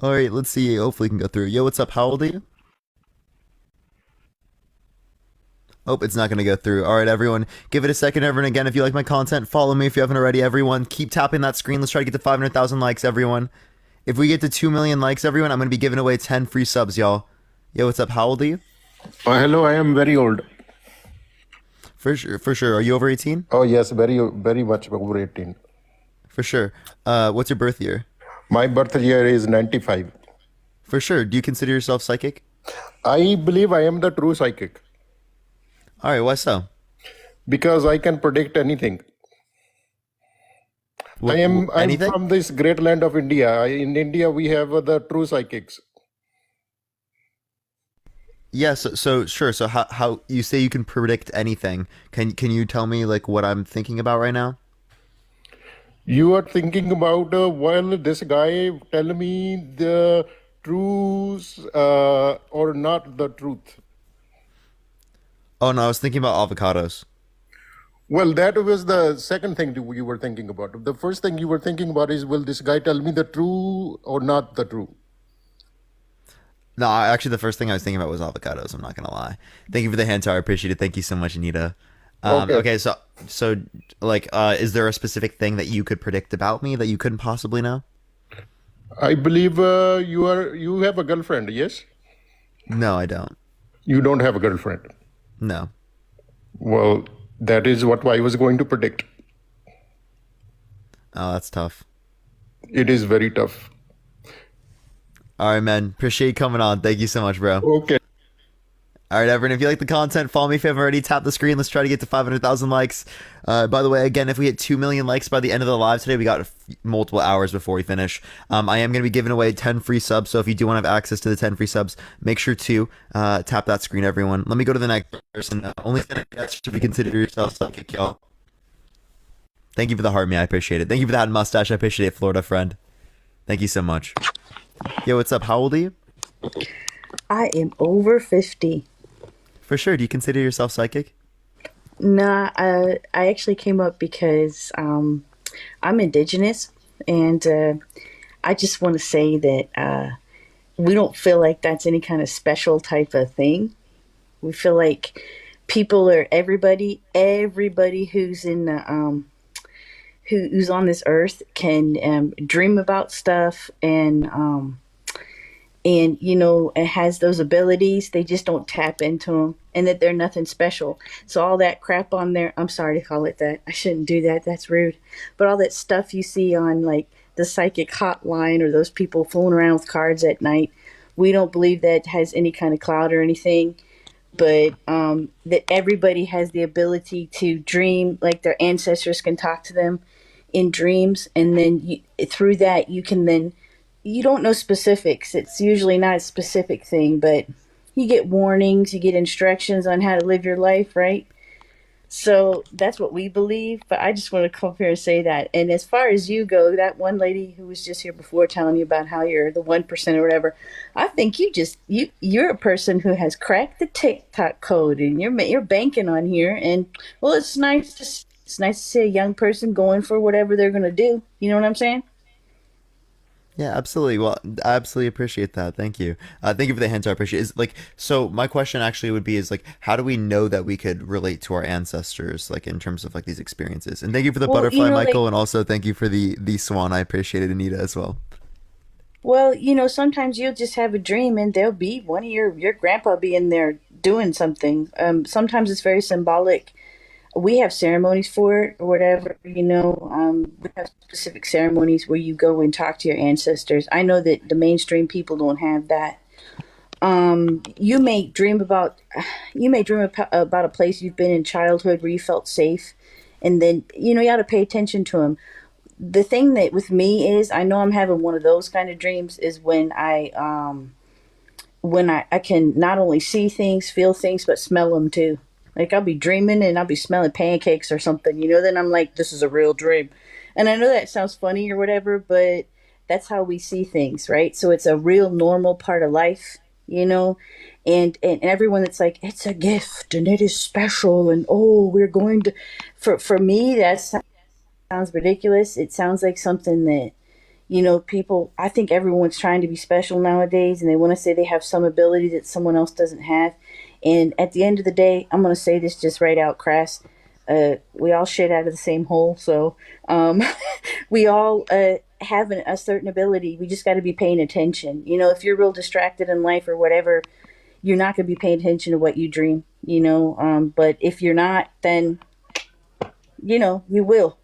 All right, let's see. Hopefully, we can go through. Yo, what's up? How old are you? Oh, it's not going to go through. All right, everyone, give it a second. Everyone, again, if you like my content, follow me if you haven't already. Everyone, keep tapping that screen. Let's try to get to 500,000 likes, everyone. If we get to 2 million likes, everyone, I'm going to be giving away 10 free subs, y'all. Yo, what's up? How old are you? Hello, I am very old. For sure, for sure. Are you over 18? Oh, yes, very much over 18. For sure. What's your birth year? My birth year is 95. For sure. Do you consider yourself psychic? I believe I am the true psychic All right, why so? because I can predict anything. I'm Anything? from this great land of India. In India, we have the true psychics. Yeah, so sure. So how you say you can predict anything? Can you tell me like what I'm thinking about right now? You are thinking about, well, this guy tell me the truth or not the truth. Oh no, I was thinking about avocados. Well, that was the second thing you were thinking about. The first thing you were thinking about is, will this guy tell me the true or not the true? No, actually, the first thing I was thinking about was avocados. I'm not gonna lie. Thank you for the hand I appreciate it. Thank you so much, Anita. Okay. Okay, so like, is there a specific thing that you could predict about me that you couldn't possibly know? I believe you have a girlfriend, yes? No, I don't. You don't have a girlfriend. No. Well, that is what I was going to predict. Oh, that's tough. It is very tough. All right, man. Appreciate you coming on. Thank you so much, bro. Okay. All right, everyone. If you like the content, follow me if you haven't already. Tap the screen. Let's try to get to 500,000 likes. By the way, again, if we hit 2 million likes by the end of the live today, we got multiple hours before we finish. I am going to be giving away 10 free subs. So if you do want to have access to the 10 free subs, make sure to tap that screen, everyone. Let me go to the next person. Only that's to be considered yourself psychic, y'all. Thank you for the heart, me. I appreciate it. Thank you for that mustache. I appreciate it, Florida friend. Thank you so much. Yo, what's up? How old are you? I am over 50. For sure. Do you consider yourself psychic? Nah, I actually came up because I'm Indigenous, and I just want to say that we don't feel like that's any kind of special type of thing. We feel like people are everybody who's in the who's on this earth can dream about stuff and you know, it has those abilities. They just don't tap into them, and that they're nothing special. So all that crap on there, I'm sorry to call it that, I shouldn't do that, that's rude, but all that stuff you see on like the psychic hotline or those people fooling around with cards at night, we don't believe that has any kind of clout or anything. But that everybody has the ability to dream, like their ancestors can talk to them in dreams, and then through that you can then, you don't know specifics. It's usually not a specific thing, but you get warnings, you get instructions on how to live your life, right? So that's what we believe. But I just want to come up here and say that. And as far as you go, that one lady who was just here before telling you about how you're the 1% or whatever, I think you're a person who has cracked the TikTok code, and you're banking on here. And well, it's nice to see a young person going for whatever they're going to do. You know what I'm saying? Yeah, absolutely. Well, I absolutely appreciate that. Thank you. Thank you for the hint. I appreciate it. Is like, so my question actually would be is like, how do we know that we could relate to our ancestors, like in terms of like these experiences? And thank you for the Well, butterfly, you know, Michael, like, and also thank you for the swan. I appreciate it, Anita, as well. well, you know, sometimes you'll just have a dream and there'll be one of your grandpa be in there doing something. Sometimes it's very symbolic. We have ceremonies for it or whatever, you know. We have specific ceremonies where you go and talk to your ancestors. I know that the mainstream people don't have that. You may dream about about a place you've been in childhood where you felt safe, and then you got to pay attention to them. The thing that with me is, I know I'm having one of those kind of dreams is when I can not only see things, feel things, but smell them too. Like I'll be dreaming and I'll be smelling pancakes or something, then I'm like, this is a real dream. And I know that sounds funny or whatever, but that's how we see things, right? So it's a real normal part of life, and everyone that's like, it's a gift and it is special and oh, we're going to, for me, that sounds ridiculous. It sounds like something that, people, I think everyone's trying to be special nowadays and they want to say they have some ability that someone else doesn't have. And at the end of the day, I'm going to say this just right out crass. We all shit out of the same hole. So we all have a certain ability. We just got to be paying attention. If you're real distracted in life or whatever, you're not going to be paying attention to what you dream, but if you're not, then, you will.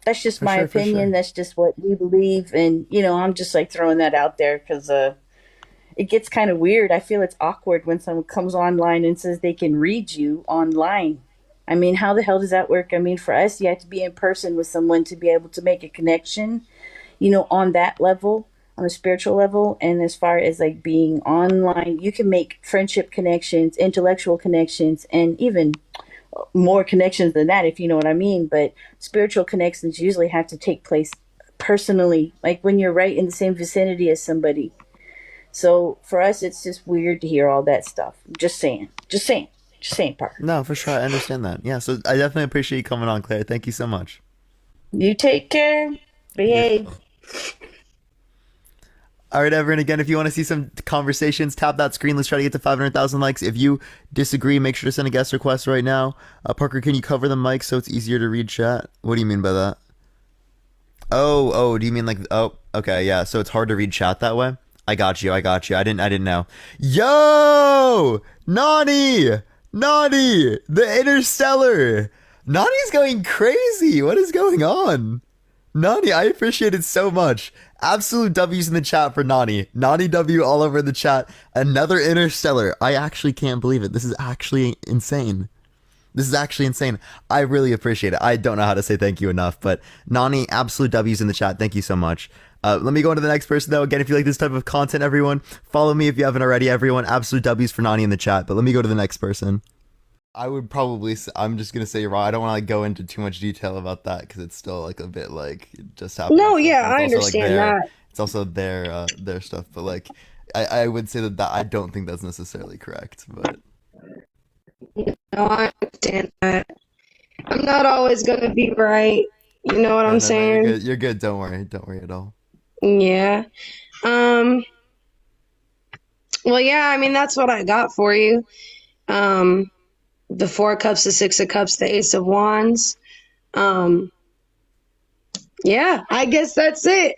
That's just my opinion. That's just what we believe. And, I'm just like throwing that out there because it gets kind of weird. I feel it's awkward when someone comes online and says they can read you online. I mean, how the hell does that work? I mean, for us, you have to be in person with someone to be able to make a connection, on that level, on a spiritual level. And as far as like being online, you can make friendship connections, intellectual connections, and even more connections than that, if you know what I mean. But spiritual connections usually have to take place personally, like when you're right in the same vicinity as somebody. So for us, it's just weird to hear all that stuff. Just saying, Parker. No, for sure. I understand that. Yeah. So I definitely appreciate you coming on, Claire. Thank you so much. You take care. Behave. Yeah. All right, everyone. Again, if you want to see some conversations, tap that screen. Let's try to get to 500,000 likes. If you disagree, make sure to send a guest request right now. Parker, can you cover the mic so it's easier to read chat? What do you mean by that? Oh, do you mean like, oh, okay, yeah. So it's hard to read chat that way? I got you. I didn't know. Yo! Nani, the Interstellar. Nani's going crazy. What is going on? Nani, I appreciate it so much. Absolute W's in the chat for Nani. Nani W all over the chat. Another Interstellar. I actually can't believe it. This is actually insane. I really appreciate it. I don't know how to say thank you enough, but Nani, absolute W's in the chat. Thank you so much. Let me go on to the next person, though. Again, if you like this type of content, everyone, follow me if you haven't already, everyone. Absolute W's for Nani in the chat. But let me go to the next person. I would probably, I'm just going to say you're wrong. I don't want to like go into too much detail about that because it's still like a bit like it just happened. No, yeah, I understand that. It's also their stuff. But like, I would say that I don't think that's necessarily correct. But no, I understand that. I'm not always going to be right. You know what I'm saying? No, you're good. Don't worry at all. Yeah. Well, yeah, I mean, that's what I got for you. The 4 of Cups, the 6 of Cups, the Ace of Wands. Yeah, I guess that's it.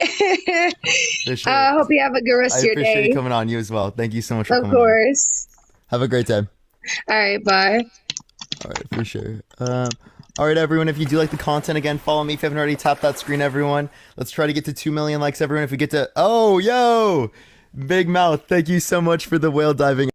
For sure. I hope you have a good rest of your day. I appreciate you coming on. You as well. Thank you so much for coming on. Of course. Have a great time. All right, bye. All right, for sure. All right, everyone, if you do like the content, again, follow me if you haven't already. Tap that screen, everyone. Let's try to get to 2 million likes, everyone. If we get to... Oh, yo! Big Mouth, thank you so much for the whale diving.